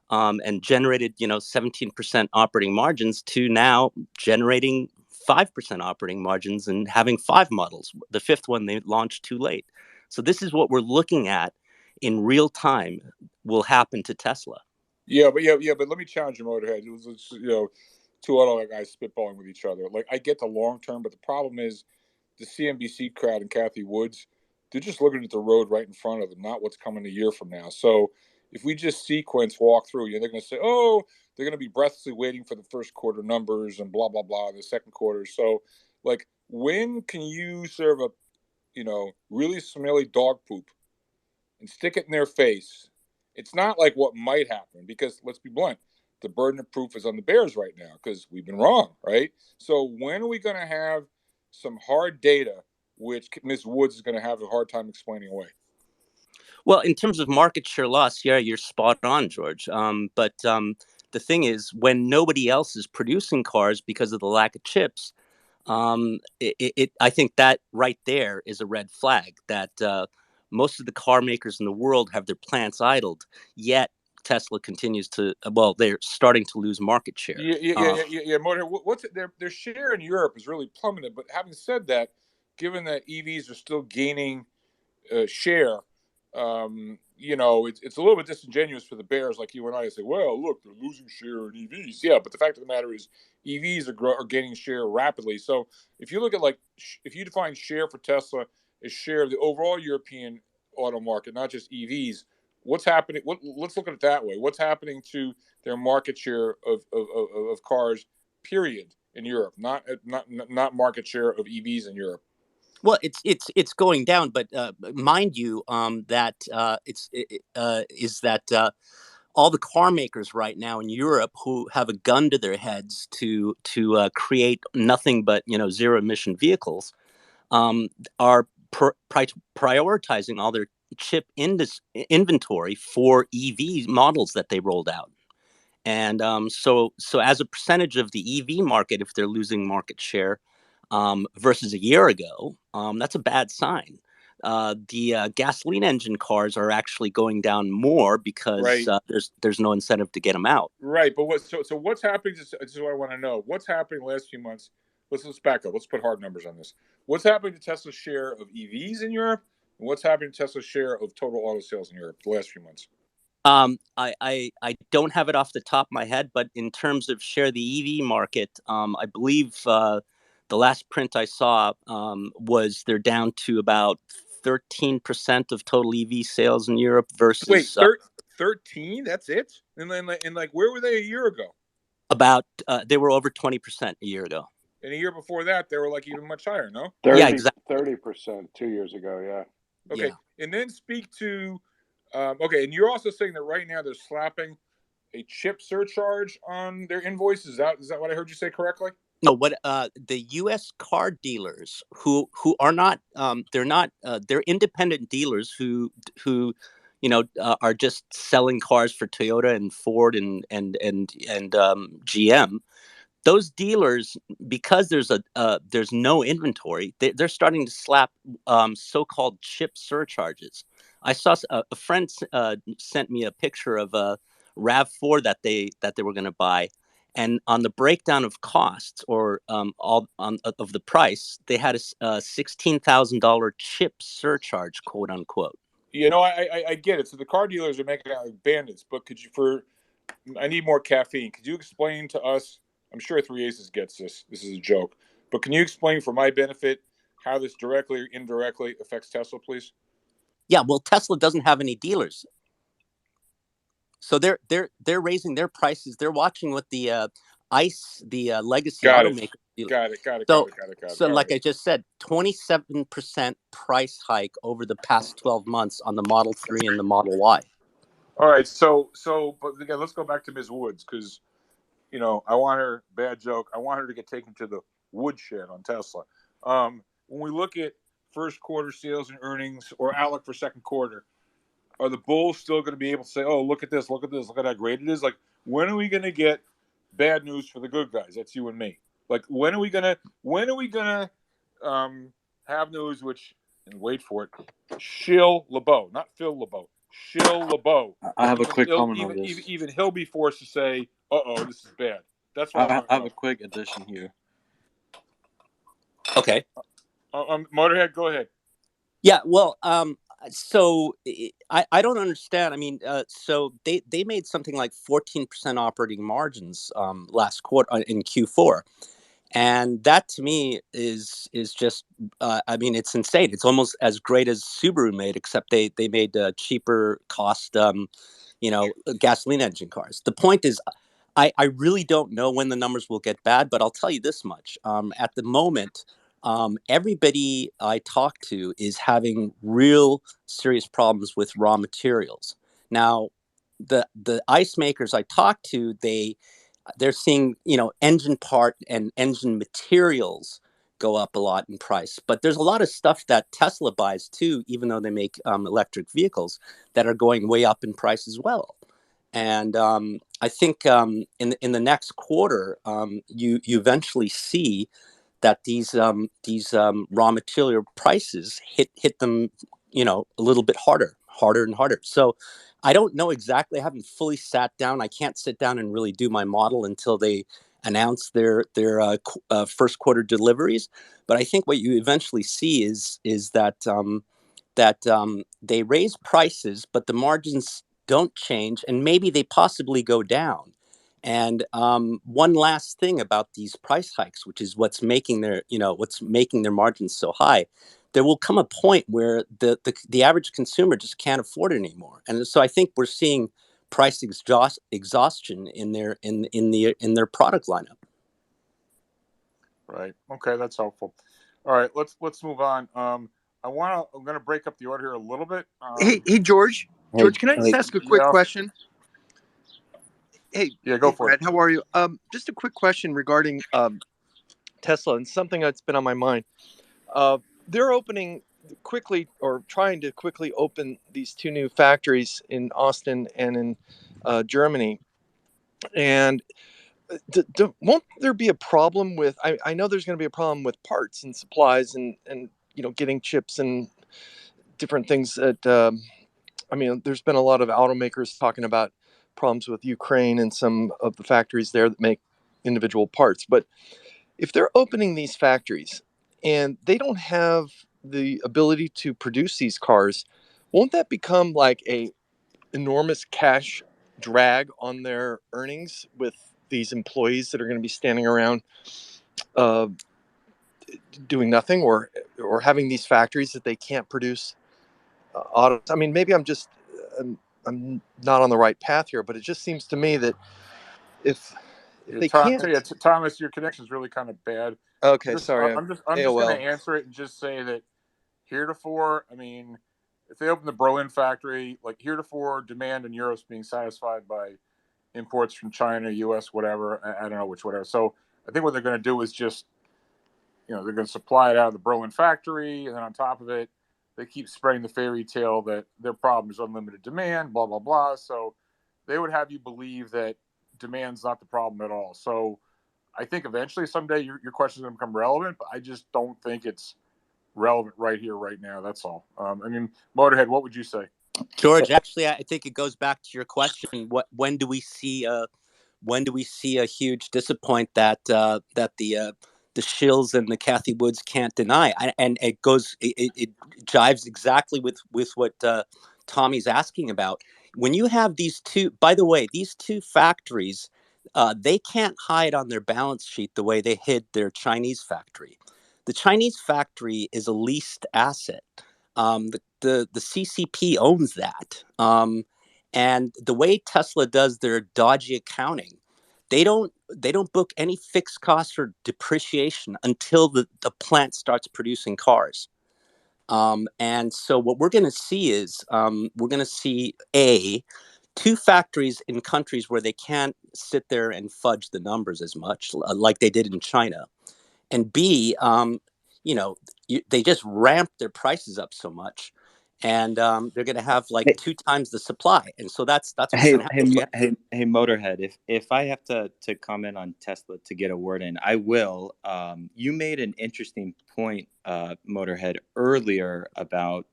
and generated 17% operating margins, to now generating 5% operating margins and having 5 models. The 5th one they launched too late. So this is what we're looking at in real time will happen to Tesla. Yeah, but let me challenge you, Motorhead. It was, two auto guys spitballing with each other. Like, I get the long term, but the problem is the CNBC crowd and Kathy Woods, they're just looking at the road right in front of them, not what's coming a year from now. So if we just sequence walk through, they're going to say, oh, they're going to be breathlessly waiting for the first quarter numbers and blah, blah, blah, the second quarter. So, like, when can you serve a, really smelly dog poop and stick it in their face? It's not like what might happen, because let's be blunt, the burden of proof is on the Bears right now because we've been wrong, right? So when are we going to have some hard data, which Ms. Woods is going to have a hard time explaining away? Well, in terms of market share loss, yeah, you're spot on, George. But the thing is, when nobody else is producing cars because of the lack of chips, I think that right there is a red flag that most of the car makers in the world have their plants idled, yet Tesla continues to, well, they're starting to lose market share. Yeah. What's it, their share in Europe is really plummeted. But having said that, given that EVs are still gaining share, it's a little bit disingenuous for the Bears like you and I to say, well, look, they're losing share in EVs. Yeah, but the fact of the matter is EVs are gaining share rapidly. So if you look at, like, if you define share for Tesla as share of the overall European auto market, not just EVs, what's happening? Let's look at it that way. What's happening to their market share of cars, period, in Europe? Not market share of EVs in Europe. Well, it's going down, but mind you, that is that all the car makers right now in Europe who have a gun to their heads to create nothing but zero emission vehicles are prioritizing all their chip inventory for EV models that they rolled out. And so as a percentage of the EV market, if they're losing market share versus a year ago, that's a bad sign. The gasoline engine cars are actually going down more because there's no incentive to get them out. Right, but what's happening? This is what I want to know. What's happening the last few months? let's back up. Let's put hard numbers on this. What's happening to Tesla's share of EVs in Europe, and what's happening to Tesla's share of total auto sales in Europe the last few months? I don't have it off the top of my head, but in terms of share the EV market, I believe the last print I saw was they're down to about 13% of total EV sales in Europe versus wait, 13? That's it? And then like where were they a year ago? about they were over 20% a year ago. And a year before that, they were like even much higher. No? 30, Yeah, exactly. 30% 2 years ago. Yeah. Okay, Yeah. and then speak to okay, and you're also saying that right now they're slapping a chip surcharge on their invoices. Is that what I heard you say correctly? No, what the U.S. car dealers who are not they're independent dealers who are just selling cars for Toyota and Ford and GM. Those dealers, because there's no inventory, they're starting to slap so-called chip surcharges. I saw a friend sent me a picture of a RAV4 that they were going to buy, and on the breakdown of costs or of the price, they had a $16,000 chip surcharge, quote unquote. You know, I get it. So the car dealers are making out like bandits, but I need more caffeine. Could you explain to us? I'm sure Three Aces gets this. This is a joke, but can you explain for my benefit how this directly or indirectly affects Tesla, please? Yeah, well, Tesla doesn't have any dealers, so they're raising their prices. They're watching what the ICE, the legacy automaker. Got it. So like I just said, 27% price hike over the past 12 months on the Model 3 and the Model Y. All right, so but again, let's go back to Ms. Woods because I want her, bad joke, I want her to get taken to the woodshed on Tesla. When we look at first quarter sales and earnings or outlook for second quarter, are the bulls still going to be able to say, "Oh, look at this, look at how great it is"? Like, when are we going to get bad news for the good guys? That's you and me. Like, when are we gonna have news which, and wait for it, shill LeBeau, not Phil LeBeau, shill LeBeau. I have a quick comment on this. Even he'll be forced to say, "Uh-oh, this is bad." That's what I want to know. I have a quick addition here. Okay. Motorhead, go ahead. Yeah, well, so I don't understand. I mean, so they made something like 14% operating margins last quarter in Q4, and that to me is just I mean, it's insane. It's almost as great as Subaru made, except they made cheaper cost gasoline engine cars. The point is, I really don't know when the numbers will get bad, but I'll tell you this much: at the moment. Everybody I talk to is having real serious problems with raw materials. Now, the ice makers I talk to, they're seeing engine part and engine materials go up a lot in price. But there's a lot of stuff that Tesla buys too, even though they make electric vehicles, that are going way up in price as well. And I think in the next quarter, you eventually see that these raw material prices hit them, a little bit harder and harder. So I don't know exactly. I haven't fully sat down. I can't sit down and really do my model until they announce their first quarter deliveries. But I think what you eventually see is that they raise prices, but the margins don't change, and maybe they possibly go down. And one last thing about these price hikes, which is what's making their margins so high, there will come a point where the average consumer just can't afford it anymore. And so I think we're seeing price exhaustion in their product lineup. Right. Okay, that's helpful. All right, let's move on. I'm going to break up the order here a little bit. Hey, George. George, can I just ask a quick question? Hey, go for Brad, it. how are you? Just a quick question regarding Tesla and something that's been on my mind. They're opening quickly or trying to quickly open these two new factories in Austin and in Germany. And won't there be a problem with? I know there's going to be a problem with parts and supplies and getting chips and different things that. I mean, there's been a lot of automakers talking about problems with Ukraine and some of the factories there that make individual parts. But if they're opening these factories and they don't have the ability to produce these cars, won't that become like a enormous cash drag on their earnings with these employees that are going to be standing around uh, doing nothing, or having these factories that they can't produce autos? I mean, maybe I'm not on the right path here, but it just seems to me that if they can't. Thomas, your connection is really kind of bad. Okay, sorry, I'm just going to AOL. answer it and just say that heretofore, I mean, if they open the Berlin factory, like heretofore, demand in Europe is being satisfied by imports from China, U.S., whatever. I don't know which whatever. So I think what they're going to do is just, they're going to supply it out of the Berlin factory, and then on top of it, they keep spreading the fairy tale that their problem is unlimited demand, blah blah blah. So they would have you believe that demand's not the problem at all. So I think eventually someday your question is going to become relevant, but I just don't think it's relevant right here, right now. That's all. I mean, Motorhead, what would you say? George, actually, I think it goes back to your question. When do we see a huge disappoint that the Shills and the Kathy Woods can't deny? And it jives exactly with what Tommy's asking about. When you have these two, by the way, these two factories, they can't hide on their balance sheet the way they hid their Chinese factory. The Chinese factory is a leased asset. The CCP owns that. And the way Tesla does their dodgy accounting, they don't book any fixed costs or depreciation until the plant starts producing cars. And so what we're going to see is we're going to see two factories in countries where they can't sit there and fudge the numbers as much like they did in China. And B, they just ramped their prices up so much, and they're going to have like Hey, 2 times the supply, and so that's what's hey, going to happen. hey, Motorhead. If I have to comment on Tesla to get a word in, I will. You made an interesting point, Motorhead, earlier about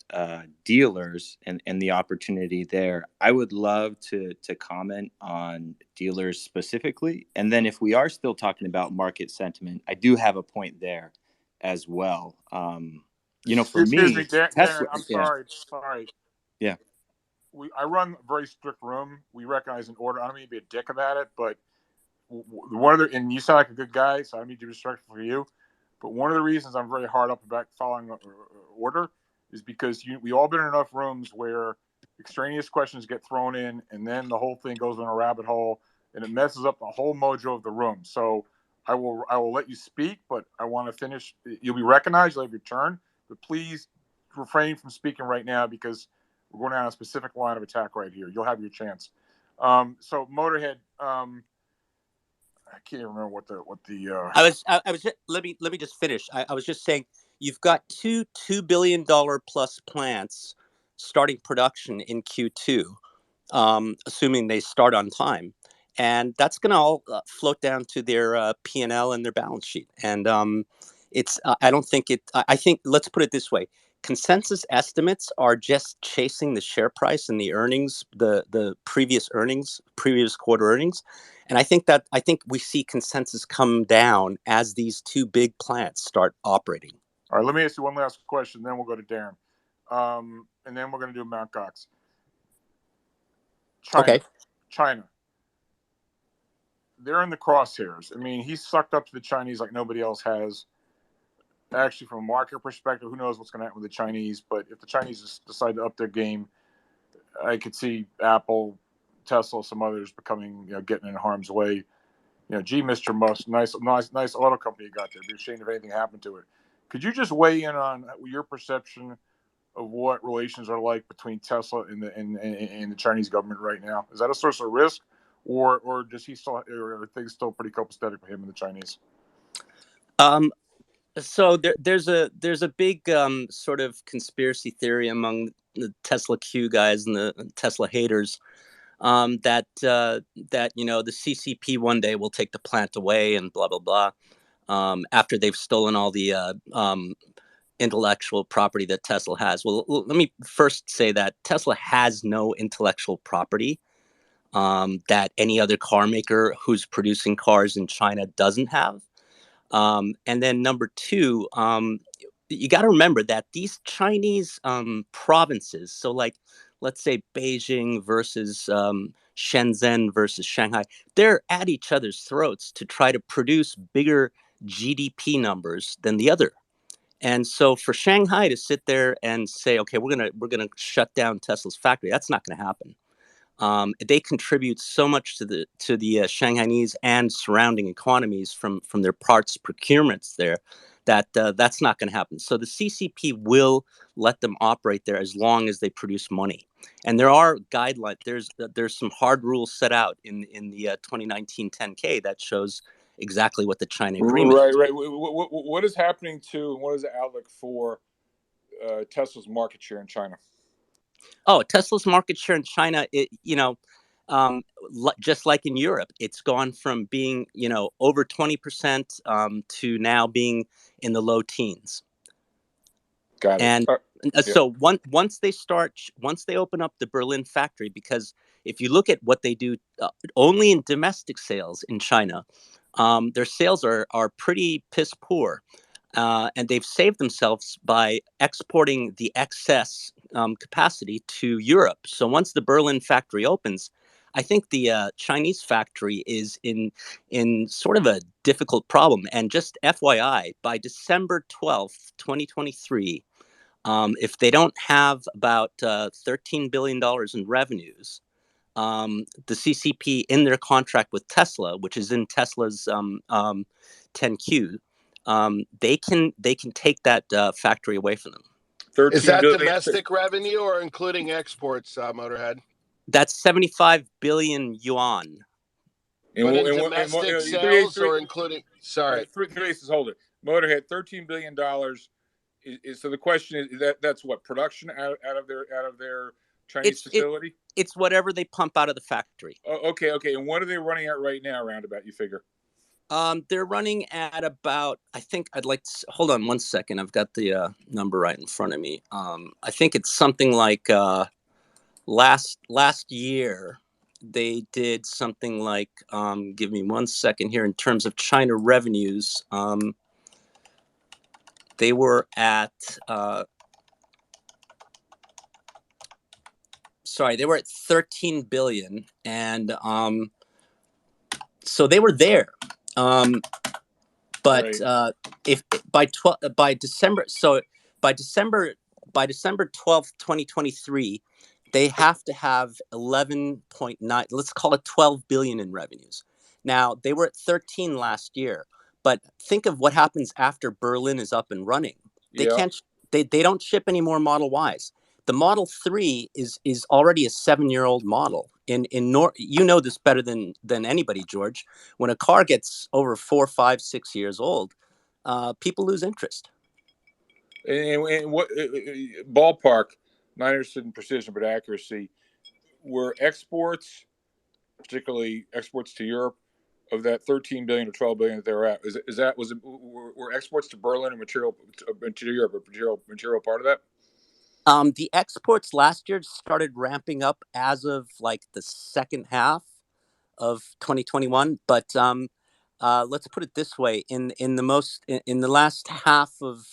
dealers and the opportunity there. I would love to comment on dealers specifically, and then if we are still talking about market sentiment, I do have a point there as well. For Excuse me, me, Tesla. Darren. I'm Yeah, sorry. yeah. I run a very strict room. We recognize an order. I don't mean to be a dick about it, but one of the, and you sound like a good guy, so I don't mean to be respectful for you. But one of the reasons I'm very hard up about following order is because we all been in enough rooms where extraneous questions get thrown in, and then the whole thing goes in a rabbit hole, and it messes up the whole mojo of the room. So I will let you speak, but I want to finish. You'll be recognized. You'll have your turn, but please refrain from speaking right now because we're going down a specific line of attack right here. You'll have your chance. So Motorhead. I can't even remember what the. I was just, let me just finish. I was just saying you've got $2 billion plus plants starting production in Q2, assuming they start on time, and that's going to all float down to their P&L and their balance sheet. And it's I don't think it. I think, let's put it this way: consensus estimates are just chasing the share price and the earnings, the previous quarter earnings. And I think we see consensus come down as these two big plants start operating. All right, let me ask you one last question, then we'll go to Darren. And then we're going to do Mt. Gox. China. Okay. China. They're in the crosshairs. I mean, he's sucked up to the Chinese like nobody else has. Actually, from a market perspective, who knows what's going to happen with the Chinese? But if the Chinese decide to up their game, I could see Apple, Tesla, some others becoming, getting in harm's way. Gee, Mr. Musk, nice auto company you got there. It'd be a shame if anything happened to it. Could you just weigh in on your perception of what relations are like between Tesla and the Chinese government right now? Is that a source of risk, or does he still, or are things still pretty copacetic for him and the Chinese? So there's a big sort of conspiracy theory among the Tesla Q guys and the Tesla haters that the CCP one day will take the plant away and blah blah blah after they've stolen all the intellectual property that Tesla has. Well, let me first say that Tesla has no intellectual property that any other car maker who's producing cars in China doesn't have. And then number two, you got to remember that these Chinese provinces, so like let's say Beijing versus Shenzhen versus Shanghai, they're at each other's throats to try to produce bigger GDP numbers than the other. And so for Shanghai to sit there and say, okay, we're gonna shut down Tesla's factory, that's not going to happen. They contribute so much to the Shanghainese and surrounding economies from their parts procurements there that that's not going to happen. So the CCP will let them operate there as long as they produce money. And there are guidelines. There's some hard rules set out in the 2019 10K that shows exactly what the China agreement is. Right. What is happening to, and what is the outlook for Tesla's market share in China? Oh, Tesla's market share in China, just like in Europe, it's gone from being, over 20% to now being in the low teens. Got it. And Yeah. so once they open up the Berlin factory, because if you look at what they do only in domestic sales in China, their sales are pretty piss poor. And they've saved themselves by exporting the excess capacity to Europe. So once the Berlin factory opens, I think the Chinese factory is in sort of a difficult problem. And just FYI, by December 12th, 2023, if they don't have about $13 billion in revenues, the CCP in their contract with Tesla, which is in Tesla's 10Q, they can take that factory away from them. Is that domestic revenue or including exports, Motorhead? That's 75 billion yuan. But in domestic sales or including? Sorry, three bases. Hold it. Motorhead, $13 billion. So the question is that's what production out of their Chinese facility? It's whatever they pump out of the factory. Oh, okay. And what are they running at right now, roundabout, you figure? They're running at about, I think I'd like to, hold on one second. I've got the number right in front of me. I think it's something like last year they did something like, give me one second here, in terms of China revenues. They were at, they were at 13 billion. And so they were there. But right. If by December 12th, 2023, they have to have 11.9, let's call it 12 billion in revenues. Now, they were at 13 last year, but think of what happens after Berlin is up and running. They can't, they don't ship any more Model Ys. The Model 3 is already a 7-year-old model. You know this better than anybody, George. When a car gets over 4, 5, 6 years old, people lose interest. And what ballpark? Not interested in precision, but accuracy. Were exports, particularly exports to Europe, of that 13 billion or 12 billion that they were at? Were exports to Berlin and material to Europe a material part of that? The exports last year started ramping up as of like the second half of 2021, but let's put it this way: in the last half of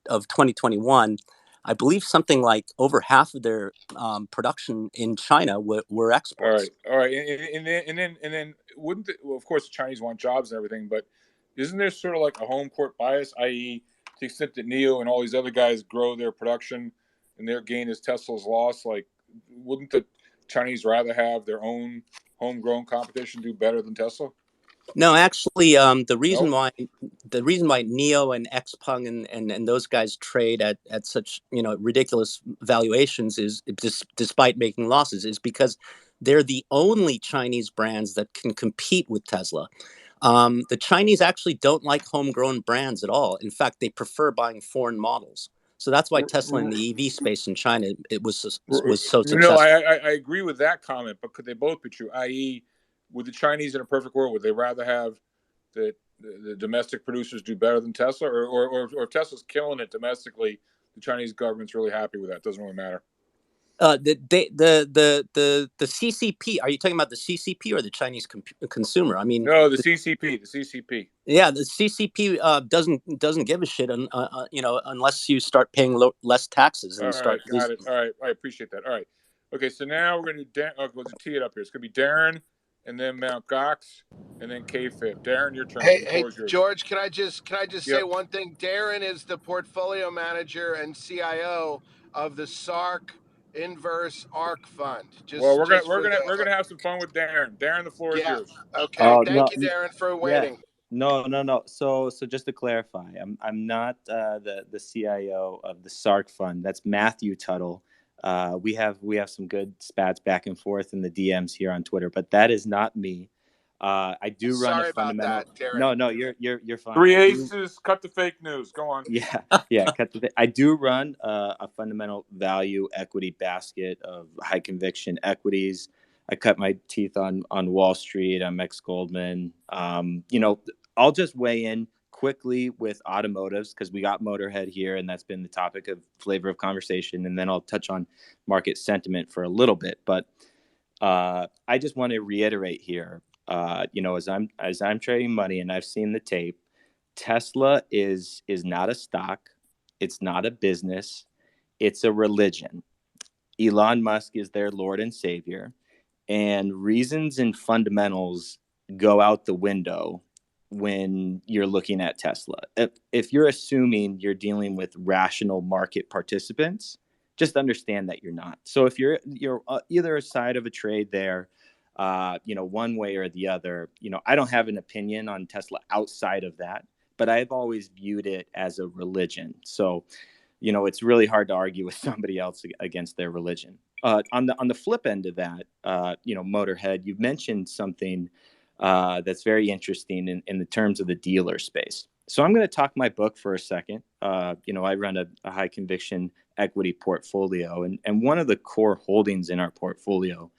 of 2021, I believe something like over half of their production in China were exports. All right, and then wouldn't well, of course the Chinese want jobs and everything, but isn't there sort of like a home court bias, i.e., to the extent that NIO and all these other guys grow their production and their gain is Tesla's loss? Like, wouldn't the Chinese rather have their own homegrown competition do better than Tesla? No, actually, the reason why NIO and XPeng and those guys trade at such ridiculous valuations is despite making losses is because they're the only Chinese brands that can compete with Tesla. The Chinese actually don't like homegrown brands at all. In fact, they prefer buying foreign models. So that's why Tesla in the EV space in China was so successful. No, I agree with that comment, but could they both be true? I.e., would the Chinese in a perfect world, would they rather have the domestic producers do better than Tesla, or if Tesla's killing it domestically, the Chinese government's really happy with that? Doesn't really matter. The CCP. Are you talking about the CCP or the Chinese consumer? I mean, No, the CCP, the CCP. yeah, the CCP doesn't give a shit, unless you start paying less taxes All and right, start got losing. it. All right, I appreciate that. All right, okay. So now we're gonna do let's tee it up here. It's gonna be Darren, and then Mount Gox, and then Kshaped. Darren, your turn. The Hey, floor is yours. George, can I just say Yep. one thing? Darren is the portfolio manager and CIO of the SARK Inverse ARC Fund. Well, Just just for the we're gonna have some fun with Darren. Darren, the floor is yeah. yours. Okay. Oh Thank no, you, Darren, for yeah, waiting. no. So just to clarify, I'm not the CIO of the SARK Fund. That's Matthew Tuttle. We have some good spats back and forth in the DMs here on Twitter, but that is not me. I do run a Sorry about fundamental. that, Darren. No, you're fine. Three I do. aces. Cut the fake news. Go on. Yeah, yeah. I do run a fundamental value equity basket of high conviction equities. I cut my teeth on Wall Street. I'm ex Goldman. I'll just weigh in quickly with automotives because we got Motorhead here, and that's been the topic of flavor of conversation. And then I'll touch on market sentiment for a little bit. But I just want to reiterate here. As I'm trading money, and I've seen the tape. Tesla is not a stock. It's not a business. It's a religion. Elon Musk is their Lord and Savior, and reasons and fundamentals go out the window when you're looking at Tesla. If you're assuming you're dealing with rational market participants, just understand that you're not. So if you're either a side of a trade there, one way or the other, I don't have an opinion on Tesla outside of that, but I've always viewed it as a religion. So it's really hard to argue with somebody else against their religion. On the flip end of that, Motorhead, you mentioned something that's very interesting in the terms of the dealer space. So I'm going to talk my book for a second. I run a high conviction equity portfolio, and one of the core holdings in our portfolio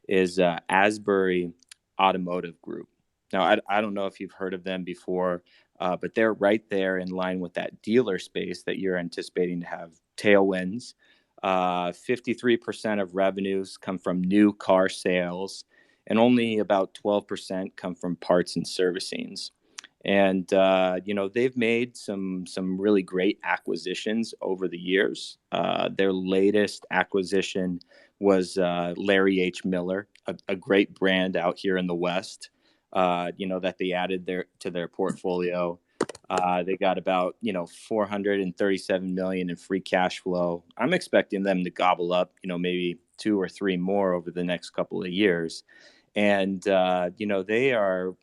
is Asbury Automotive Group. Now, I don't know if you've heard of them before, but they're right there in line with that dealer space that you're anticipating to have tailwinds. 53% of revenues come from new car sales, and only about 12% come from parts and servicings. And they've made some really great acquisitions over the years. Their latest acquisition was Larry H. Miller, a great brand out here in the West. That they added to their portfolio. They got about 437 million in free cash flow. I'm expecting them to gobble up maybe 2 or 3 more over the next couple of years. And they are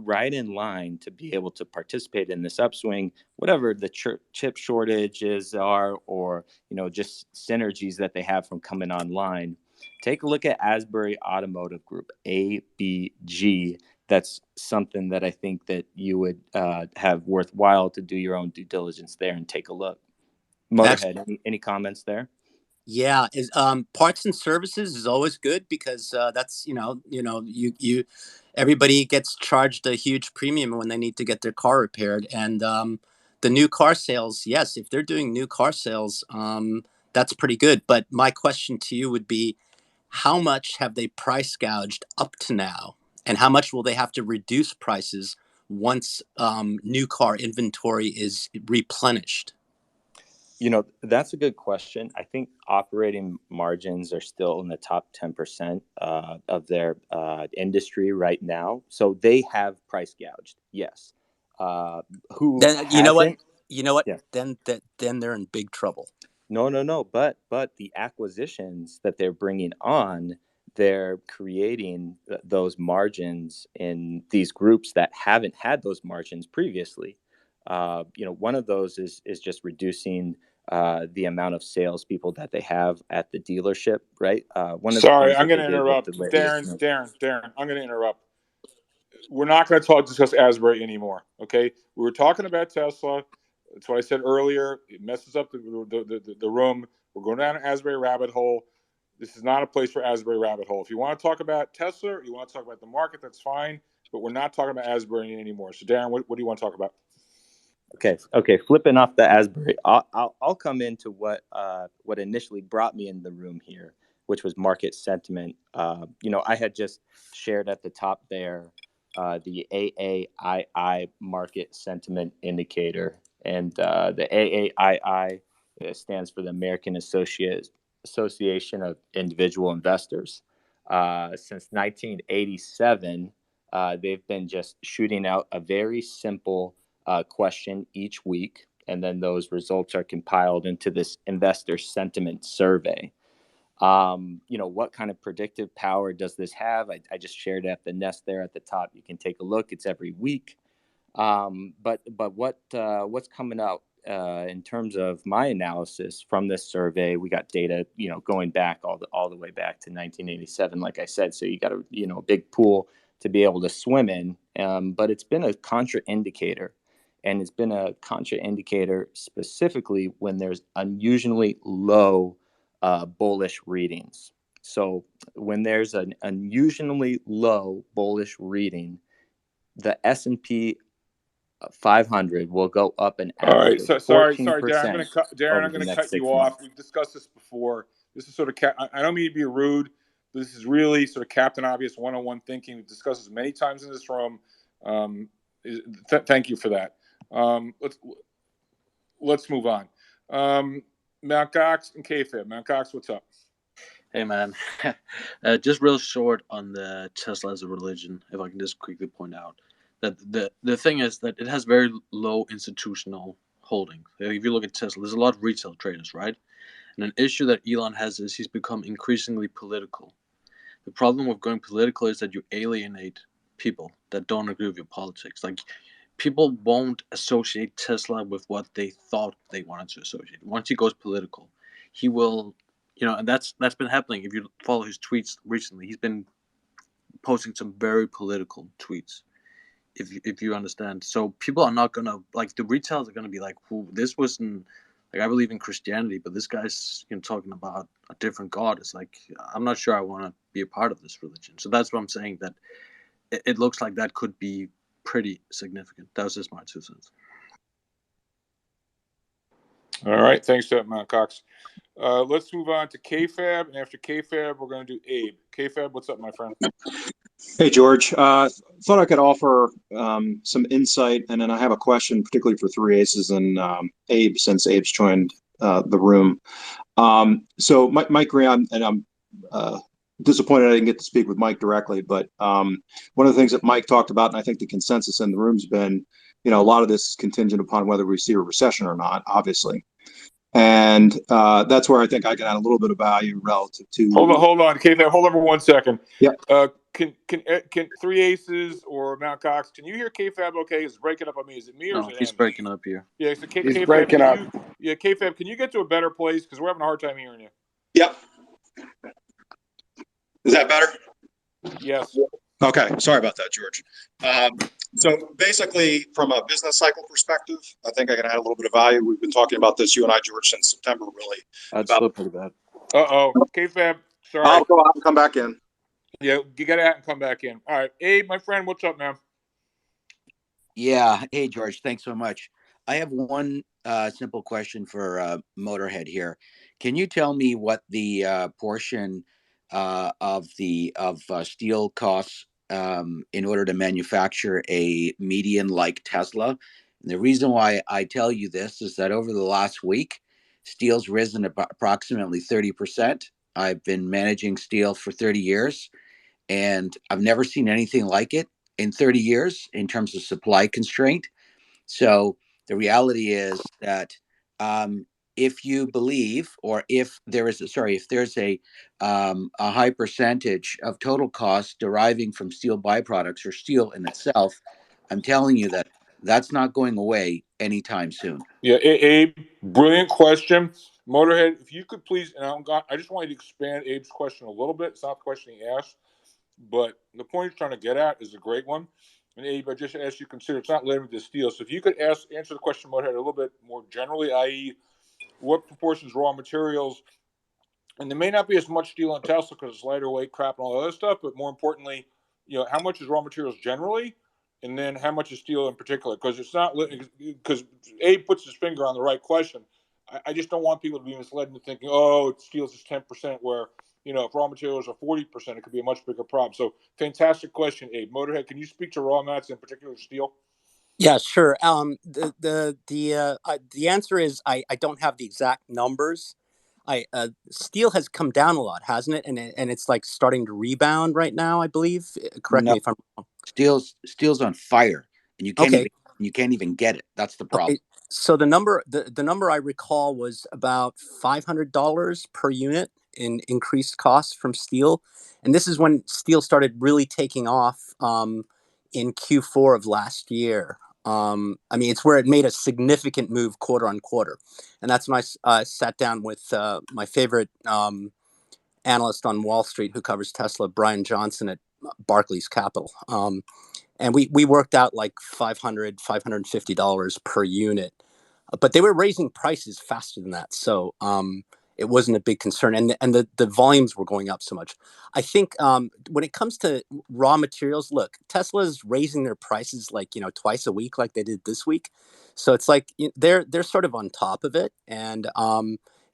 right in line to be able to participate in this upswing, whatever the chip shortages are, or just synergies that they have from coming online. Take a look at Asbury Automotive Group, ABG. That's something that I think that you would have worthwhile to do your own due diligence there and take a look. Motorhead, any comments there? Yeah, is parts and services is always good because that's you everybody gets charged a huge premium when they need to get their car repaired, and the new car sales, yes, if they're doing new car sales, that's pretty good. But my question to you would be, how much have they price gouged up to now, and how much will they have to reduce prices once new car inventory is replenished? That's a good question. I think operating margins are still in the top 10% of their industry right now. So they have price gouged, yes. Who Then you know what? hasn't? You know what? Yeah. Then they're in big trouble. No. But the acquisitions that they're bringing on, they're creating those margins in these groups that haven't had those margins previously. One of those is just reducing the amount of salespeople that they have at the dealership, right? One of the Sorry, things I'm that going they to did with the interrupt. latest. Darren, I'm going to interrupt. We're not going to discuss Asbury anymore. Okay, we were talking about Tesla. That's what I said earlier. It messes up the room. We're going down an Asbury rabbit hole. This is not a place for Asbury rabbit hole. If you want to talk about Tesla, or you want to talk about the market, that's fine. But we're not talking about Asbury anymore. So, Darren, what do you want to talk about? Okay. Flipping off the Asbury, I'll come into what initially brought me in the room here, which was market sentiment. I had just shared at the top there the AAII market sentiment indicator, and the AAII stands for the American Association of Individual Investors. Since 1987, they've been just shooting out a very simple question each week, and then those results are compiled into this investor sentiment survey. What kind of predictive power does this have? I just shared at the nest there at the top. You can take a look. It's every week. But what's coming out in terms of my analysis from this survey? We got data, going back all the way back to 1987, like I said. So you got a big pool to be able to swim in. But it's been a contraindicator, and it's been a contraindicator specifically when there's unusually low bullish readings. So when there's an unusually low bullish reading, the S&P 500 will go up an All right. average of So sorry, 14% Darren. I'm going to cut. Darren, over I'm the going to next cut you 6 off. months. We've discussed this before. This is sort of. I don't mean to be rude, but this is really sort of Captain Obvious 101 thinking. We've discussed this many times in this room. Thank you for that. Let's move on. Mount Cox and Kshaped. Mount Cox, what's up? Hey man, just real short on the Tesla as a religion. If I can just quickly point out that the thing is that it has very low institutional holding. If you look at Tesla, there's a lot of retail traders, right? And an issue that Elon has is he's become increasingly political. The problem with going political is that you alienate people that don't agree with your politics. Like, people won't associate Tesla with what they thought they wanted to associate. Once he goes political, he will, and that's been happening. If you follow his tweets recently, he's been posting some very political tweets. If you understand, so people are not gonna like, the retailers are gonna be like, "Who? This wasn't like, I believe in Christianity, but this guy's talking about a different God." It's like, I'm not sure I want to be a part of this religion. So that's what I'm saying, that it looks like that could be pretty significant. That was just my 2 cents. All right. Thanks for that, Mount Cox. Let's move on to Kshaped, and after Kshaped, we're going to do Abe. Kshaped, what's up, my friend? Hey, George. Thought I could offer some insight, and then I have a question, particularly for Three Aces and Abe, since Abe's joined the room. So Mike Graham, and I'm disappointed I didn't get to speak with Mike directly, but one of the things that Mike talked about, and I think the consensus in the room's been, a lot of this is contingent upon whether we see a recession or not, obviously. And that's where I think I can add a little bit of value relative to. Hold on, Kshaped. Hold on for 1 second. Yep. Can Three Aces or Mount Cox? Can you hear Kshaped? Okay, it's breaking up on me. Is it me or No, is it he's him? breaking up here. Yeah, so He's Kshaped, breaking up. Kshaped, can you get to a better place, because we're having a hard time hearing you? Yep. Is that better? Yes. Okay, sorry about that, George. So basically, from a business cycle perspective, I think I can add a little bit of value. We've been talking about this, you and I, George, since September, really. That's still pretty bad. Kshaped, sorry. I'll go out and come back in. Yeah, you got to out and come back in. All right, Abe, my friend, what's up, man? Yeah. Hey, George. Thanks so much. I have one simple question for Motorhead here. Can you tell me what the portion of steel costs in order to manufacture a median like Tesla? And the reason why I tell you this is that over the last week, steel's risen approximately 30%. I've been managing steel for 30 years, and I've never seen anything like it in 30 years in terms of supply constraint. So the reality is that if you believe, or if there's a high percentage of total cost deriving from steel byproducts or steel in itself, I'm telling you that that's not going away anytime soon. Yeah, Abe, brilliant question. Motorhead, if you could please, and I just wanted to expand Abe's question a little bit. It's not the question he asked, but the point he's trying to get at is a great one. And Abe, I just asked you to consider, it's not limited to steel. So if you could answer the question, Motorhead, a little bit more generally, i.e., what proportions raw materials, and there may not be as much steel on Tesla because it's lighter weight, crap, and all that other stuff, but more importantly, how much is raw materials generally, and then how much is steel in particular? Because it's not because Abe puts his finger on the right question. I just don't want people to be misled into thinking, oh, steel's just 10%, where if raw materials are 40%, it could be a much bigger problem. So fantastic question, Abe. Motorhead, can you speak to raw mats, in particular steel? Yeah, sure. The answer is I don't have the exact numbers. Steel has come down a lot, hasn't it? And it's like starting to rebound right now, I believe. Correct No, me if I'm wrong. steel's on fire, and Okay. you can't even get it. That's the problem. Okay. So the number I recall was about $500 per unit in increased costs from steel, and this is when steel started really taking off in Q4 of last year. I mean, it's where it made a significant move quarter on quarter, and that's when I sat down with my favorite analyst on Wall Street who covers Tesla, Brian Johnson at Barclays Capital. And we worked out like $550 per unit, but they were raising prices faster than that, so it wasn't a big concern, and the volumes were going up so much. I think when it comes to raw materials, look, Tesla's raising their prices like twice a week, like they did this week, so it's like they're sort of on top of it, and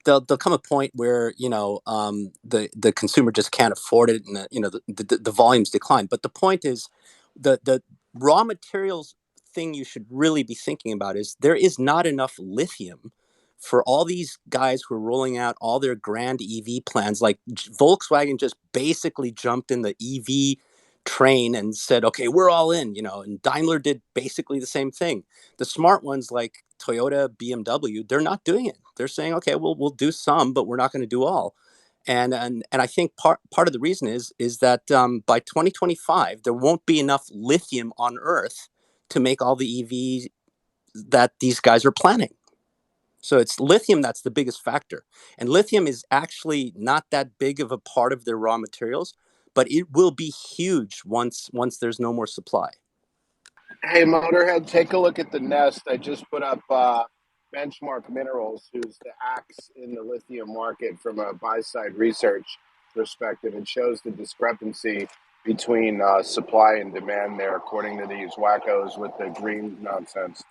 there'll come a point where the consumer just can't afford it, and the volumes decline. But the point is, the raw materials thing you should really be thinking about is there is not enough lithium for all these guys who are rolling out all their grand EV plans. Like Volkswagen just basically jumped in the EV train and said, okay, we're all in, and Daimler did basically the same thing. The smart ones like Toyota, BMW, they're not doing it. They're saying, okay, we'll do some, but we're not going to do all. And I think part of the reason is that by 2025 there won't be enough lithium on Earth to make all the EVs that these guys are planning. So it's lithium that's the biggest factor, and lithium is actually not that big of a part of their raw materials, but it will be huge once there's no more supply. Hey, Motorhead, take a look at the nest. I just put up Benchmark Minerals, who's the axe in the lithium market from a buy-side research perspective. It shows the discrepancy between supply and demand there, according to these wackos with the green nonsense.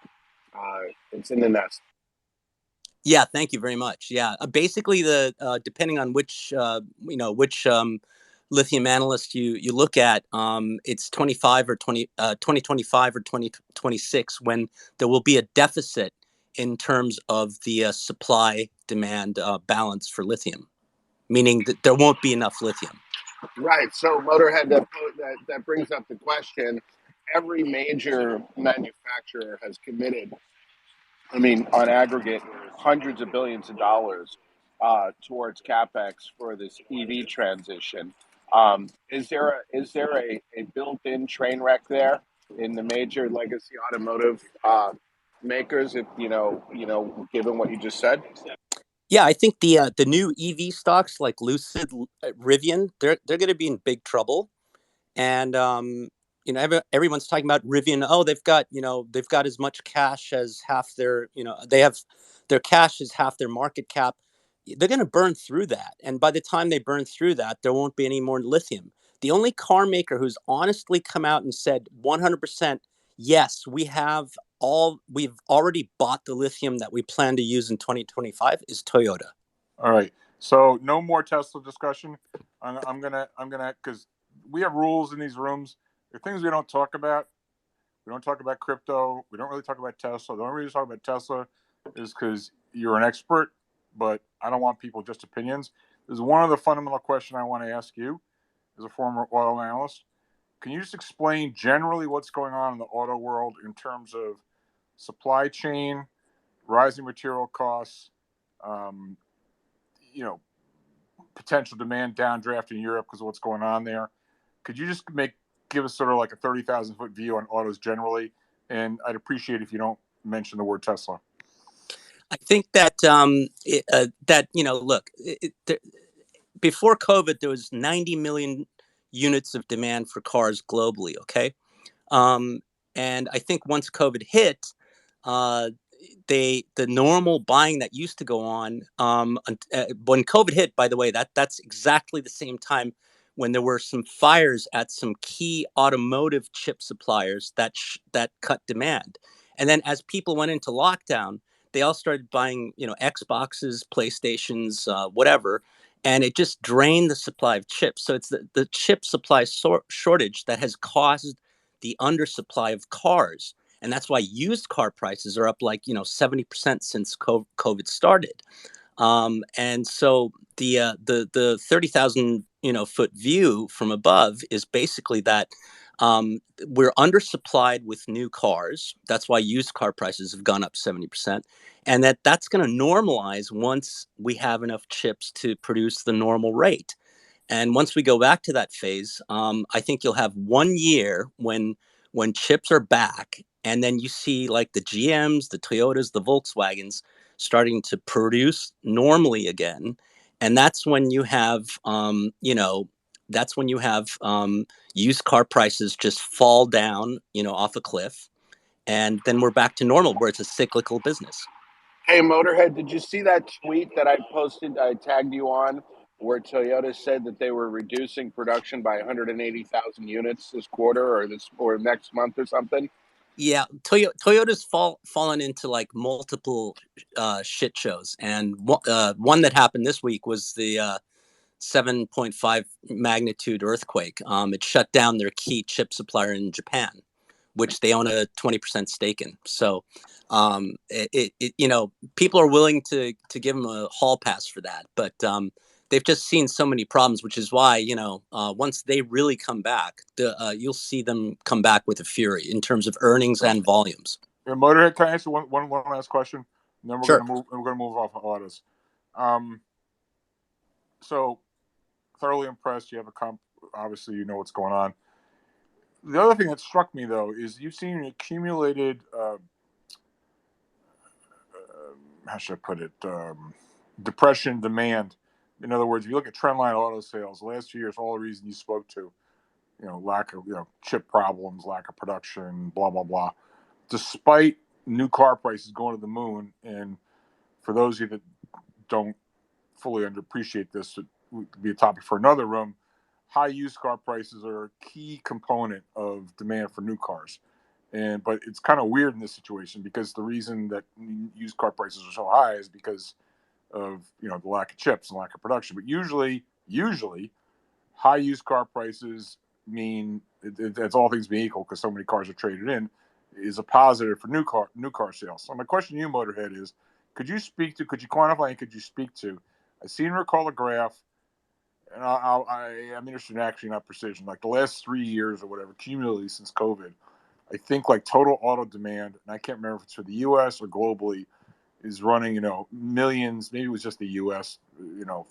It's in the nest. Yeah, thank you very much. Yeah, basically depending on which lithium analyst you look at, it's 2025 or 2026 when there will be a deficit in terms of the supply demand balance for lithium, meaning that there won't be enough lithium. Right. So, Motorhead, that brings up the question. Every major manufacturer has committed, I mean, on aggregate, hundreds of billions of dollars towards capex for this EV transition. Is there a built-in train wreck there in the major legacy automotive makers? If given what you just said. Yeah, I think the new EV stocks like Lucid, Rivian, they're going to be in big trouble. And everyone's talking about Rivian. Oh, they've got as much cash as half their their cash is half their market cap. They're going to burn through that, and by the time they burn through that, there won't be any more lithium. The only car maker who's honestly come out and said 100%, yes, we've already bought the lithium that we plan to use in 2025 is Toyota. All right. So no more Tesla discussion. I'm gonna because we have rules in these rooms. There are things we don't talk about. We don't talk about crypto. We don't really talk about Tesla. The only reason we talk about Tesla is because you're an expert, but I don't want people just opinions. There's one other fundamental question I want to ask you as a former oil analyst. Can you just explain generally what's going on in the auto world in terms of supply chain, rising material costs, potential demand downdraft in Europe because of what's going on there? Could you just give us sort of like a 30,000-foot view on autos generally? And I'd appreciate if you don't mention the word Tesla. I think that before COVID, there was 90 million units of demand for cars globally. Okay, and I think once COVID hit, the normal buying that used to go on when COVID hit. By the way, that's exactly the same time when there were some fires at some key automotive chip suppliers that cut demand. And then as people went into lockdown, they all started buying, Xboxes, PlayStations, whatever, and it just drained the supply of chips. So it's the chip supply shortage that has caused the undersupply of cars. And that's why used car prices are up like, 70% since COVID started. And so the 30,000 foot view from above is basically that we're undersupplied with new cars. That's why used car prices have gone up 70%, and that's going to normalize once we have enough chips to produce the normal rate. And once we go back to that phase, I think you'll have 1 year when chips are back, and then you see like the GMs, the Toyotas, the Volkswagens starting to produce normally again, and that's when you have, used car prices just fall down, off a cliff, and then we're back to normal, where it's a cyclical business. Hey, Motorhead, did you see that tweet that I posted? I tagged you on, where Toyota said that they were reducing production by 180,000 units this quarter or next month or something. Yeah, Toyota's fallen into like multiple shit shows, and one that happened this week was the 7.5 magnitude earthquake. It shut down their key chip supplier in Japan, which they own a 20% stake in. So, people are willing to give them a hall pass for that, but they've just seen so many problems, which is why, once they really come back, you'll see them come back with a fury in terms of earnings and volumes. Motorhead, can I ask you one last question? And then we're Sure. gonna move off of autos. So thoroughly impressed. You have a comp. Obviously, you know what's going on. The other thing that struck me though is you've seen an accumulated. How should I put it? Depression demand. In other words, if you look at trendline auto sales, the last 2 years, all the reasons you spoke to, lack of chip problems, lack of production, blah blah blah. Despite new car prices going to the moon, and for those of you that don't fully appreciate this, it would be a topic for another room. High used car prices are a key component of demand for new cars. But it's kind of weird in this situation because the reason that used car prices are so high is because of the lack of chips and lack of production. But usually high used car prices mean it's all things being equal, because so many cars are traded in, is a positive for new car sales. So my question to you, Motorhead, is could you quantify and could you speak to? I seem to recall a graph, and I'm interested in actually not precision, like the last 3 years or whatever, cumulatively since COVID. I think like total auto demand, and I can't remember if it's for the U.S. or globally, is running, millions. Maybe it was just the U.S.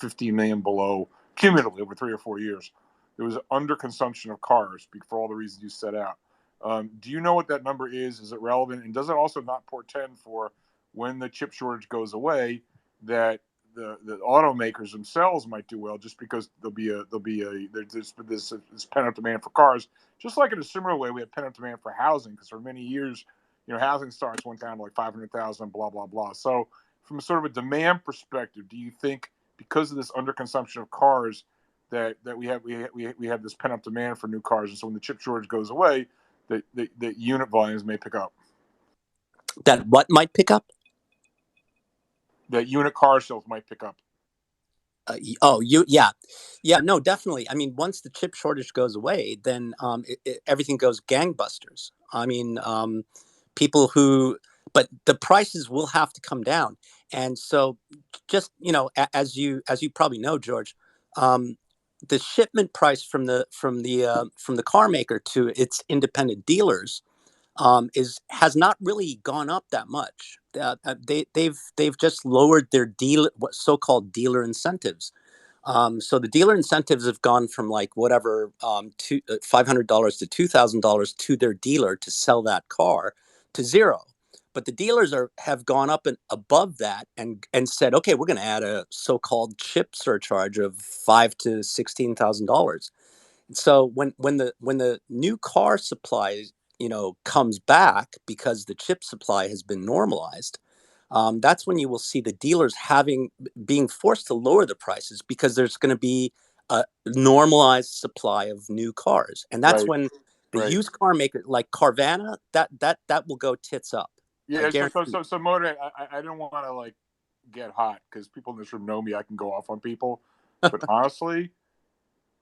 15 million below cumulatively over 3 or 4 years. There was an underconsumption of cars for all the reasons you set out. Do you know what that number is? Is it relevant? And does it also not portend for when the chip shortage goes away that the automakers themselves might do well, just because there's this pent up demand for cars, just like in a similar way we have pent up demand for housing, because for many years, housing starts went down to like 500,000, blah blah blah. So from a sort of a demand perspective, do you think because of this underconsumption of cars that we have this pent up demand for new cars, and so when the chip shortage goes away, that unit volumes may pick up? That what might pick up? That unit car sales might pick up. No, definitely. I mean, once the chip shortage goes away, then everything goes gangbusters. I mean, but the prices will have to come down, and so just as you probably know, George, the shipment price from the car maker to its independent dealers has not really gone up that much. They've just lowered their so-called dealer incentives. So the dealer incentives have gone from like whatever $500 to $2,000 to their dealer to sell that car to zero. But the dealers have gone up and above that and said, okay, we're going to add a so-called chip surcharge of $5,000 to $16,000. So when the new car supply comes back because the chip supply has been normalized, that's when you will see the dealers being forced to lower the prices, because there's going to be a normalized supply of new cars, and that's Right. when the Right. used car maker like Carvana, that will go tits up. I Yeah. guarantee. So Motorhead, I didn't want to like get hot because people in this room know me. I can go off on people, but honestly,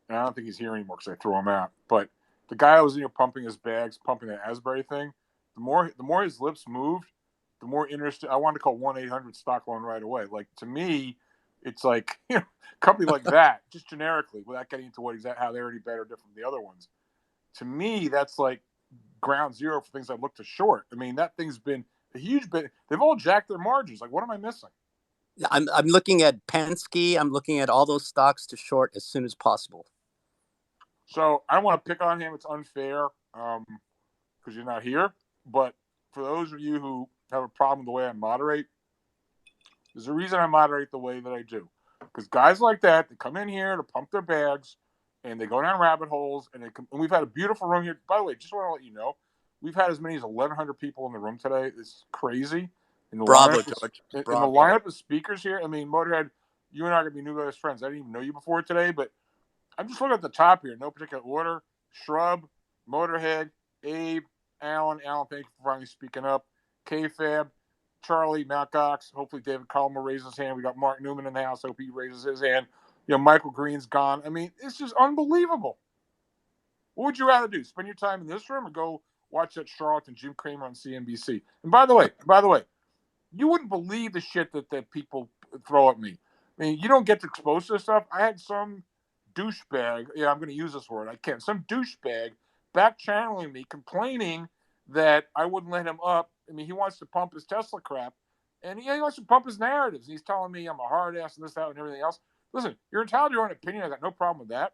and I don't think he's here anymore because I threw him out. But the guy was pumping his bags, pumping the Asbury thing. The more his lips moved, the more interested. I wanted to call 1-800 stock loan right away. Like to me, it's like a company like that, just generically, without getting into how they're any better or different than the other ones. To me, that's like ground zero for things I look to short. I mean, that thing's been a huge bit. They've all jacked their margins. Like, what am I missing? I'm looking at Penske. I'm looking at all those stocks to short as soon as possible. So I don't want to pick on him. It's unfair because you're not here. But for those of you who have a problem with the way I moderate, there's a reason I moderate the way that I do. Because guys like that, they come in here to pump their bags, and they go down rabbit holes, and we've had a beautiful room here. By the way, just want to let you know, we've had as many as 1,100 people in the room today. It's crazy. In the Bravo, lineup, George. in the Bravo. lineup of speakers here, I mean, Motorhead, you and I are going to be new guys friends. I didn't even know you before today, but I'm just looking at the top here, no particular order. Shrub, Motorhead, Abe, Alan. Alan, thank you for finally speaking up. Kfab, Charlie, Matt Cox. Hopefully David Culmer raises his hand. We got Mark Newman in the house. Hope he raises his hand. Michael Green's gone. I mean, it's just unbelievable. What would you rather do? Spend your time in this room or go watch that charlatan Jim Cramer on CNBC? And by the way, you wouldn't believe the shit that people throw at me. I mean, you don't get to expose this stuff. I had some douchebag, I'm going to use this word, I can't, some douchebag back channeling me, complaining that I wouldn't let him up. I mean, he wants to pump his Tesla crap, and he wants to pump his narratives. And he's telling me I'm a hard ass and this, that, and everything else. Listen, you're entitled to your own opinion. I got no problem with that.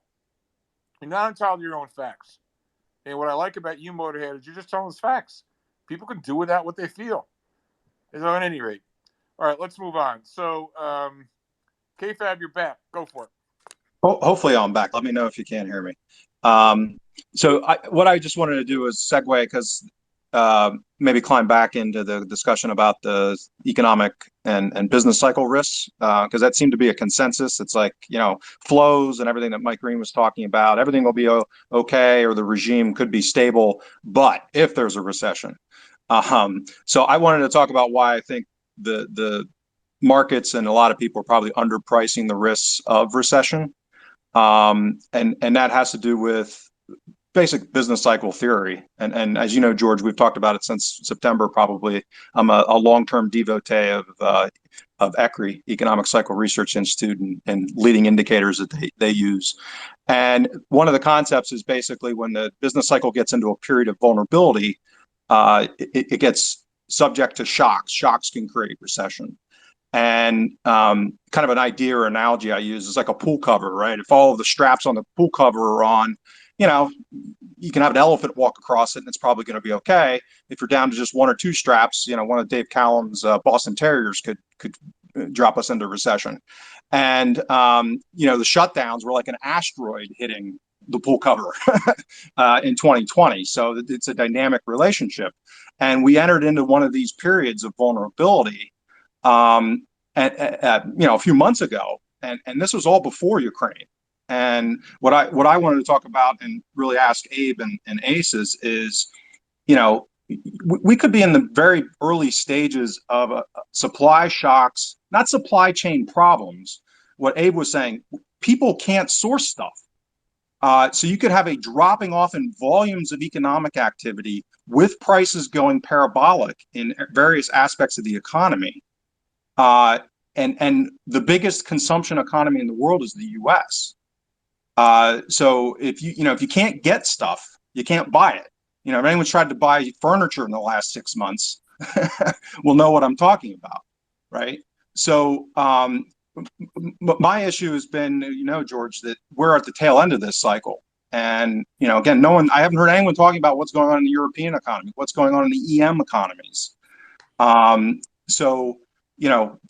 You're not entitled to your own facts. And what I like about you, Motorhead, is you're just telling us facts. People can do with that what they feel. So at any rate, all right, let's move on. So, KFAB, you're back. Go for it. Hopefully I'm back. Let me know if you can't hear me. What I just wanted to do is segue because maybe climb back into the discussion about the economic and business cycle risks because that seemed to be a consensus. It's like, flows and everything that Mike Green was talking about, everything will be okay, or the regime could be stable, but if there's a recession. So I wanted to talk about why I think the markets and a lot of people are probably underpricing the risks of recession. And that has to do with basic business cycle theory. And as you know, George, we've talked about it since September, probably. I'm a long-term devotee of ECRI, Economic Cycle Research Institute, and leading indicators that they use. And one of the concepts is basically when the business cycle gets into a period of vulnerability, it gets subject to shocks. Shocks can create recession. And kind of an idea or analogy I use is like a pool cover, right? If all of the straps on the pool cover are on, you can have an elephant walk across it and it's probably going to be okay. If you're down to just one or two straps, one of Dave Callum's Boston Terriers could drop us into recession. And, the shutdowns were like an asteroid hitting the pool cover in 2020. So it's a dynamic relationship. And we entered into one of these periods of vulnerability a few months ago, and this was all before Ukraine. And what I wanted to talk about and really ask Abe and Ace is, we could be in the very early stages of supply shocks, not supply chain problems. What Abe was saying, people can't source stuff. So you could have a dropping off in volumes of economic activity with prices going parabolic in various aspects of the economy. And the biggest consumption economy in the world is the U.S. So if you can't get stuff, you can't buy it. If anyone's tried to buy furniture in the last 6 months, will know what I'm talking about, right? So my issue has been, George, that we're at the tail end of this cycle. And, again, I haven't heard anyone talking about what's going on in the European economy, what's going on in the EM economies. To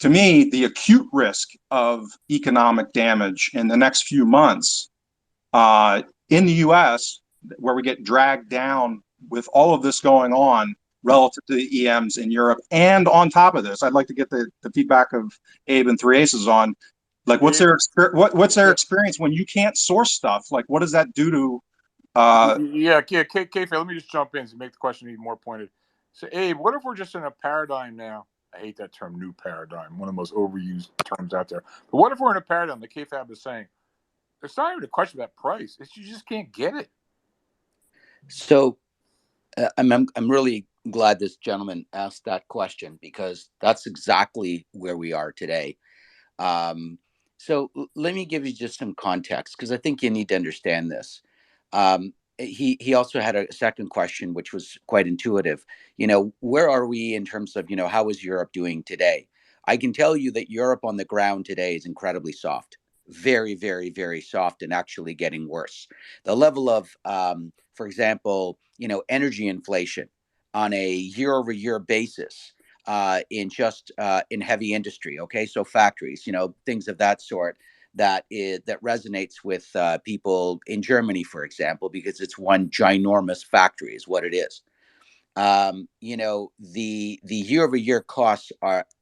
me, the acute risk of economic damage in the next few months in the U.S., where we get dragged down with all of this going on relative to the EMs in Europe. And on top of this, I'd like to get the feedback of Abe and Three Aces on Like, Abe, what's their yeah, experience when you can't source stuff? Like, what does that do to? Let me just jump in to make the question even more pointed. So, Abe, what if we're just in a paradigm now? I hate that term, new paradigm, one of the most overused terms out there. But what if we're in a paradigm that KFAB is saying, it's not even a question about price, it's you just can't get it. So I'm really glad this gentleman asked that question, because that's exactly where we are today. So let me give you just some context, because I think you need to understand this. He also had a second question, which was quite intuitive. Where are we in terms of, how is Europe doing today? I can tell you that Europe on the ground today is incredibly soft, very, very, very soft, and actually getting worse. The level of, for example, energy inflation on a year-over-year basis, in heavy industry. Okay, so factories, things of that sort, that resonates with people in Germany, for example, because it's one ginormous factory, is what it is. The year over year costs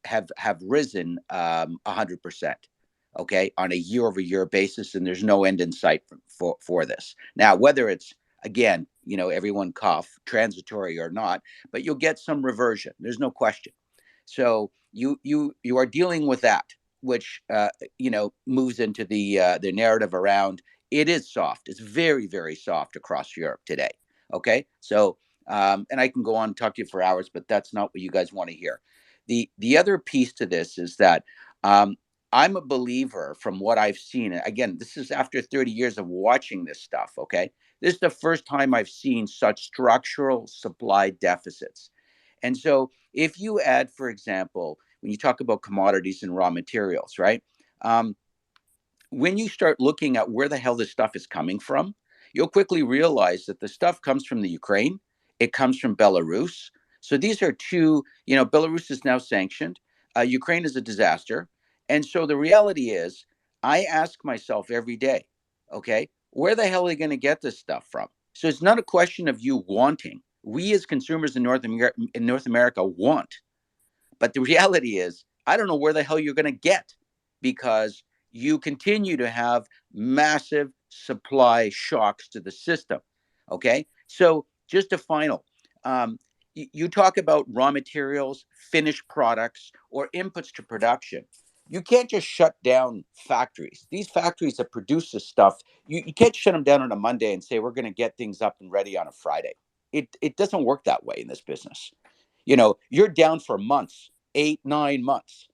have risen 100%. Okay, on a year over year basis, and there's no end in sight for this. Now, whether it's, again, everyone cough, transitory or not, but you'll get some reversion. There's no question. So you are dealing with that, which moves into the narrative around, it is soft. It's very, very soft across Europe today. Okay, so and I can go on and talk to you for hours, but that's not what you guys want to hear. The other piece to this is that I'm a believer from what I've seen. And again, this is after 30 years of watching this stuff. Okay, this is the first time I've seen such structural supply deficits. And so, if you add, for example, when you talk about commodities and raw materials, right? Um, when you start looking at where the hell this stuff is coming from, you'll quickly realize that the stuff comes from the Ukraine, it comes from Belarus. So these are two, Belarus is now sanctioned, Ukraine is a disaster. And so the reality is, I ask myself every day, okay, where the hell are they going to get this stuff from? So it's not a question of you wanting. We as consumers in North America want, but the reality is, I don't know where the hell you're going to get, because you continue to have massive supply shocks to the system. Okay. So, just a final, you talk about raw materials, finished products, or inputs to production. You can't just shut down factories. These factories that produce this stuff, you can't shut them down on a Monday and say, we're going to get things up and ready on a Friday. It doesn't work that way in this business. You're down for months, 8, 9 months.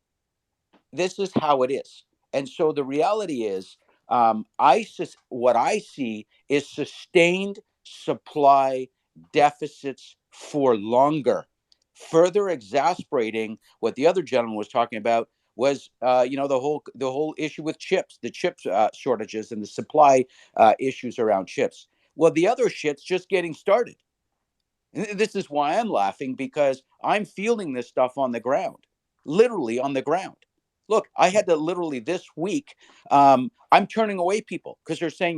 This is how it is. And so the reality is, what I see is sustained supply deficits for longer, further exasperating what the other gentleman was talking about. Was the whole issue with chips, the chip shortages, and the supply issues around chips. Well, the other shit's just getting started. This is why I'm laughing, because I'm feeling this stuff on the ground, literally on the ground. Look, I had to literally this week, I'm turning away people because they're saying,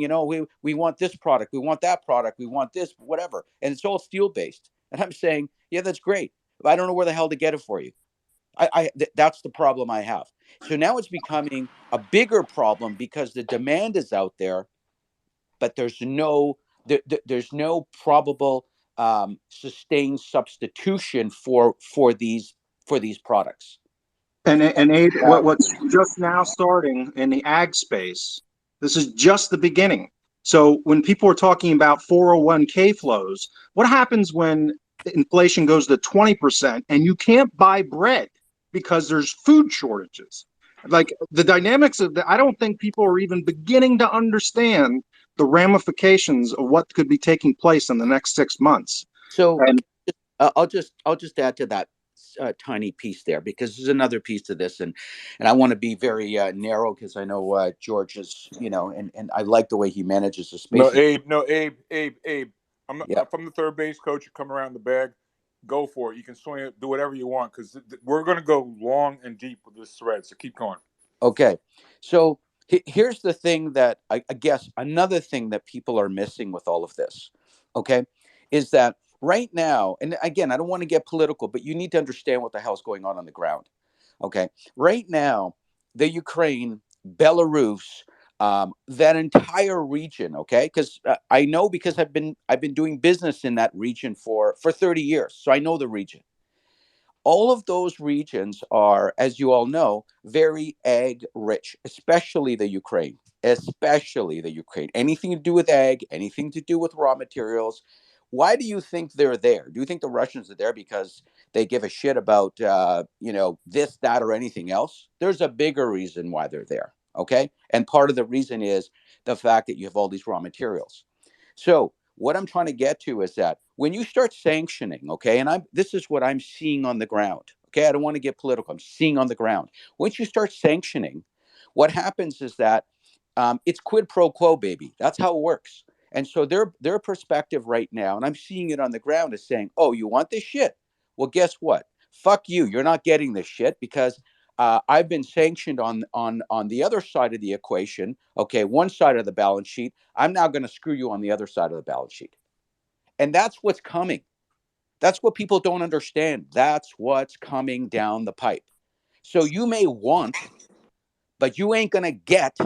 we want this product, we want that product, we want this, whatever. And it's all steel based. And I'm saying, yeah, that's great, but I don't know where the hell to get it for you. That's the problem I have. So now it's becoming a bigger problem because the demand is out there, but there's no probable sustained substitution for these products. And Abe, Now, what's just now starting in the ag space, this is just the beginning. So when people are talking about 401k flows, what happens when inflation goes to 20% and you can't buy bread because there's food shortages? Like the dynamics of that, I don't think people are even beginning to understand the ramifications of what could be taking place in the next 6 months. so And I'll just add to that tiny piece there, because there's another piece to this, and I want to be very narrow, because I know George is, and I like the way he manages the No, spaces. Abe. No, Abe. Yeah. From the third base coach. You come around the bag, go for it. You can swing it, do whatever you want, because we're going to go long and deep with this thread. So keep going. Okay. So here's the thing that I guess another thing that people are missing with all of this, okay, is that right now, and again, I don't want to get political, but you need to understand what the hell's going on the ground. Okay. Right now, the Ukraine Belarus, that entire region. Okay, because I know, because I've been doing business in that region for 30 years, so I know the region. All of those regions are, as you all know, very ag rich, especially the Ukraine. Especially the Ukraine. Anything to do with ag, anything to do with raw materials. Why do you think they're there? Do you think the Russians are there because they give a shit about this, that, or anything else? There's a bigger reason why they're there. Okay, and part of the reason is the fact that you have all these raw materials. So what I'm trying to get to is that when you start sanctioning, okay, and this is what I'm seeing on the ground. Okay, I don't want to get political. I'm seeing on the ground. Once you start sanctioning, what happens is that it's quid pro quo, baby. That's how it works. And so their perspective right now, and I'm seeing it on the ground, is saying, "Oh, you want this shit? Well, guess what? Fuck you. You're not getting this shit because I've been sanctioned on the other side of the equation. Okay, one side of the balance sheet. I'm now going to screw you on the other side of the balance sheet." And that's what's coming. That's what people don't understand. That's what's coming down the pipe. So you may want, but you ain't going to get,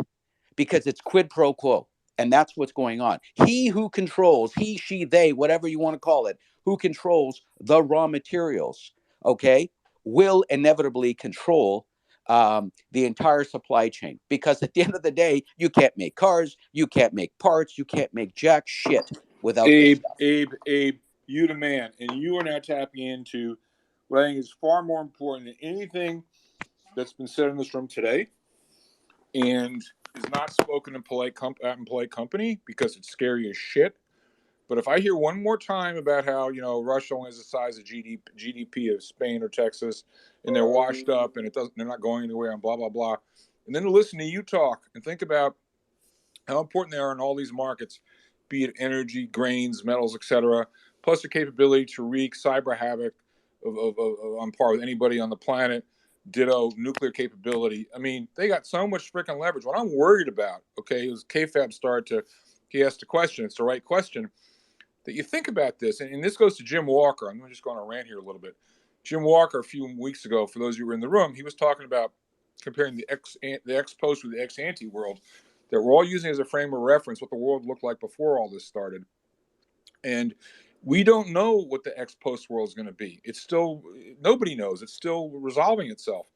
because it's quid pro quo. And that's what's going on. He who controls, he, she, they, whatever you want to call it, who controls the raw materials, okay, will inevitably control the entire supply chain. Because at the end of the day, you can't make cars, you can't make parts, you can't make jack shit without this stuff. Abe, you the man, and you are now tapping into what I think is far more important than anything that's been said in this room today, and is not spoken in polite company because it's scary as shit. But if I hear one more time about how Russia only has the size of GDP of Spain or Texas, and they're washed up and they're not going anywhere and blah blah blah, and then to listen to you talk and think about how important they are in all these markets, be it energy, grains, metals, etc., plus the capability to wreak cyber havoc on par with anybody on the planet. Ditto nuclear capability. I mean, they got so much freaking leverage. What I'm worried about, okay, is he asked a question. It's the right question. That you think about this, and this goes to Jim Walker. I'm just going to rant here a little bit. Jim Walker, a few weeks ago, for those of you who were in the room, he was talking about comparing the ex post with the ex ante world that we're all using as a frame of reference, what the world looked like before all this started. And we don't know what the ex post world is going to be. It's still, nobody knows. It's still resolving itself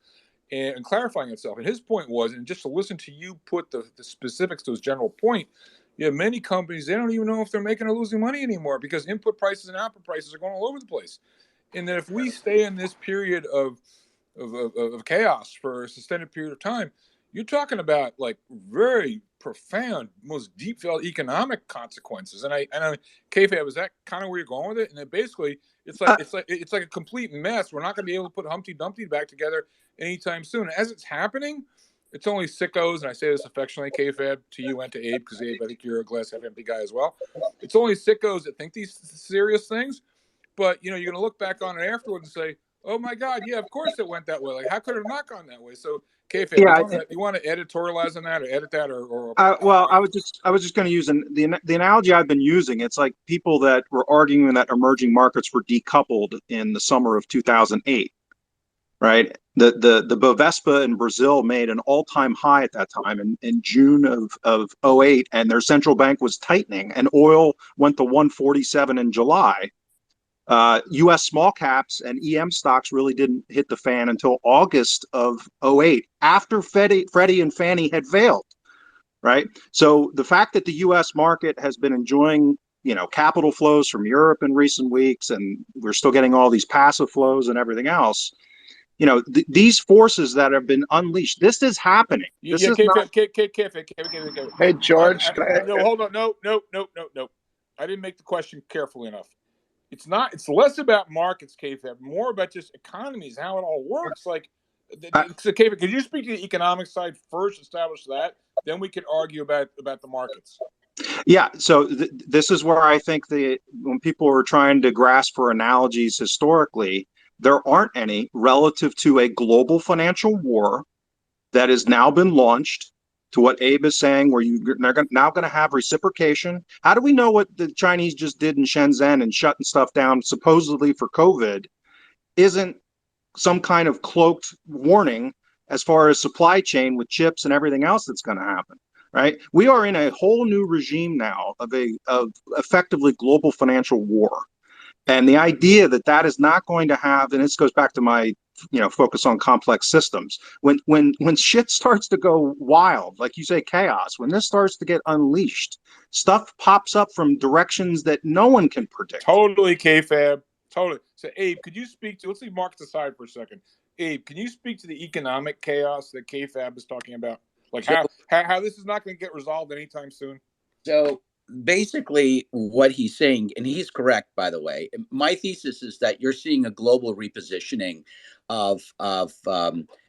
and clarifying itself. And his point was, and just to listen to you put the specifics to his general point, many companies, they don't even know if they're making or losing money anymore because input prices and output prices are going all over the place. And that if we stay in this period of chaos for a sustained period of time, you're talking about like very profound, most deep felt economic consequences. And I Kayfabe, was that kind of where you're going with it? And then basically, it's like a complete mess. We're not going to be able to put Humpty Dumpty back together anytime soon. As it's happening, it's only sickos, and I say this affectionately, Kayfabe, to you and to Abe, because Abe, I think you're a glass half empty guy as well. It's only sickos that think these serious things, but you're going to look back on it afterwards and say, "Oh my God, yeah, of course it went that way. Like, how could it have not gone that way?" So, Kayfabe, you want to editorialize on that, or edit that, or well, I was just going to use the analogy I've been using. It's like people that were arguing that emerging markets were decoupled in the summer of 2008. Right, the Bovespa in Brazil made an all-time high at that time in June of 08, and their central bank was tightening, and oil went to 147 in July. U.S. small caps and EM stocks really didn't hit the fan until August of 08, after Freddie and Fannie had failed. Right, so the fact that the U.S. market has been enjoying capital flows from Europe in recent weeks, and we're still getting all these passive flows and everything else. These forces that have been unleashed. This is happening. This is not. Hey, George. No, hold on. No. I didn't make the question carefully enough. It's not. It's less about markets, Kayfabe, more about just economies, how it all works. Like, so Kayfabe, could you speak to the economic side first, establish that, then we could argue about the markets. Yeah, so this is where I think when people are trying to grasp for analogies historically, there aren't any relative to a global financial war that has now been launched, to what Abe is saying, where you're now going to have reciprocation. How do we know what the Chinese just did in Shenzhen and shutting stuff down supposedly for COVID isn't some kind of cloaked warning as far as supply chain with chips and everything else that's going to happen. Right? We are in a whole new regime now of effectively global financial war. And the idea that that is not going to have, and this goes back to my, focus on complex systems. When shit starts to go wild, like you say, chaos, when this starts to get unleashed, stuff pops up from directions that no one can predict. Totally, Kfab. Totally. So, Abe, could you speak to? Let's leave markets aside for a second. Abe, can you speak to the economic chaos that Kfab is talking about? Like So, how this is not going to get resolved anytime soon? so basically, what he's saying, and he's correct, by the way. My thesis is that you're seeing a global repositioning of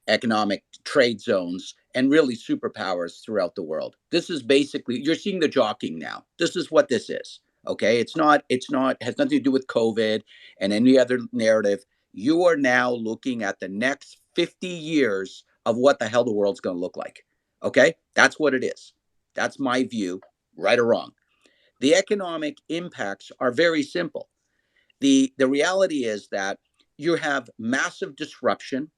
economic trade zones and really superpowers throughout the world. This is basically, you're seeing the jockeying now. This is what this is. Okay, it's not has nothing to do with COVID and any other narrative. You are now looking at the next 50 years of what the hell the world's going to look like. Okay, that's what it is. That's my view, right or wrong. The economic impacts are very simple. The reality is that you have massive disruption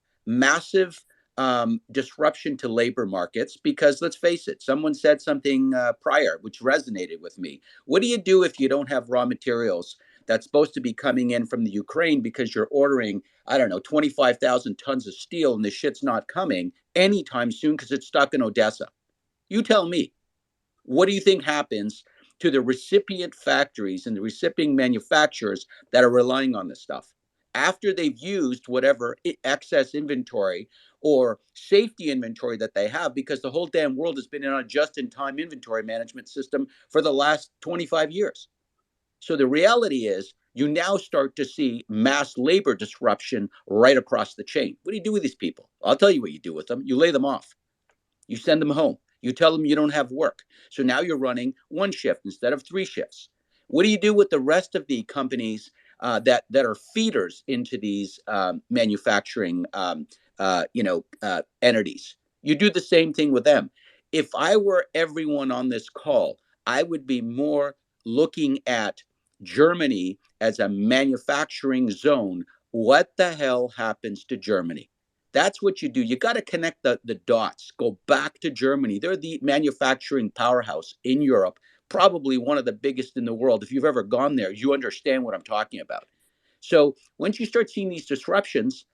to labor markets, because let's face it, someone said something prior which resonated with me. What do you do if you don't have raw materials that's supposed to be coming in from the Ukraine because you're ordering, I don't know, 25,000 tons of steel, and the shit's not coming anytime soon because it's stuck in Odessa? You tell me. What do you think happens to the recipient factories and the recipient manufacturers that are relying on this stuff after they've used whatever excess inventory or safety inventory that they have? Because the whole damn world has been in a just-in-time inventory management system for the last 25 years. So the reality is you now start to see mass labor disruption right across the chain. What do you do with these people? I'll tell you what you do with them. You lay them off. You send them home. You tell them you don't have work. So now you're running one shift instead of three shifts. What do you do with the rest of the companies that are feeders into these manufacturing entities? You do the same thing with them. If I were everyone on this call, I would be more looking at Germany as a manufacturing zone. What the hell happens to Germany? That's what you do. You got to connect the dots. Go back to Germany. They're the manufacturing powerhouse in Europe, probably one of the biggest in the world. If you've ever gone there, you understand what I'm talking about. So once you start seeing these disruptions,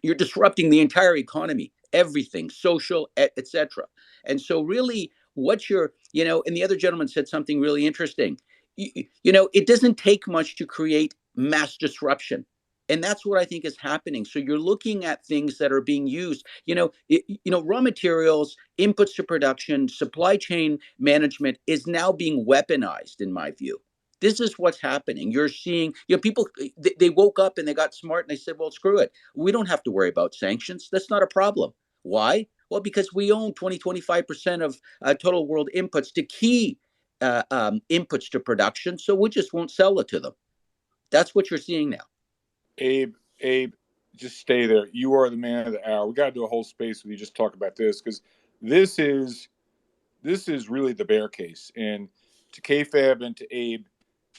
you're disrupting the entire economy, everything, social, etc. And so really what you're, and the other gentleman said something really interesting. It doesn't take much to create mass disruption. And that's what I think is happening. So you're looking at things that are being used, raw materials, inputs to production, supply chain management is now being weaponized, in my view. This is what's happening. You're seeing, people, they woke up and they got smart and they said, well, screw it. We don't have to worry about sanctions. That's not a problem. Why? Well, because we own 25% of total world inputs to key inputs to production. So we just won't sell it to them. That's what you're seeing now. Abe, just stay there. You are the man of the hour. We got to do a whole space with you just talk about this, because this is really the bear case. And to KFAB and to Abe,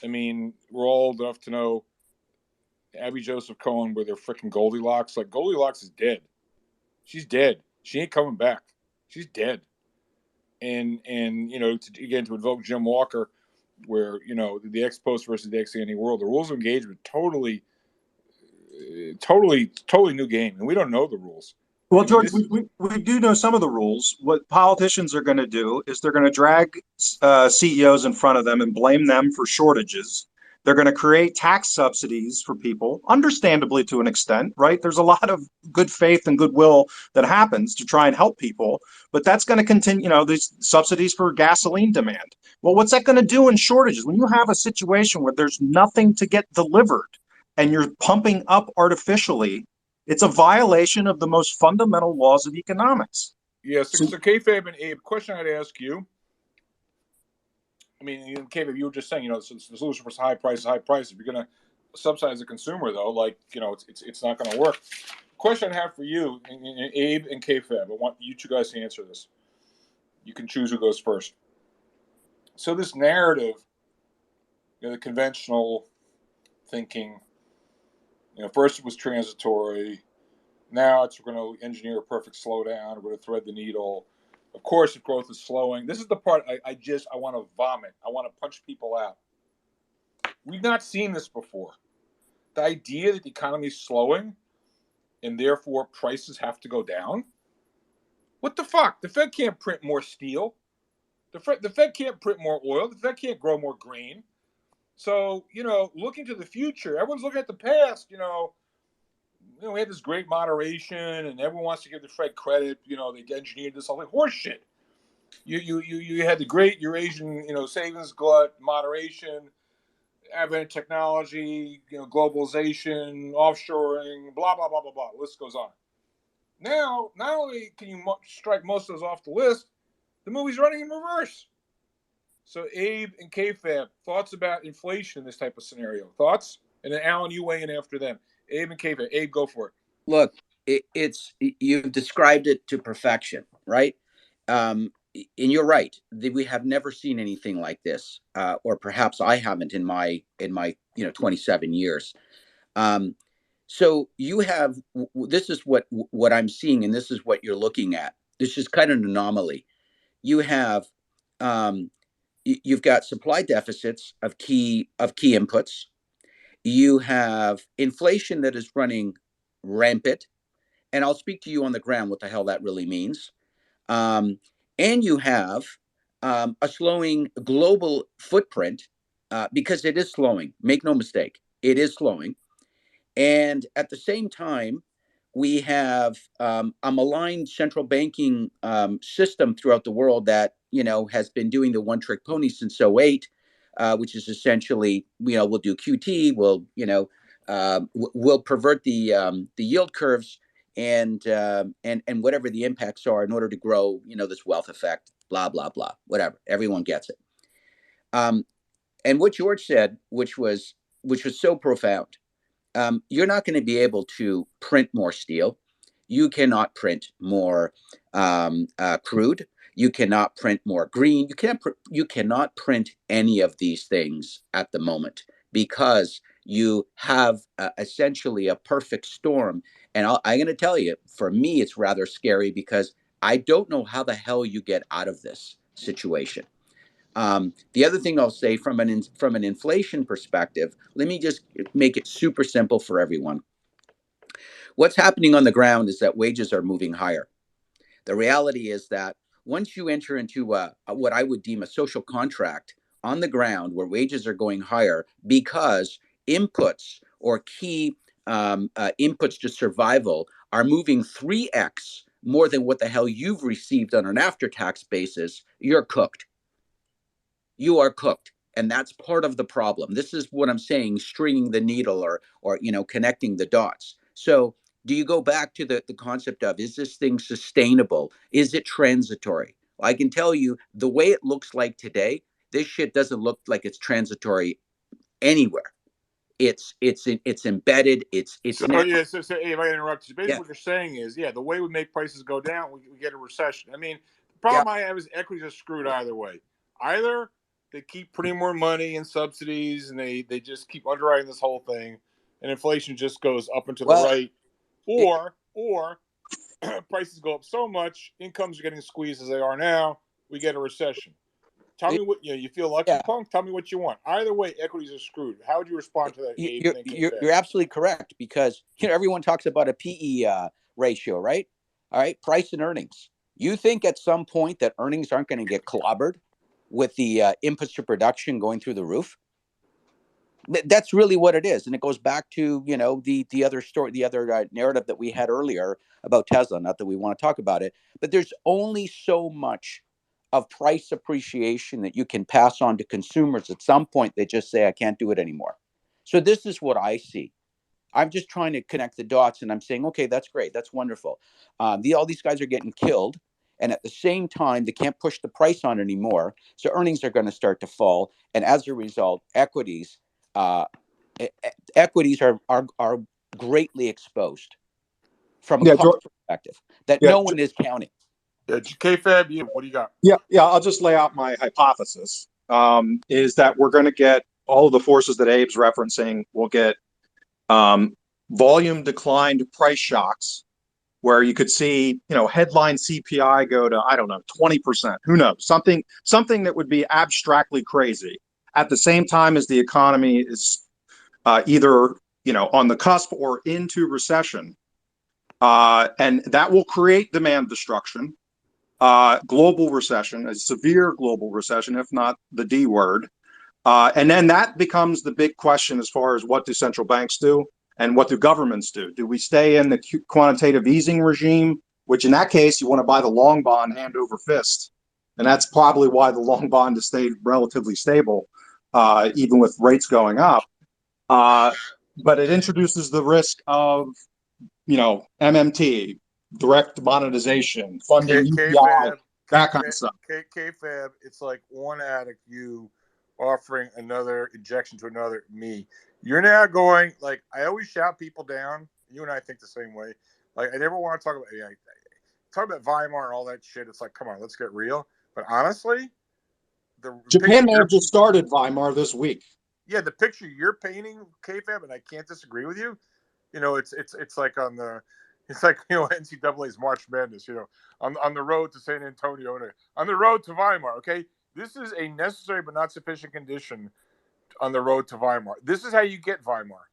I mean, we're all old enough to know Abby Joseph Cohen with her freaking Goldilocks. Like, Goldilocks is dead. She's dead. She ain't coming back. She's dead. And to invoke Jim Walker, where the ex post versus the ex ante world, the rules of engagement totally new game, and we don't know the rules. Well, George, we do know some of the rules. What politicians are going to do is they're going to drag CEOs in front of them and blame them for shortages. They're going to create tax subsidies for people, understandably to an extent, right? There's a lot of good faith and goodwill that happens to try and help people, but that's going to continue, these subsidies for gasoline demand. Well, what's that going to do in shortages? When you have a situation where there's nothing to get delivered and you're pumping up artificially, it's a violation of the most fundamental laws of economics. Yes. So KFAB and Abe, question I'd ask you. I mean, KFAB, you were just saying, the solution was high prices. If you're going to subsidize the consumer, though, it's not going to work. Question I have for you, Abe and KFAB, I want you two guys to answer this. You can choose who goes first. So this narrative, the conventional thinking, first it was transitory, Now it's we're going to engineer a perfect slowdown. We're going to thread the needle. Of course, if growth is slowing, this is the part I want to vomit. I want to punch people out. We've not seen this before. The idea that the economy is slowing and therefore prices have to go down. What the fuck? The Fed can't print more steel. The Fed can't print more oil. The Fed can't grow more grain. So, looking to the future, everyone's looking at the past. We had this great moderation, and everyone wants to give the Fed credit. They engineered this all like horse shit. You had the great Eurasian, savings glut, moderation, advent of technology, globalization, offshoring, blah blah blah blah blah. The list goes on. Now, not only can you strike most of those off the list, the movie's running in reverse. So, Abe and Kfab, thoughts about inflation in this type of scenario? Thoughts? And then Alan, you weigh in after them. Abe and Kfab. Abe, go for it. Look, you've described it to perfection, right? And you're right. We have never seen anything like this, or perhaps I haven't in my 27 years. So you have this is what I'm seeing, and this is what you're looking at. This is kind of an anomaly. You have you've got supply deficits of key inputs. You have inflation that is running rampant, and I'll speak to you on the ground what the hell that really means. And you have a slowing global footprint because it is slowing. Make no mistake, it is slowing. And at the same time, we have a maligned central banking system throughout the world that has been doing the one trick pony since '08, which is essentially we'll do QT, we'll pervert the yield curves and whatever the impacts are in order to grow this wealth effect, blah blah blah, whatever. Everyone gets it. And what George said, which was so profound. You're not going to be able to print more steel. You cannot print more crude. You cannot print more green. You cannot print any of these things at the moment because you have essentially a perfect storm. And I'm going to tell you, for me, it's rather scary because I don't know how the hell you get out of this situation. The other thing I'll say from an inflation perspective, let me just make it super simple for everyone. What's happening on the ground is that wages are moving higher. The reality is that once you enter into what I would deem a social contract on the ground where wages are going higher because inputs or key inputs to survival are moving 3x more than what the hell you've received on an after-tax basis, you're cooked. You are cooked. And that's part of the problem. This is what I'm saying, stringing the needle or connecting the dots. So do you go back to the concept of, is this thing sustainable? Is it transitory? Well, I can tell you the way it looks like today, this shit doesn't look like it's transitory anywhere. It's embedded. It's So now. yeah, so if I interrupt you, basically Yeah. what you're saying is, the way we make prices go down, we get a recession. I mean, the Yeah. problem I have is equities are screwed either way. Either they keep putting more money in subsidies and they just keep underwriting this whole thing, and inflation just goes up and to the right, or prices go up so much, incomes are getting squeezed as they are now, we get a recession. Tell me what you feel lucky, Yeah. punk. Tell me what you want. Either way, equities are screwed. How would you respond to that, Abe? You're absolutely correct because everyone talks about a PE ratio, right? All right, price and earnings. You think at some point that earnings aren't going to get clobbered with the inputs to production going through the roof? That's really what it is, and it goes back to the other story, the other narrative that we had earlier about Tesla. Not that we want to talk about it, but there's only so much of price appreciation that you can pass on to consumers. At some point, they just say, "I can't do it anymore." So this is what I see. I'm just trying to connect the dots, and I'm saying, okay, that's great, that's wonderful. All these guys are getting killed, and at the same time, they can't push the price on anymore, so earnings are going to start to fall, and as a result, equities are greatly exposed from a Yeah, cost perspective that yeah, no one is counting. K-Fab, what do you got? yeah. I'll just lay out my hypothesis. Is that we're going to get all of the forces that Abe's referencing. We'll get volume declined price shocks where you could see, headline CPI go to, I don't know, 20%. Who knows? Something that would be abstractly crazy at the same time as the economy is either, on the cusp or into recession. And that will create demand destruction, global recession, a severe global recession, if not the D word. And then that becomes the big question as far as what do central banks do and what do governments do? Do we stay in the quantitative easing regime, which in that case, you want to buy the long bond hand over fist. And that's probably why the long bond has stayed relatively stable, even with rates going up. But it introduces the risk of, MMT, direct monetization, funding UPI, KFAB, that kind of stuff. KFAB, it's like one addict you offering another injection to another me. You're now going, like, I always shout people down. You and I think the same way. Like, I never want to talk about Weimar and all that shit. It's like, come on, let's get real. But honestly, the Japan may have just started Weimar this week. Yeah, the picture you're painting, KFAB, and I can't disagree with you. It's like on the, it's like NCAA's March Madness. On the road to San Antonio, on the road to Weimar. Okay, this is a necessary but not sufficient condition on the road to Weimar. This is how you get Weimar.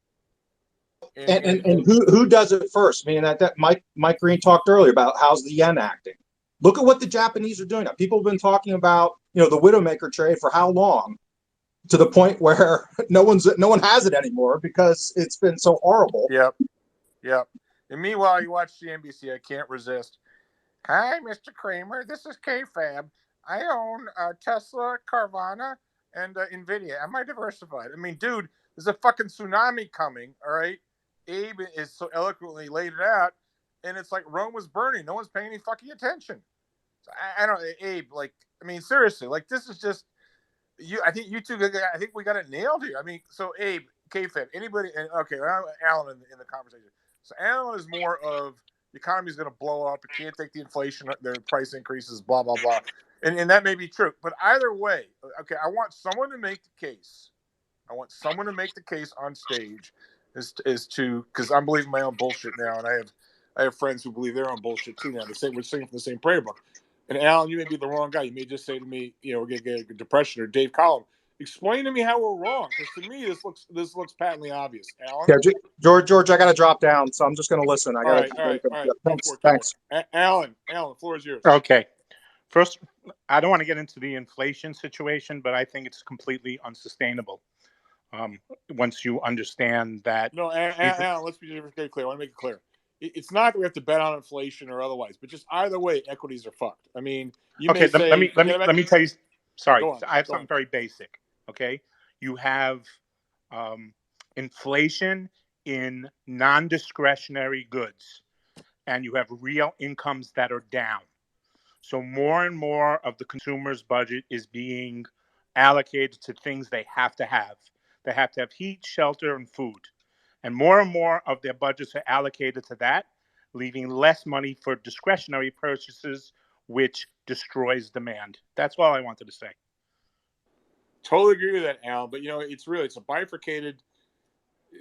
And who does it first? I mean, that Mike Green talked earlier about how's the yen acting. Look at what the Japanese are doing now. People have been talking about the Widowmaker trade for how long, to the point where no one has it anymore because it's been so horrible. Yep. And meanwhile, you watch CNBC. I can't resist. Hi, Mr. Kramer. This is KFAB. I own Tesla, Carvana, and Nvidia. Am I diversified? I mean, dude, there's a fucking tsunami coming. All right. Abe is so eloquently laid it out, and it's like Rome was burning. No one's paying any fucking attention. So I don't, Abe. Like, I mean, seriously. Like, this is just you. I think you two. I think we got it nailed here. I mean, so Abe, KFAB, anybody, and okay, Alan in the conversation. So Alan is more of the economy is going to blow up. It can't take the inflation, the price increases, blah blah blah, and that may be true. But either way, okay, I want someone to make the case. I want someone to make the case on stage, is to, because I'm believing my own bullshit now, and I have friends who believe their own bullshit too now. They say we're singing from the same prayer book. And Alan, you may be the wrong guy. You may just say to me, we're going to get a depression, or Dave Collum. Explain to me how we're wrong, because to me this looks patently obvious. Alan, yeah, George, I got to drop down, so I'm just going to listen. All right. Thanks. Alan, the floor is yours. Okay. First, I don't want to get into the inflation situation, but I think it's completely unsustainable. Once you understand that. No, Alan, let's be very clear. I want to make it clear. It's not that we have to bet on inflation or otherwise, but just either way, equities are fucked. I mean, let me tell you. Sorry, I have something very basic. Okay, you have inflation in non-discretionary goods, and you have real incomes that are down. So more and more of the consumer's budget is being allocated to things they have to have. They have to have heat, shelter, and food. And more of their budgets are allocated to that, leaving less money for discretionary purchases, which destroys demand. That's all I wanted to say. Totally agree with that, Al. But it's a bifurcated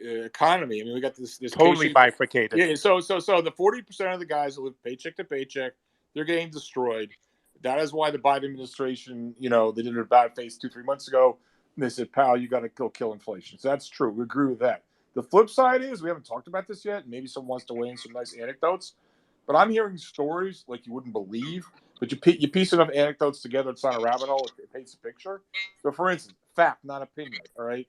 economy. I mean, we got this totally bifurcated. Yeah. So the 40% of the guys that live paycheck to paycheck, they're getting destroyed. That is why the Biden administration, they did a bad face 2-3 months ago. And they said, "Pal, you got to go kill inflation." So that's true. We agree with that. The flip side is we haven't talked about this yet. Maybe someone wants to weigh in some nice anecdotes, but I'm hearing stories like you wouldn't believe. But you piece enough anecdotes together, it's not a rabbit hole. It paints a picture. So, for instance, fact, not opinion. All right.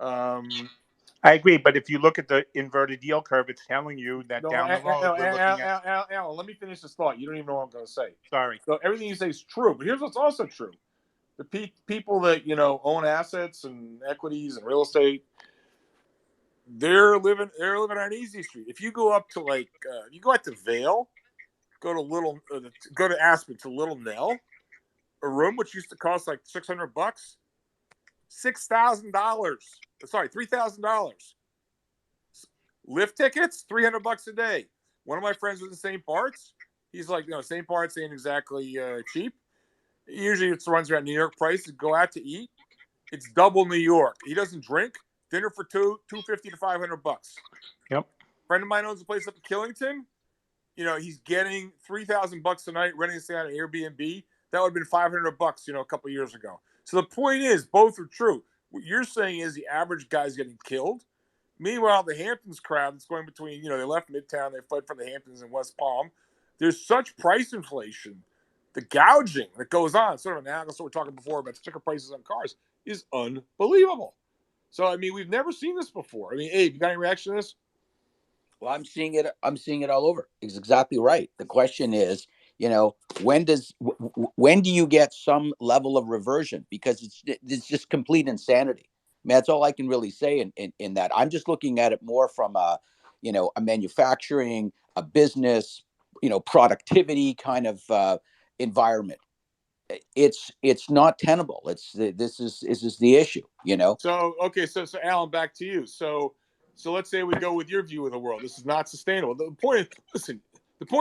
I agree, but if you look at the inverted yield curve, it's telling you that down the road we're looking at. Alan, let me finish this thought. You don't even know what I'm going to say. Sorry. So everything you say is true, but here's what's also true: the people that own assets and equities and real estate, they're living on an easy street. If you go up to you go out to Vail, go to Aspen to Little Nell, a room which used to cost like $600, $6,000. Sorry, $3,000. Lift tickets, $300 a day. One of my friends was in St. Bart's. He's like, St. Bart's ain't exactly cheap. Usually it runs around New York prices. Go out to eat, it's double New York. He doesn't drink. Dinner for $250 to $500. Yep. Friend of mine owns a place up in Killington. he's getting $3,000 a night renting stay on an Airbnb. That would have been $500, a couple of years ago. So the point is, both are true. What you're saying is the average guy's getting killed. Meanwhile, the Hamptons crowd that's going between, they left Midtown, they fled from the Hamptons and West Palm. There's such price inflation. The gouging that goes on, sort of analogous to what we were talking before about sticker prices on cars, is unbelievable. So, we've never seen this before. Abe, you got any reaction to this? Well, I'm seeing it all over. It's exactly right. The question is, when do you get some level of reversion? Because it's just complete insanity. That's all I can really say in that. I'm just looking at it more from a manufacturing, a business, productivity kind of environment. It's not tenable. This is the issue. So okay, so Alan, back to you. So let's say we go with your view of the world. This is not sustainable. The point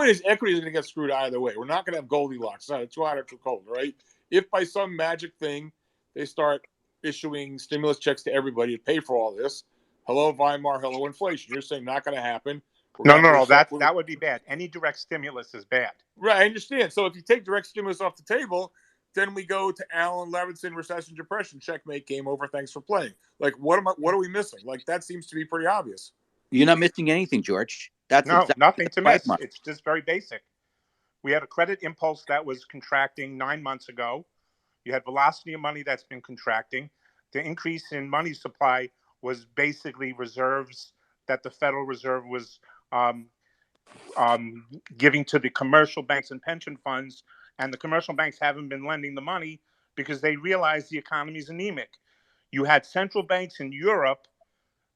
is equity is going to get screwed either way. We're not going to have Goldilocks. It's not too hot or too cold, right? If by some magic thing they start issuing stimulus checks to everybody to pay for all this, hello Weimar, hello inflation. You're saying not going to happen. No. That would be bad. Any direct stimulus is bad. Right, I understand. So if you take direct stimulus off the table, then we go to Alan Levinson, recession, depression, checkmate, game over. Thanks for playing. What are we missing? That seems to be pretty obvious. You're not missing anything, George. That's exactly nothing to miss. Mark. It's just very basic. We had a credit impulse that was contracting 9 months ago. You had velocity of money that's been contracting. The increase in money supply was basically reserves that the Federal Reserve was giving to the commercial banks and pension funds. And the commercial banks haven't been lending the money because they realized the economy is anemic. You had central banks in Europe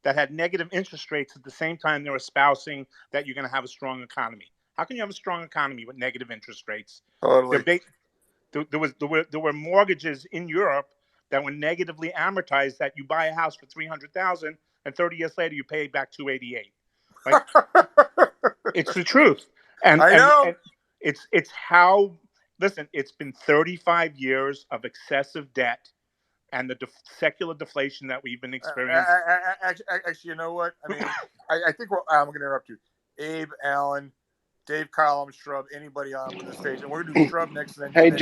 that had negative interest rates at the same time they were espousing that you're going to have a strong economy. How can you have a strong economy with negative interest rates? Totally. There were mortgages in Europe that were negatively amortized that you buy a house for $300,000 and 30 years later you pay back $288. It's the truth. And I know. And it's how. Listen, it's been 35 years of excessive debt and the secular deflation that we've been experiencing. Actually, you know what? I think I'm going to interrupt you. Abe, Alan, Dave, Kyle, Shrub, anybody on the stage, and we're going to do Shrub next, and then Hey, Dave,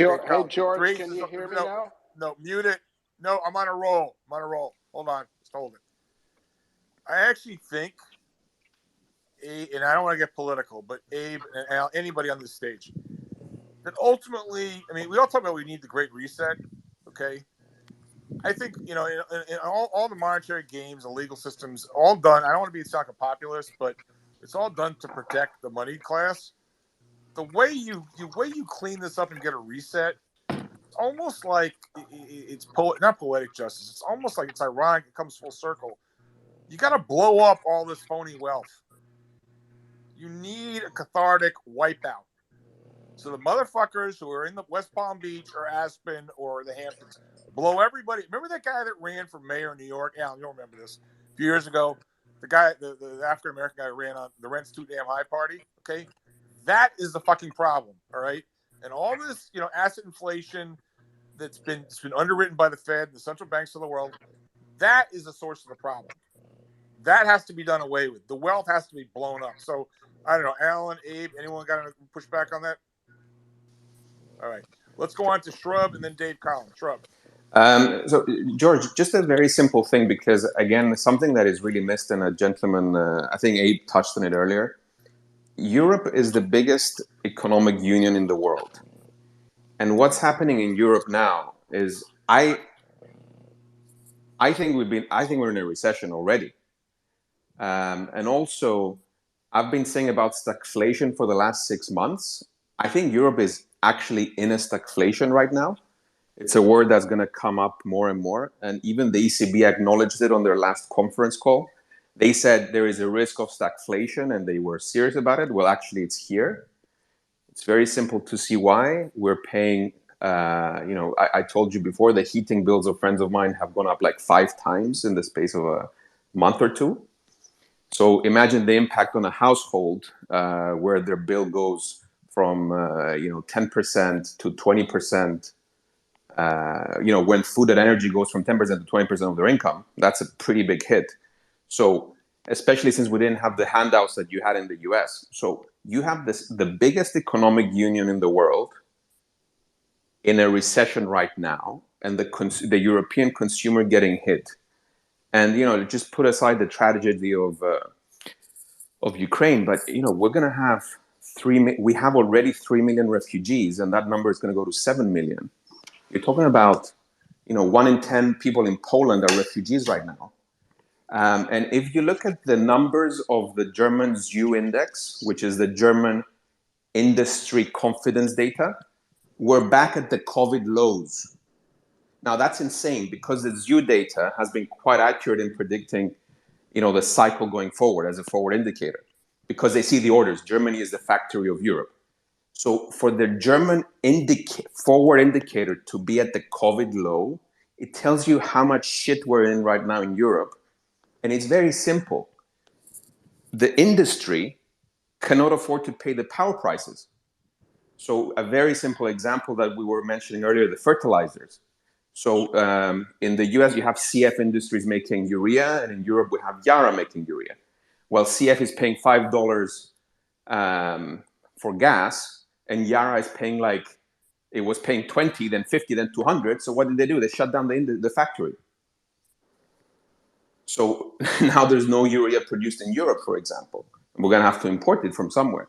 George, can you hear me now? No, mute it. No, I'm on a roll. Hold on, just hold it. I actually think, and I don't want to get political, but Abe and Al, anybody on this stage, that ultimately, we all talk about we need the Great Reset, okay? I think, in all the monetary games, the legal systems, all done. I don't want to be a populist, but it's all done to protect the money class. The way you clean this up and get a reset, it's almost like it's not poetic justice. It's almost like it's ironic. It comes full circle. You got to blow up all this phony wealth. You need a cathartic wipeout. So the motherfuckers who are in the West Palm Beach or Aspen or the Hamptons blow everybody. Remember that guy that ran for mayor in New York? Alan, you'll remember this. A few years ago, the guy, the African American guy, ran on the Rent's Too Damn High party. Okay, that is the fucking problem. All right, and all this, asset inflation it's been underwritten by the Fed, the central banks of the world. That is the source of the problem. That has to be done away with. The wealth has to be blown up. So I don't know, Alan, Abe, anyone got to push back on that? All right, let's go on to Shrub and then Dave Collins. Shrub. So, George, just a very simple thing, because, again, something that is really missed, and a gentleman, I think Abe touched on it earlier. Europe is the biggest economic union in the world. And what's happening in Europe now is I think we're in a recession already. And also, I've been saying about stagflation for the last 6 months. I think Europe is actually in a stagflation right now. It's a word that's going to come up more and more. And even the ECB acknowledged it on their last conference call. They said there is a risk of stagflation and they were serious about it. Well, actually, it's here. It's very simple to see why. We're paying, I told you before, the heating bills of friends of mine have gone up like 5 times in the space of a month or two. So imagine the impact on a household where their bill goes from 10% to 20%. When food and energy goes from 10% to 20% of their income, that's a pretty big hit. So especially since we didn't have the handouts that you had in the US. So you have the biggest economic union in the world in a recession right now, and the European consumer getting hit. And, just put aside the tragedy of Ukraine, but, we're going to have we have already 3 million refugees, and that number is going to go to 7 million. You're talking about, 1 in 10 people in Poland are refugees right now. And if you look at the numbers of the German ZU index, which is the German industry confidence data, we're back at the COVID lows. Now that's insane because the ZU data has been quite accurate in predicting, the cycle going forward as a forward indicator, because they see the orders. Germany is the factory of Europe. So for the German forward indicator to be at the COVID low, it tells you how much shit we're in right now in Europe. And it's very simple. The industry cannot afford to pay the power prices. So a very simple example that we were mentioning earlier, the fertilizers. So in the US, you have CF Industries making urea, and in Europe, we have Yara making urea. Well, CF is paying $5 for gas, and Yara is paying it was paying 20, then 50, then 200. So what did they do? They shut down the factory. So now there's no urea produced in Europe, for example. We're going to have to import it from somewhere.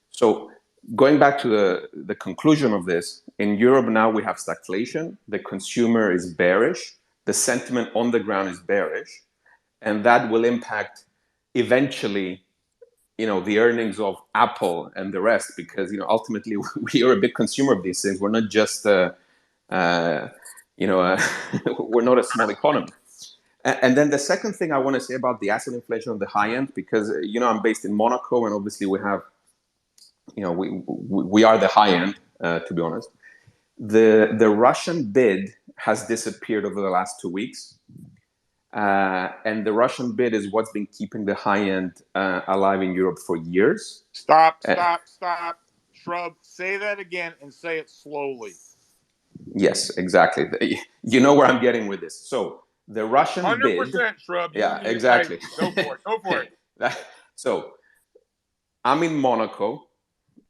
So going back to the conclusion of this, in Europe now we have stagflation. The consumer is bearish. The sentiment on the ground is bearish. And that will impact eventually, the earnings of Apple and the rest, because, ultimately we are a big consumer of these things. We're not just, we're not a small economy. And then the second thing I want to say about the asset inflation on the high end, because, I'm based in Monaco, and obviously we have, we are the high end, to be honest. The Russian bid has disappeared over the last 2 weeks. And the Russian bid is what's been keeping the high end alive in Europe for years. Stop. Shrub, say that again and say it slowly. Yes, exactly. You know where I'm getting with this. So the Russian 100%, bid. Shrub. Yeah, exactly. Go for it. So I'm in Monaco,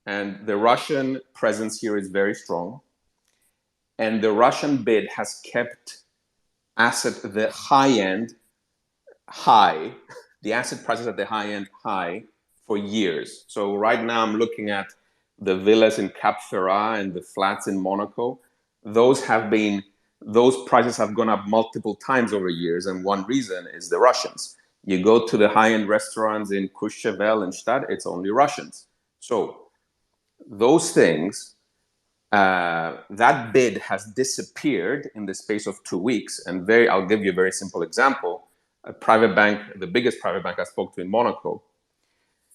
and the Russian presence here is very strong. And the Russian bid has kept the high end high, the asset prices at the high end high for years. So right now I'm looking at the villas in Cap Ferrat and the flats in Monaco. Those prices have gone up multiple times over years, and one reason is the Russians. You go to the high-end restaurants in Kshaped and Stad, it's only Russians. So those things, that bid has disappeared in the space of 2 weeks. And I'll give you a very simple example. A private bank, the biggest private bank I spoke to in Monaco,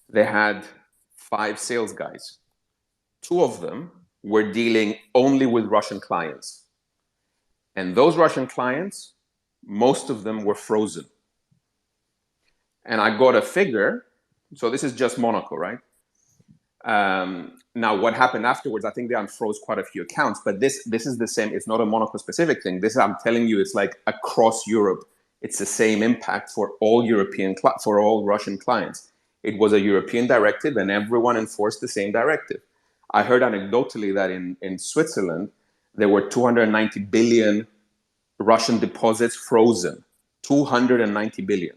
they had 5 sales guys. 2 of them were dealing only with Russian clients. And those Russian clients, most of them were frozen. And I got a figure. So this is just Monaco, right? Now, what happened afterwards, I think they unfroze quite a few accounts, but this is the same. It's not a Monaco specific thing. I'm telling you, it's like across Europe. It's the same impact for all for all Russian clients. It was a European directive, and everyone enforced the same directive. I heard anecdotally that in Switzerland, there were 290 billion Russian deposits frozen. 290 billion.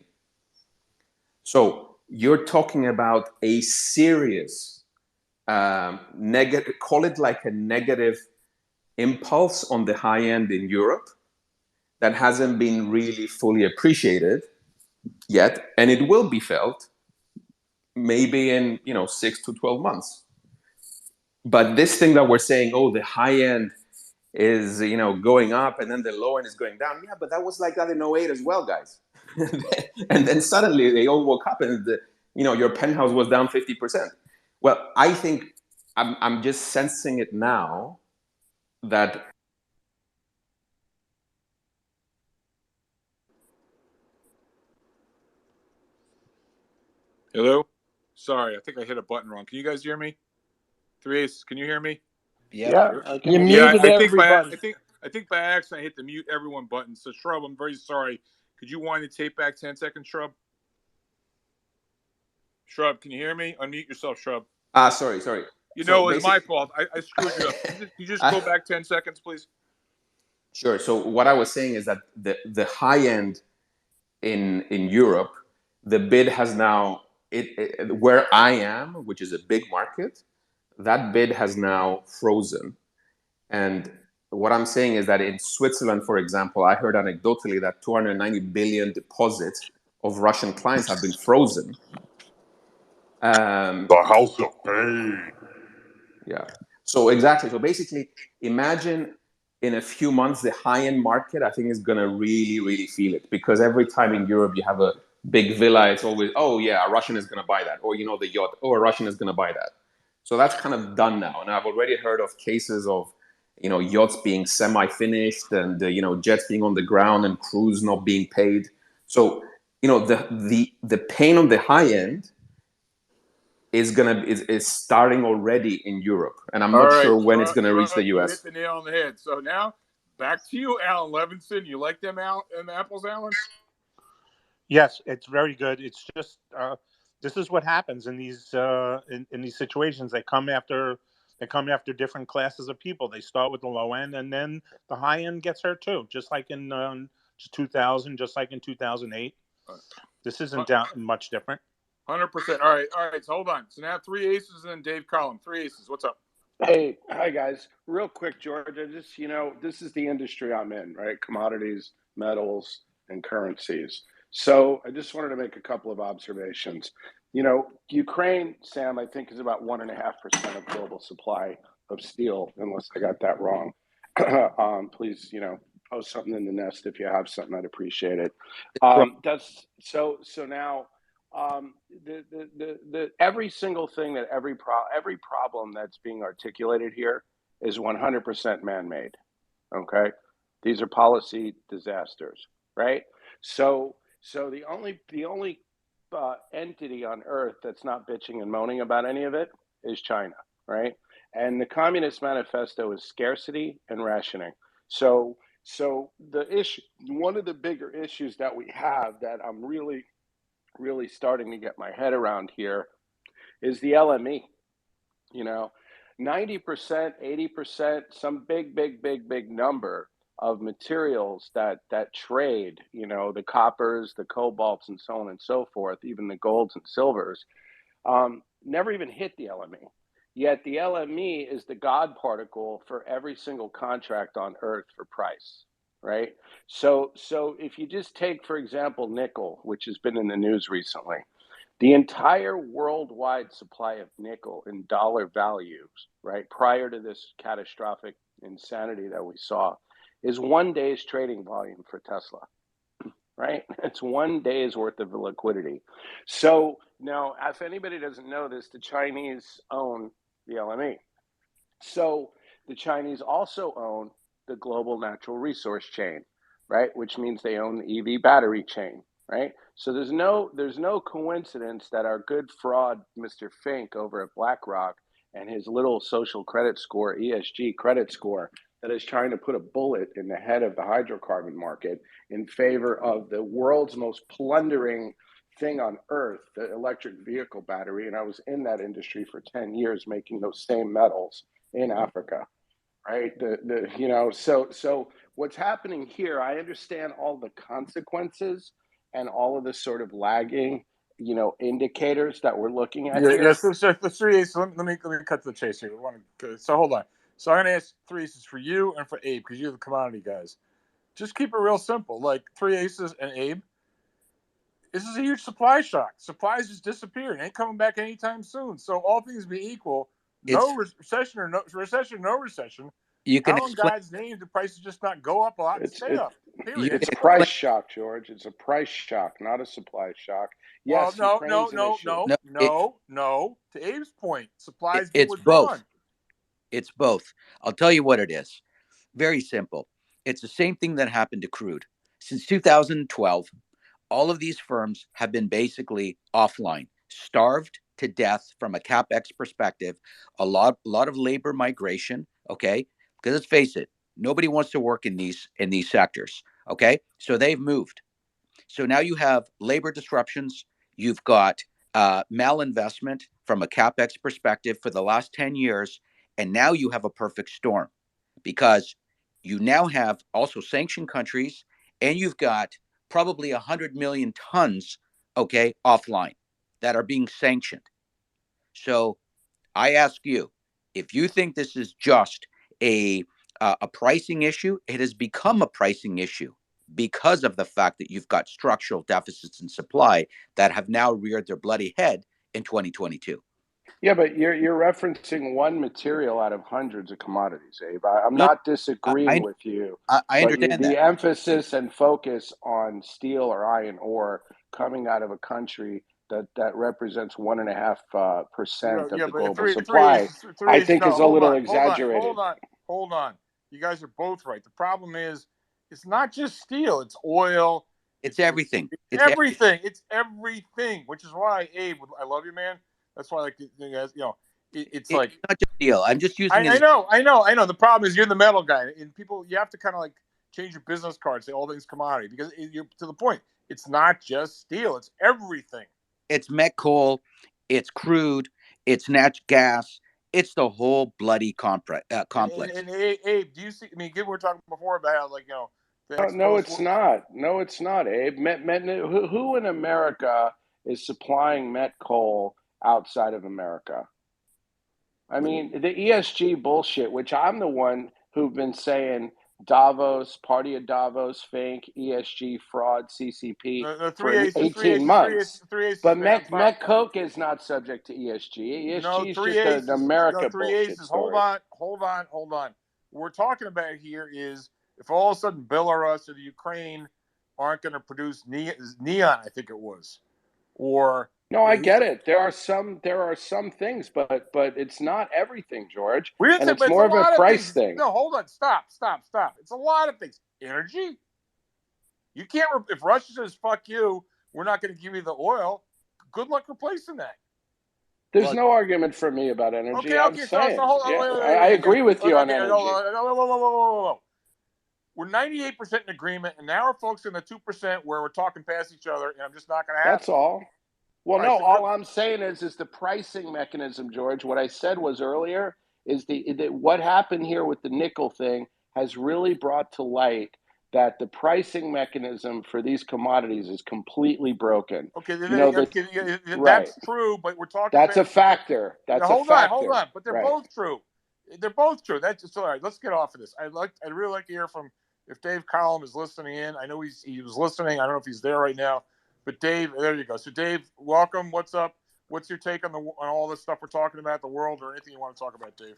So you're talking about a serious negative, call it like a negative impulse on the high end in Europe that hasn't been really fully appreciated yet, and it will be felt maybe in 6 to 12 months. But this thing that we're saying, the high end is going up and then the low end is going down. Yeah, but that was like that in 08 as well, guys. And then suddenly they all woke up and your penthouse was down 50%. Well, I think I'm just sensing it now that. Hello? Sorry, I think I hit a button wrong. Can you guys hear me? 3 Aces, can you hear me? Yeah. You Yeah, muted I think everybody. I think by accident I hit the mute everyone button. So Shrub, I'm very sorry. Could you wind the tape back 10 seconds, Shrub? Shrub, can you hear me? Unmute yourself, Shrub. Sorry. You So know, it was my basic, fault. I screwed you up. Can you just I, go back 10 seconds, please? sure. So what I was saying is that the high end in Europe, the bid has now where I am, which is a big market, that bid has now frozen. And what I'm saying is that in Switzerland, for example, I heard anecdotally that 290 billion deposits of Russian clients have been frozen. The house of pain. Yeah. So exactly. So basically, imagine in a few months the high-end market, I think, is gonna really, really feel it, because every time in Europe you have a big villa, it's always, oh yeah, a Russian is gonna buy that, or the yacht, oh, a Russian is gonna buy that. So that's kind of done now, and I've already heard of cases of yachts being semi-finished and jets being on the ground and crews not being paid. So the pain on the high end is starting already in Europe, and I'm All not right, sure when it's going to reach the Shrub, you hit US. the nail on the head. So now, back to you, Alan Levinson. You like them apples, Alan? Yes, it's very good. It's just this is what happens in these in these situations. They come after different classes of people. They start with the low end, and then the high end gets hurt too. Just like in 2000, just like in 2008. This isn't much different. 100%. All right. So hold on. So now 3 aces and then Dave Collum. 3 aces. What's up? Hey, hi guys. Real quick, George. I just, this is the industry I'm in, right? Commodities, metals, and currencies. So I just wanted to make a couple of observations. Ukraine, Sam, I think is about 1.5% of global supply of steel, unless I got that wrong. Please, post something in the nest if you have something. I'd appreciate it. That's so now. The every single thing that every problem that's being articulated here is 100% man-made. Okay, these are policy disasters, right? So the only entity on earth that's not bitching and moaning about any of it is China, right? And the Communist Manifesto is scarcity and rationing. So the issue, one of the bigger issues that we have that I'm really starting to get my head around here is the LME. 90%, 80%, some big number of materials that trade, the coppers, the cobalts, and so on and so forth, even the golds and silvers, never even hit the LME. Yet the LME is the God particle for every single contract on earth for price. Right. So if you just take, for example, nickel, which has been in the news recently, the entire worldwide supply of nickel in dollar values, right, prior to this catastrophic insanity that we saw, is 1 day's trading volume for Tesla. Right? It's 1 day's worth of liquidity. So now, if anybody doesn't know this, the Chinese own the LME. So the Chinese also own the global natural resource chain, right? Which means they own the EV battery chain, right? So there's no coincidence that our good fraud, Mr. Fink over at BlackRock, and his little social credit score, ESG credit score, that is trying to put a bullet in the head of the hydrocarbon market in favor of the world's most plundering thing on earth, the electric vehicle battery. And I was in that industry for 10 years making those same metals in Africa, right? So what's happening here, I understand all the consequences and all of the sort of lagging, indicators that we're looking at here. Yes, the 3 aces. Let me cut to the chase here. So hold on. So I'm going to ask 3 aces for you and for Abe, because you're the commodity guys. Just keep it real simple. Like 3 aces and Abe, this is a huge supply shock. Supplies just disappeared. Ain't coming back anytime soon. So all things being equal, recession or no recession. You can How in explain. God's name do prices just not go up a lot and stay up? Period. It's a price shock, George. It's a price shock, not a supply shock. Yes, well, no. To Abe's point, supplies being withdrawn. Both. It's both. I'll tell you what it is. Very simple. It's the same thing that happened to crude. Since 2012, all of these firms have been basically offline, starved to death from a CapEx perspective, a lot of labor migration, okay? Because let's face it, nobody wants to work in these sectors, okay? So they've moved. So now you have labor disruptions, you've got malinvestment from a capex perspective for the last 10 years, and now you have a perfect storm because you now have also sanctioned countries, and you've got probably 100 million tons, okay, offline that are being sanctioned. So I ask you, if you think this is just a pricing issue, it has become a pricing issue because of the fact that you've got structural deficits in supply that have now reared their bloody head in 2022. Yeah, but you're referencing one material out of hundreds of commodities, Abe. I'm No, not disagreeing with you, I but understand the that. emphasis and focus on steel or iron ore coming out of a country that represents 1.5% of Yeah, the but global three supply, is I think no. is a Hold little on, exaggerated. hold on. You guys are both right. The problem is, it's not just steel. It's oil. It's everything. It's everything. It's everything. Which is why, Abe, I love you, man. That's why, like, you guys, it's like, it's not just steel. I'm just using it. I know. The problem is you're the metal guy, and people, you have to kind of like change your business card, say all things commodity, because you're to the point. It's not just steel. It's everything. It's met coal. It's crude. It's natural gas. It's the whole bloody complex. And Abe, do you see? I mean, we were talking before about how, like, the No, expos. it's not. No, it's not, Abe. Who in America is supplying met coal outside of America? I mean, the ESG bullshit, which I'm the one who've been saying Davos, party of Davos, fake ESG fraud, CCP The for three aces, 18 months. three aces, But man. Met Coke is not subject to ESG. No, ESG is three just an aces. No, America three bullshit aces. Hold story. on. What we're talking about here is if all of a sudden Belarus or the Ukraine aren't going to produce neon, I think it was, or No, I get it. There are some things, but it's not everything, George. we didn't And say, it's but it's a more of a lot of price things. thing. No, hold on. Stop. It's a lot of things. Energy. You can't. If Russia says "fuck you," we're not going to give you the oil. Good luck replacing that. There's no argument for me about energy. I'm Okay. So saying, hold on. yeah, Wait, I agree with you on okay. energy. Whoa. We're 98% in agreement, and now we're focusing on the 2% where we're talking past each other, and I'm just not going to have That's all. Well, All right, no, so all I'm saying is the pricing mechanism, George. What I said was earlier is what happened here with the nickel thing has really brought to light that the pricing mechanism for these commodities is completely broken. Okay, Right. that's true, but we're talking That's a about. factor. That's a Hold factor. on, but they're Right. both true. They're both true. That's just all right. Let's get off of this. I'd really like to hear from if Dave Collum is listening in. I know he was listening. I don't know if he's there right now, but Dave, there you go. So Dave, welcome. What's up? What's your take on all this stuff we're talking about, the world, or anything you want to talk about, Dave?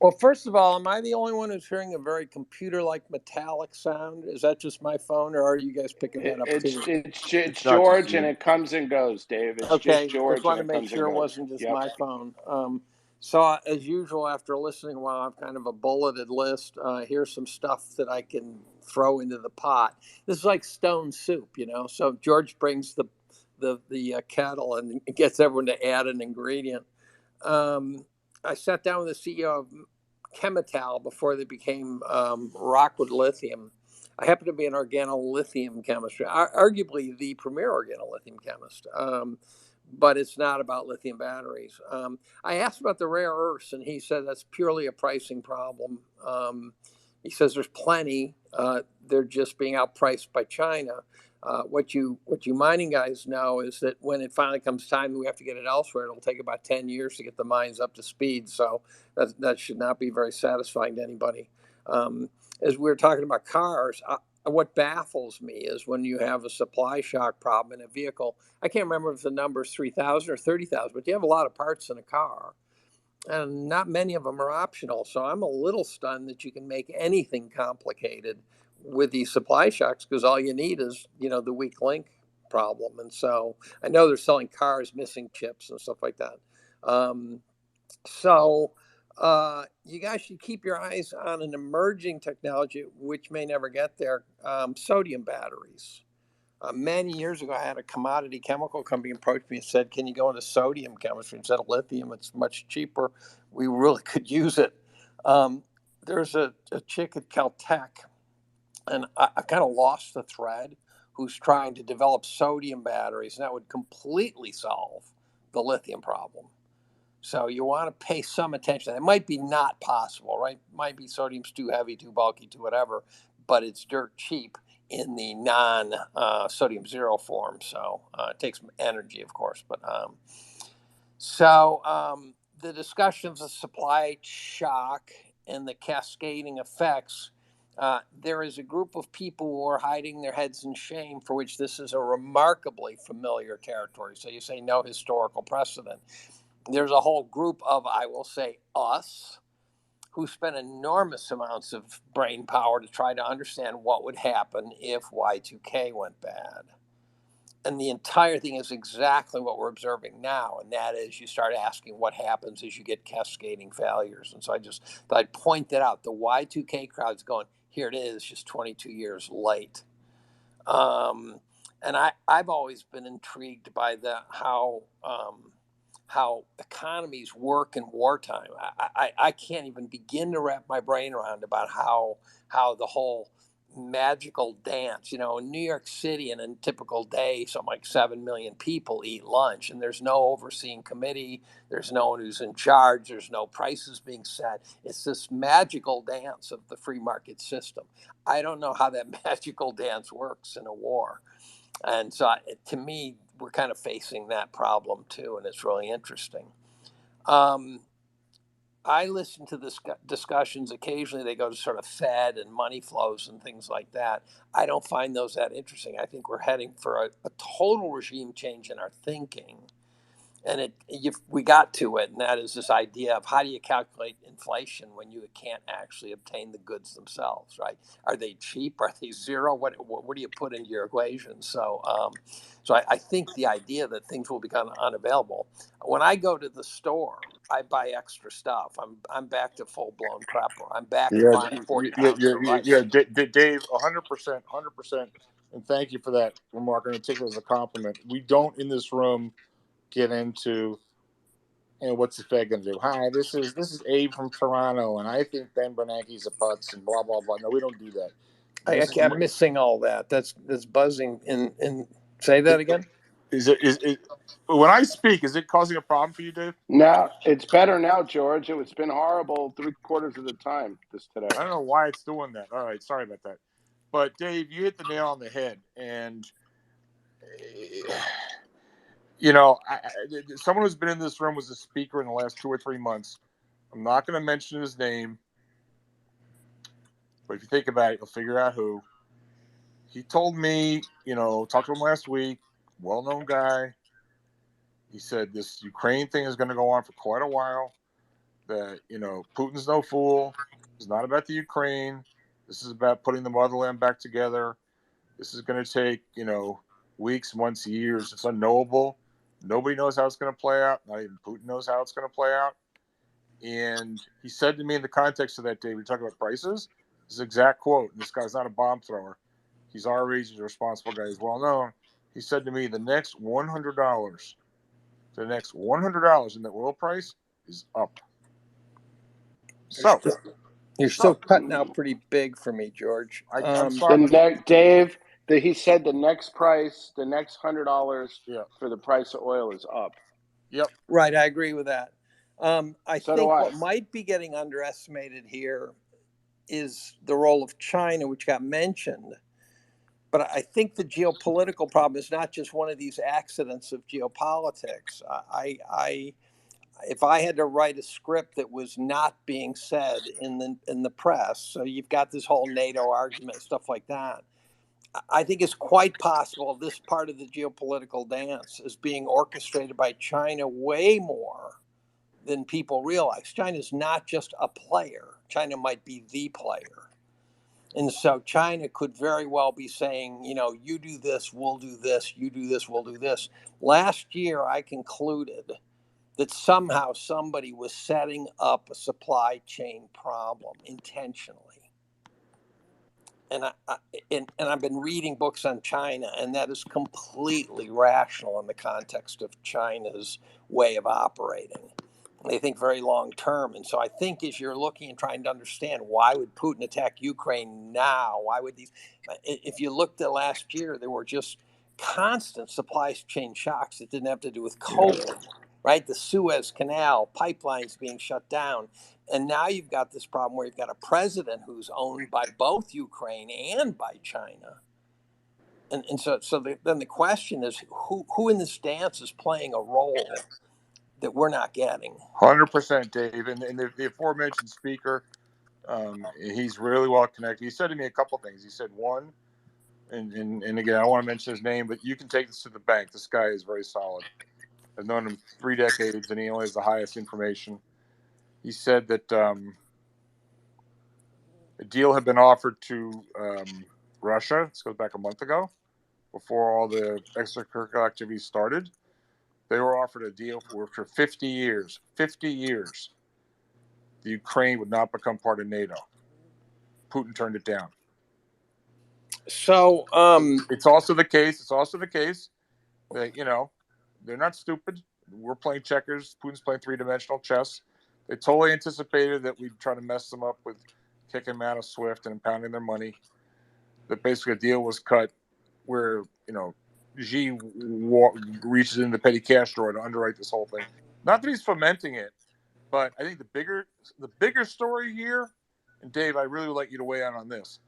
Well, first of all, am I the only one who's hearing a very computer-like metallic sound? Is that just my phone, or are you guys picking that up too? It's George, and it comes and goes, Dave. It's okay, just George, just want and to it make comes sure and it goes. wasn't just Yep. my phone. So, as usual, after listening, while I'm kind of a bulleted list, here's some stuff that I can throw into the pot. This is like stone soup, So George brings the kettle and gets everyone to add an ingredient. I sat down with the CEO of Chemetal before they became Rockwood Lithium. I happen to be an organolithium chemist, arguably the premier organolithium chemist, but it's not about lithium batteries. I asked about the rare earths, and he said that's purely a pricing problem. He says there's plenty. They're just being outpriced by China. What you mining guys know is that when it finally comes time, we have to get it elsewhere. It'll take about 10 years to get the mines up to speed. So that should not be very satisfying to anybody. As we were talking about cars, what baffles me is when you have a supply shock problem in a vehicle. I can't remember if the number is 3,000 or 30,000, but you have a lot of parts in a car, and not many of them are optional. So I'm a little stunned that you can make anything complicated with these supply shocks, because all you need is, the weak link problem. And so I know they're selling cars missing chips and stuff like that. You guys should keep your eyes on an emerging technology which may never get there, sodium batteries. Many years ago, I had a commodity chemical company approach me and said, can you go into sodium chemistry instead of lithium? It's much cheaper. We really could use it. There's a chick at Caltech, and I kind of lost the thread, who's trying to develop sodium batteries, and that would completely solve the lithium problem. So you want to pay some attention. It might be not possible, right? Might be sodium's too heavy, too bulky, too whatever, but it's dirt cheap in the non-sodium zero form. So it takes energy, of course. But the discussion of the supply shock and the cascading effects, there is a group of people who are hiding their heads in shame for which this is a remarkably familiar territory. So you say no historical precedent. There's a whole group of, I will say, us, who spent enormous amounts of brain power to try to understand what would happen if Y2K went bad. And the entire thing is exactly what we're observing now. And that is you start asking what happens as you get cascading failures. And so I just thought I'd point that out. The Y2K crowd's going, here it is, just 22 years late. And I've always been intrigued by how economies work in wartime. I can't even begin to wrap my brain around about how the whole magical dance, in New York City in a typical day, something like 7 million people eat lunch, and there's no overseeing committee, there's no one who's in charge, there's no prices being set. It's this magical dance of the free market system. I don't know how that magical dance works in a war. And so to me, we're kind of facing that problem too, and it's really interesting. I listen to this discussions occasionally. They go to sort of Fed and money flows and things like that. I don't find those that interesting. I think we're heading for a total regime change in our thinking. And we got to it, and that is this idea of how do you calculate inflation when you can't actually obtain the goods themselves, right? Are they cheap? Are they zero? What do you put into your equation? So I think the idea that things will become unavailable. When I go to the store, I buy extra stuff. I'm back to full blown prepper. I'm back to buying 40 pounds of rice. Dave, 100%, 100%. And thank you for that remark. I'm going to take it as a compliment. We don't in this room get into what's the Fed going to do? Hi, this is Abe from Toronto, and I think Ben Bernanke's a putz and blah blah blah. No, we don't do that. I'm missing all that. That's buzzing. In say that again. Is when I speak? Is it causing a problem for you, Dave? No, it's better now, George. It's been horrible 3/4 of the time today. I don't know why it's doing that. All right, sorry about that. But Dave, you hit the nail on the head, and someone who's been in this room was a speaker in the last 2 or 3 months. I'm not going to mention his name, but if you think about it, you'll figure out who. He told me, talked to him last week, well-known guy. He said this Ukraine thing is going to go on for quite a while, that, Putin's no fool. It's not about the Ukraine. This is about putting the motherland back together. This is going to take, weeks, months, years. It's unknowable. Nobody knows how it's going to play out. Not even Putin knows how it's going to play out. And he said to me in the context of that day, we talk about prices, this exact quote, and this guy's not a bomb thrower. He's our age, he's a responsible guy, he's well known. He said to me, the next $100 in the oil price is up. So you're still cutting out pretty big for me, George. I'm sorry. Dave, he said the next $100 for the price of oil is up. Yep. Right, I agree with that. I think what might be getting underestimated here is the role of China, which got mentioned. But I think the geopolitical problem is not just one of these accidents of geopolitics. If I had to write a script that was not being said in the press, so you've got this whole NATO argument, stuff like that, I think it's quite possible this part of the geopolitical dance is being orchestrated by China way more than people realize. China's not just a player. China might be the player. And so China could very well be saying, you do this, we'll do this, you do this, we'll do this. Last year, I concluded that somehow somebody was setting up a supply chain problem intentionally. And I've been reading books on China, and that is completely rational in the context of China's way of operating. They think very long term. And so I think as you're looking and trying to understand why would Putin attack Ukraine now? Why would if you looked at last year, there were just constant supply chain shocks that didn't have to do with COVID. right? The Suez Canal, pipelines being shut down. And now you've got this problem where you've got a president who's owned by both Ukraine and by China. And then the question is, who in this dance is playing a role that we're not getting? 100%, Dave. And the aforementioned speaker, he's really well connected. He said to me a couple things. He said, one, and again, I don't want to mention his name, but you can take this to the bank. This guy is very solid. I've known him 3 decades, and he only has the highest information. He said that a deal had been offered to Russia. This goes back a month ago, before all the extracurricular activities started. They were offered a deal for 50 years. 50 years. The Ukraine would not become part of NATO. Putin turned it down. So it's also the case that, you know, they're not stupid. We're playing checkers. Putin's playing three-dimensional chess. They totally anticipated that we'd try to mess them up with kicking them out of SWIFT and impounding their money. That basically a deal was cut where, you know, Xi reaches in the petty cash drawer to underwrite this whole thing. Not that he's fomenting it, but I think the bigger story here, and Dave, I really would like you to weigh in on this.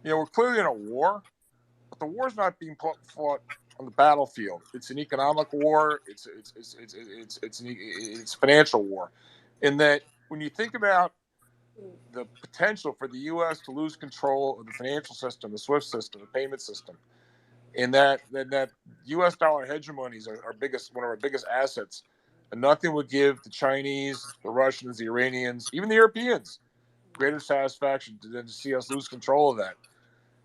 You know, we're clearly in a war, but the war's not being fought on the battlefield. It's an economic war. It's a financial war, in that when you think about the potential for the U.S. to lose control of the financial system, the SWIFT system, the payment system, and that U.S. dollar hegemony is one of our biggest assets, and nothing would give the Chinese, the Russians, the Iranians, even the Europeans, greater satisfaction than to see us lose control of that.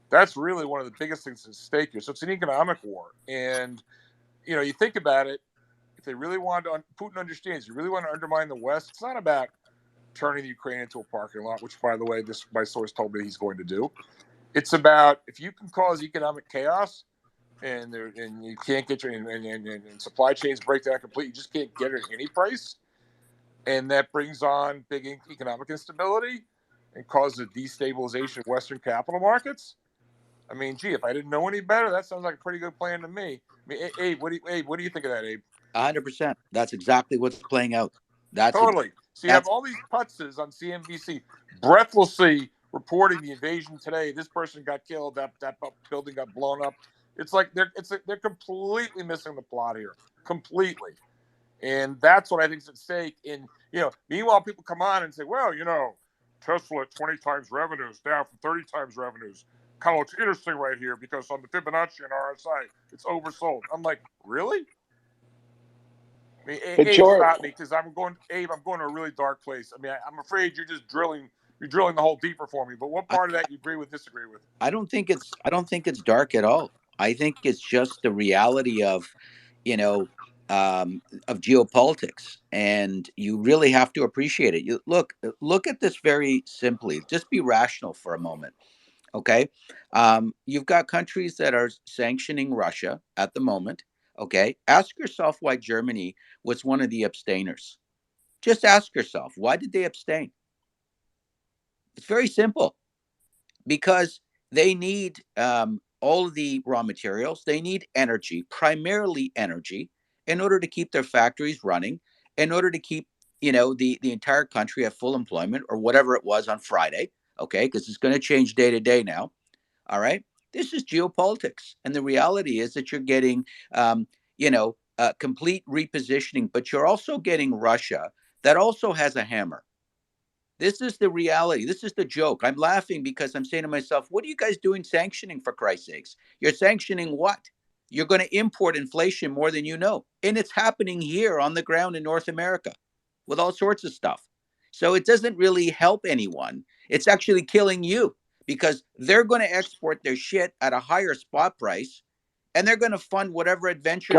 That's really one of the biggest things at stake here. So it's an economic war, and you know, you think about it. If they really want to, Putin understands. You really want to undermine the West. It's not about turning the Ukraine into a parking lot, which, by the way, my source told me he's going to do. It's about, if you can cause economic chaos, and you can't get your and supply chains break down completely, you just can't get it at any price, and that brings on big economic instability and causes a destabilization of Western capital markets. I mean, gee, if I didn't know any better, that sounds like a pretty good plan to me. I mean, Abe, what do you think of that, Abe? 100%. That's exactly what's playing out. Totally. So you have all these putzes on CNBC breathlessly reporting the invasion today. This person got killed. That building got blown up. It's like they're completely missing the plot here, completely. And that's what I think is at stake. And, you know, meanwhile, people come on and say, well, you know, Tesla at 20 times revenues, down from 30 times revenues. Kind of looks interesting right here because on the Fibonacci and RSI, it's oversold. I'm like, really? I mean, Abe, stop me, because I'm going to a really dark place. I mean, I'm afraid you're drilling the hole deeper for me. But what part of that you agree with, disagree with? I don't think it's dark at all. I think it's just the reality of, you know, of geopolitics, and you really have to appreciate it. You look at this very simply. Just be rational for a moment, okay? You've got countries that are sanctioning Russia at the moment. Okay, ask yourself why Germany was one of the abstainers. Just ask yourself, why did they abstain? It's very simple. Because they need all of the raw materials. They need energy, primarily energy, in order to keep their factories running, in order to keep, you know, the entire country at full employment, or whatever it was on Friday, okay? Because it's going to change day to day now, all right? This is geopolitics. And the reality is that you're getting, you know, complete repositioning, but you're also getting Russia that also has a hammer. This is the reality. This is the joke. I'm laughing because I'm saying to myself, what are you guys doing sanctioning, for Christ's sakes? You're sanctioning what? You're going to import inflation more than you know. And it's happening here on the ground in North America with all sorts of stuff. So it doesn't really help anyone. It's actually killing you, because they're going to export their shit at a higher spot price, and they're going to fund whatever adventures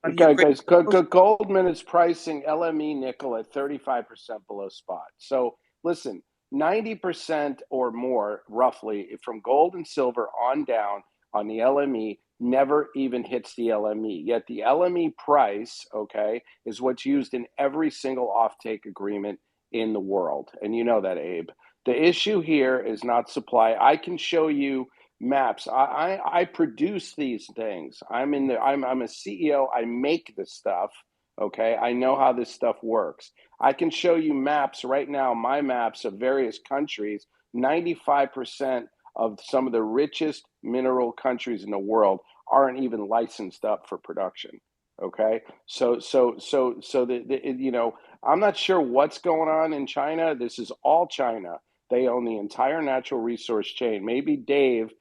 Goldman is pricing LME nickel at 35% below spot. So listen, 90% or more, roughly, from gold and silver on down on the LME never even hits the LME. Yet the LME price, okay, is what's used in every single offtake agreement in the world. And you know that, Abe. The issue here is not supply. I can show you maps. I produce these things. I'm a CEO. I make this stuff. Okay, I know how this stuff works. I can show you maps right now, my maps of various countries. 95% of some of the richest mineral countries in the world aren't even licensed up for production. Okay, so you know, I'm not sure what's going on in China. This is all China. They own the entire natural resource chain. Maybe Dave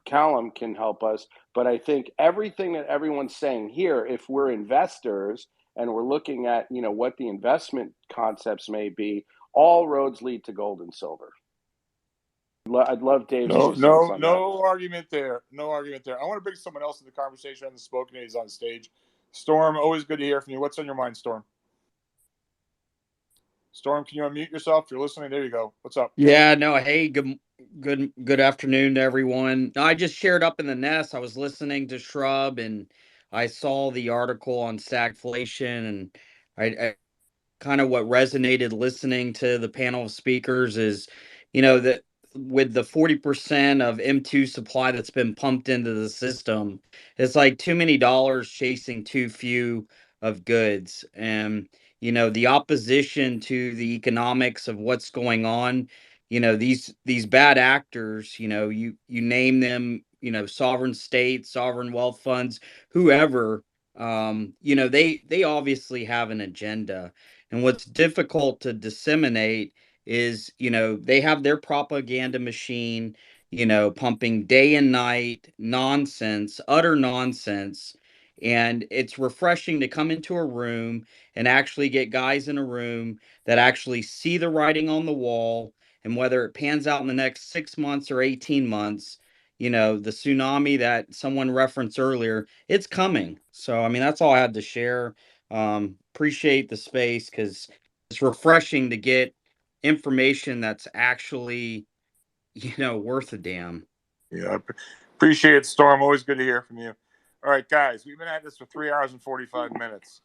Callum can help us, but I think everything that everyone's saying here, if we're investors and we're looking at, you know, what the investment concepts may be, all roads lead to gold and silver. I'd love Dave's 2 cents on that. No argument there. No argument there. I want to bring someone else in the conversation on the spoken. He's on stage. Storm, always good to hear from you. What's on your mind, Storm? Storm, can you unmute yourself? If you're listening, there you go. What's up? Yeah, no, hey, good afternoon to everyone. No, I just shared up in the nest. I was listening to Shrub and I saw the article on stagflation, and I kind of what resonated listening to the panel of speakers is, you know, that with the 40% of M2 supply that's been pumped into the system, it's like too many dollars chasing too few of goods. And, you know, the opposition to the economics of what's going on, you know, these bad actors, you know, you name them, you know, sovereign states, sovereign wealth funds, whoever, you know, they obviously have an agenda. And what's difficult to disseminate is, you know, they have their propaganda machine, you know, pumping day and night nonsense, utter nonsense. And it's refreshing to come into a room and actually get guys in a room that actually see the writing on the wall. And whether it pans out in the next 6 months or 18 months, you know, the tsunami that someone referenced earlier, it's coming. So, I mean, that's all I had to share. Appreciate the space because it's refreshing to get information that's actually, you know, worth a damn. Yeah, appreciate it, Storm. Always good to hear from you. All right, guys, we've been at this for 3 hours and 45 minutes.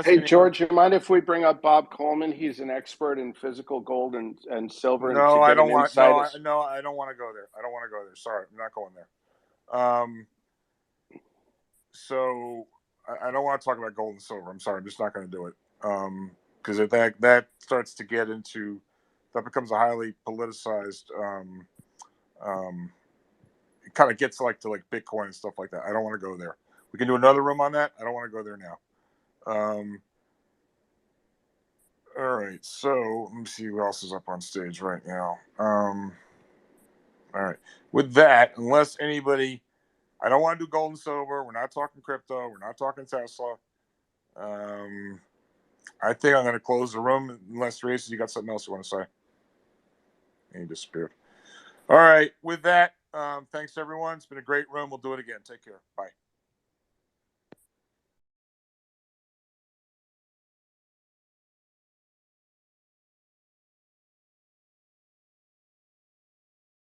Hey, George, you mind if we bring up Bob Coleman? He's an expert in physical gold and silver. No, and I to get don't an want. insight. No, I don't want to go there. I don't want to go there. Sorry, I'm not going there. So I don't want to talk about gold and silver. I'm sorry, I'm just not going to do it. Because if that starts to get into, that becomes a highly politicized. It kind of gets like to like Bitcoin and stuff like that. I don't want to go there. We can do another room on that. I don't want to go there now. All right, so let me see who else is up on stage right now. All right, with that, unless anybody, I don't want to do gold and silver. We're not talking crypto. We're not talking Tesla. I think I'm going to close the room unless Tracy, you got something else you want to say. And he disappeared. All right, with that, thanks everyone. It's been a great room. We'll do it again. Take care. Bye.